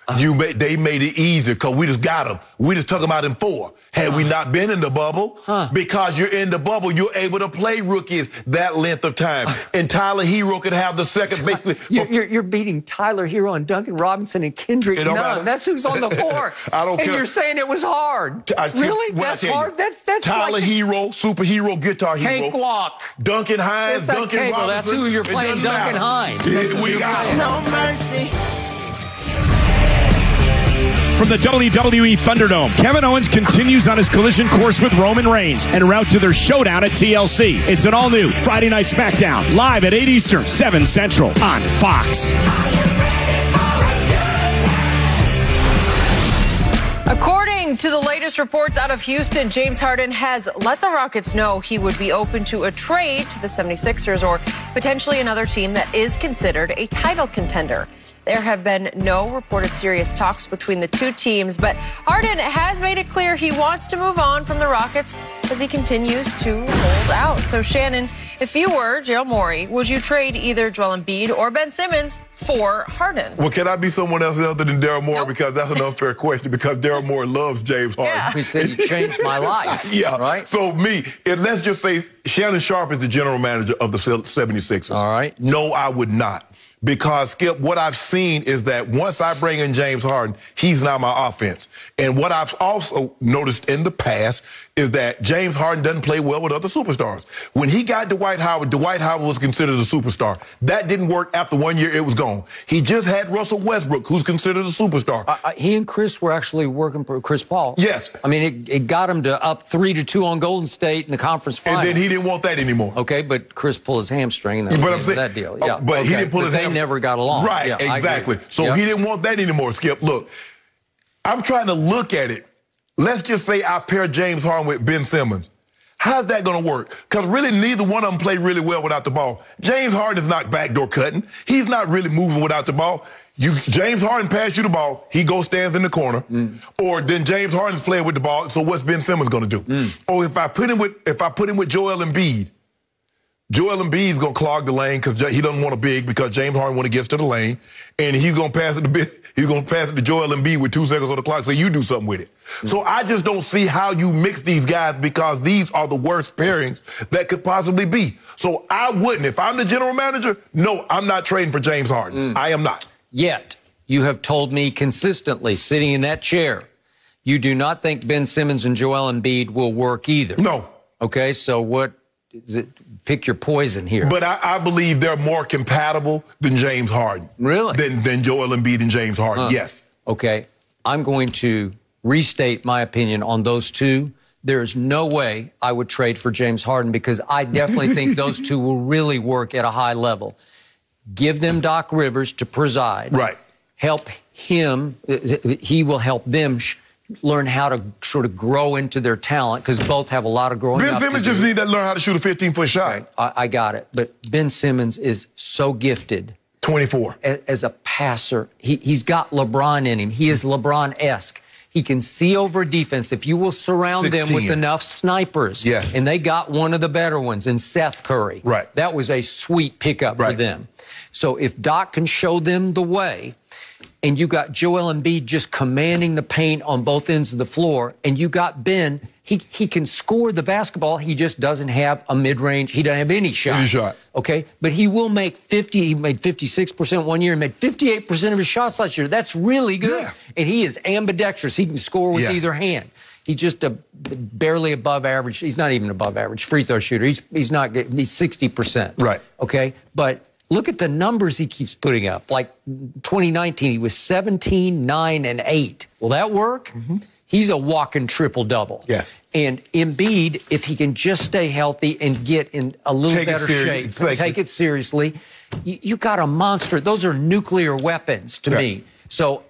They made it easier because we just got them. We just took them out in 4. Had we not been in the bubble, because you're in the bubble, you're able to play rookies that length of time. And Tyler Hero could have the second, basically. You're beating Tyler Hero and Duncan Robinson and Kendrick Nunn. That's who's on the court. I don't care. And you're saying it was hard. Really? That's hard? That's Tyler like Hero, superhero, guitar hero. Cakewalk. Duncan Hines, Duncan Robinson. That's who you're playing, Duncan Hines. We got him. No mercy. From the WWE Thunderdome, Kevin Owens continues on his collision course with Roman Reigns en route to their showdown at TLC. It's an all-new Friday Night SmackDown, live at 8 Eastern, 7 Central on Fox. According to the latest reports out of Houston, James Harden has let the Rockets know he would be open to a trade to the 76ers or potentially another team that is considered a title contender. There have been no reported serious talks between the two teams, but Harden has made it clear he wants to move on from the Rockets as he continues to hold out. So, Shannon, if you were Daryl Morey, would you trade either Joel Embiid or Ben Simmons for Harden? Well, can I be someone else other than Daryl Morey? Nope. Because that's an unfair question, because Daryl Morey loves James Harden. Yeah. He said you changed my life. Yeah. Right? So, let's just say Shannon Sharpe is the general manager of the 76ers. All right. No, I would not. Because, Skip, what I've seen is that once I bring in James Harden, he's now my offense. And what I've also noticed in the past is that James Harden doesn't play well with other superstars. When he got Dwight Howard was considered a superstar. That didn't work. After 1 year, it was gone. He just had Russell Westbrook, who's considered a superstar. He and Chris were actually working for Chris Paul. Yes. I mean, it got him to up 3-2 on Golden State in the conference finals. And then he didn't want that anymore. Okay, but Chris pulled his hamstring. And that deal. Yeah, but he didn't pull his hamstring. They never got along. Right, yeah, exactly. So he didn't want that anymore, Skip. Look, I'm trying to look at it. Let's just say I pair James Harden with Ben Simmons. How's that going to work? Because really neither one of them play really well without the ball. James Harden is not backdoor cutting. He's not really moving without the ball. James Harden pass you the ball, he goes stands in the corner, or then James Harden's playing with the ball. So what's Ben Simmons going to do? Or if I put him with Joel Embiid, Joel Embiid's going to clog the lane because he doesn't want a big because James Harden, when he gets to the lane, and he's going to pass it to Joel Embiid with 2 seconds on the clock, so you do something with it. So I just don't see how you mix these guys because these are the worst pairings that could possibly be. So I wouldn't. If I'm the general manager, no, I'm not trading for James Harden. I am not. Yet, you have told me consistently, sitting in that chair, you do not think Ben Simmons and Joel Embiid will work either. No. Okay, so what is it? Pick your poison here. But I believe they're more compatible than James Harden. Really? Than Joel Embiid and James Harden, yes. Okay, I'm going to restate my opinion on those two. There is no way I would trade for James Harden because I definitely think those two will really work at a high level. Give them Doc Rivers to preside. Right. Help him. He will help them learn how to sort of grow into their talent because both have a lot of growing up to do. Ben Simmons just need to learn how to shoot a 15-foot shot. Okay, I got it. But Ben Simmons is so gifted. 24. As a passer. He's got LeBron in him. He is LeBron-esque. He can see over defense if you will surround 16. them with enough snipers. Yes. And they got one of the better ones in Seth Curry. Right. That was a sweet pickup for them. So if Doc can show them the way, and you got Joel Embiid just commanding the paint on both ends of the floor, and you got Ben, he can score the basketball. He just doesn't have a mid-range. He doesn't have any shot. Any shot. Okay? But he will make 50. He made 56% 1 year and made 58% of his shots last year. That's really good. Yeah. And he is ambidextrous. He can score with either hand. He's just a barely above average. He's not even above average free throw shooter. He's 60%. Right. Okay? But look at the numbers he keeps putting up. Like 2019, he was 17, 9, and 8. Will that work? He's a walking triple-double. Yes. And Embiid, if he can just stay healthy and get in a little better shape, take it seriously, you got a monster. Those are nuclear weapons to me. So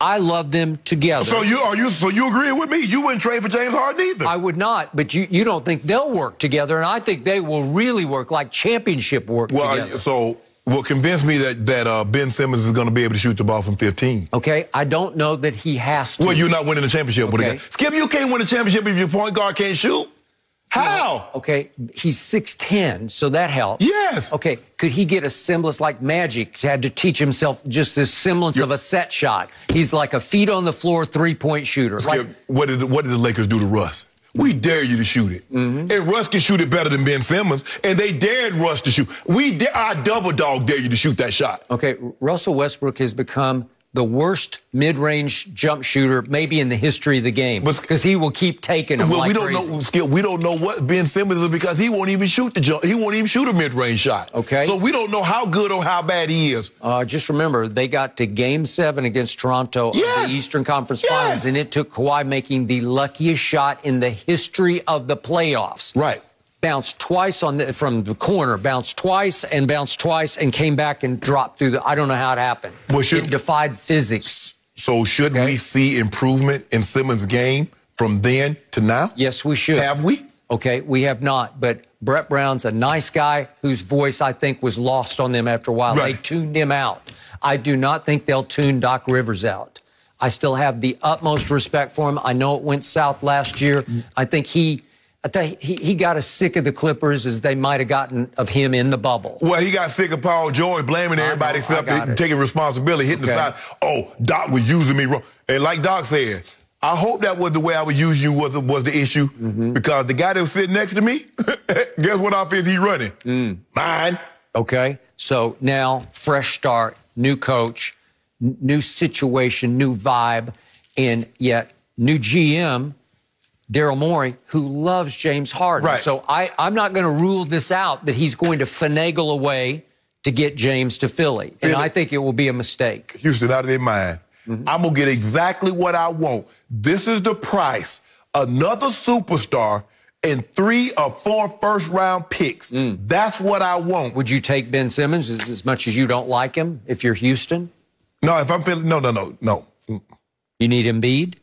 I love them together. So you agreeing with me? You wouldn't trade for James Harden either. I would not, but you don't think they'll work together, and I think they will really work like championship work together. Well, convince me that Ben Simmons is going to be able to shoot the ball from 15. Okay, I don't know that he has to. Well, you're not winning the championship with a guy. Skip, you can't win a championship if your point guard can't shoot. How? Okay, he's 6'10", so that helps. Yes. Okay, could he get a semblance like Magic? He had to teach himself just this semblance of a set shot. He's like a feet on the floor three-point shooter. Skip, what did the Lakers do to Russ? We dare you to shoot it. And Russ can shoot it better than Ben Simmons, and they dared Russ to shoot. Our double dog dare you to shoot that shot. Okay, Russell Westbrook has become the worst mid-range jump shooter maybe in the history of the game because he will keep taking them like crazy. Skip, we don't know what Ben Simmons is because he won't even shoot the jump. He won't even shoot a mid-range shot. Okay. So we don't know how good or how bad he is. Just remember, they got to Game 7 against Toronto of the Eastern Conference Finals, and it took Kawhi making the luckiest shot in the history of the playoffs. Right. Bounced twice from the corner, bounced twice, and came back and dropped through the. I don't know how it happened. It defied physics. So should we see improvement in Simmons' game from then to now? Yes, we should. Have we? Okay, we have not. But Brett Brown's a nice guy whose voice I think was lost on them after a while. Right. They tuned him out. I do not think they'll tune Doc Rivers out. I still have the utmost respect for him. I know it went south last year. I think he got as sick of the Clippers as they might have gotten of him in the bubble. Well, he got sick of Paul George blaming everybody except taking responsibility, hitting the side. Oh, Doc was using me wrong. And like Doc said, I hope that was the way I would use you was the issue because the guy that was sitting next to me, guess what offense he running? Mine. Okay, so now fresh start, new coach, new situation, new vibe, and yet new GM. Daryl Morey, who loves James Harden. Right. So I'm not going to rule this out that he's going to finagle a way to get James to Philly. And I think it will be a mistake. Houston, out of their mind. I'm going to get exactly what I want. This is the price. Another superstar and 3 or 4 first-round picks. That's what I want. Would you take Ben Simmons as much as you don't like him if you're Houston? No, if I'm feeling, no. You need Embiid?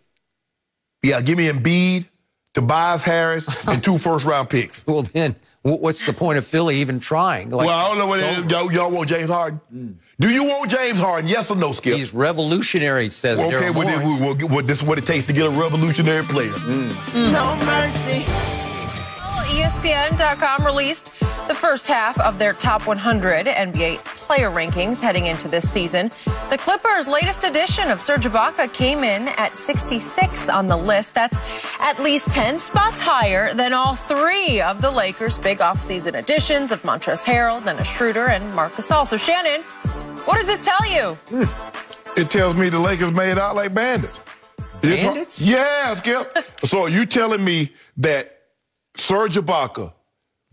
Yeah, give me Embiid, Tobias Harris, and 2 first-round picks. Well, then, what's the point of Philly even trying? Like, well, I don't know what it is. Y'all want James Harden? Do you want James Harden? Yes or no, Skip? He's revolutionary, says okay, Daryl Morey. this is what it takes to get a revolutionary player. No mercy. ESPN.com released the first half of their top 100 NBA player rankings heading into this season. The Clippers' latest edition of Serge Ibaka came in at 66th on the list. That's at least 10 spots higher than all 3 of the Lakers' big offseason additions of Montrezl Harrell, Dennis Schroeder, and Marc Gasol. So, Shannon, what does this tell you? It tells me the Lakers made out like bandits. Bandits? Yeah, Skip. So you telling me that Serge Ibaka,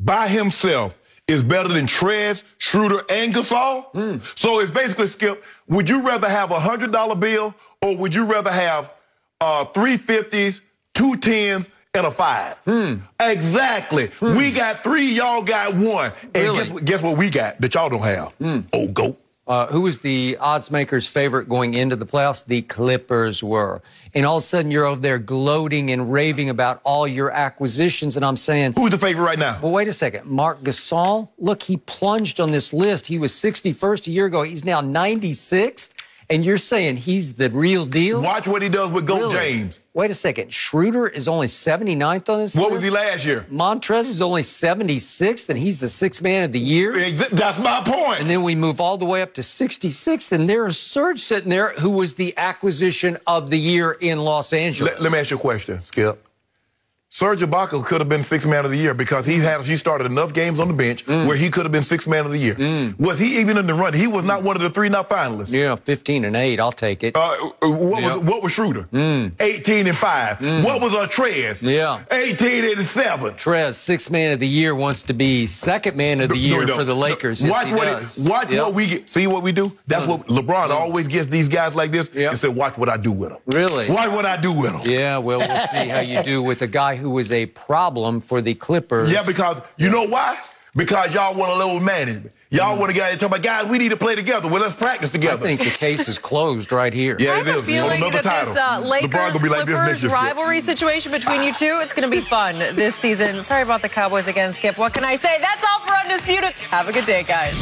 by himself, is better than Trez, Schroeder, and Gasol? So it's basically, Skip, would you rather have a $100 bill or would you rather have 3 50s, 2 10s, and a 5? Exactly. We got 3, y'all got 1. And Really? guess what we got that y'all don't have? Oh, GOAT. Who was the odds maker's favorite going into the playoffs? The Clippers were. And all of a sudden, you're over there gloating and raving about all your acquisitions. And I'm saying, Who's the favorite right now? well, wait a second. Marc Gasol, look, he plunged on this list. He was 61st a year ago. He's now 96th. And you're saying he's the real deal? Watch what he does with GOAT Really? James. Wait a second. Schroeder is only 79th on this list? What was he last year? Montrez is only 76th, and he's the 6th man of the year. That's my point. And then we move all the way up to 66th, and there's Serge sitting there, who was the acquisition of the year in Los Angeles. Let me ask you a question, Skip. Serge Ibaka could have been 6th man of the year because he started enough games on the bench where he could have been 6th man of the year. Was he even in the run? He was not one of the 3 not finalists. Yeah, 15-8, I'll take it. What was Schroeder? 18-5. What was Trez? Yeah. 18-7. Trez, 6th man of the year, wants to be 2nd man of the year for the Lakers. Watch Yes, what we get. See what we do? That's what LeBron always gets these guys like this Yep. and say, watch what I do with them. Really? Watch what I do with them. Yeah, well, we'll see how you do with a guy who was a problem for the Clippers. Yeah, because you know why? Because y'all want a little management. Y'all want to get talk about, guys, we need to play together. Well, let's practice together. I think the case is closed right here. Yeah, I have a feeling that this Lakers-Clippers rivalry situation between you two, it's going to be fun this season. Sorry about the Cowboys again, Skip. What can I say? That's all for Undisputed. Have a good day, guys.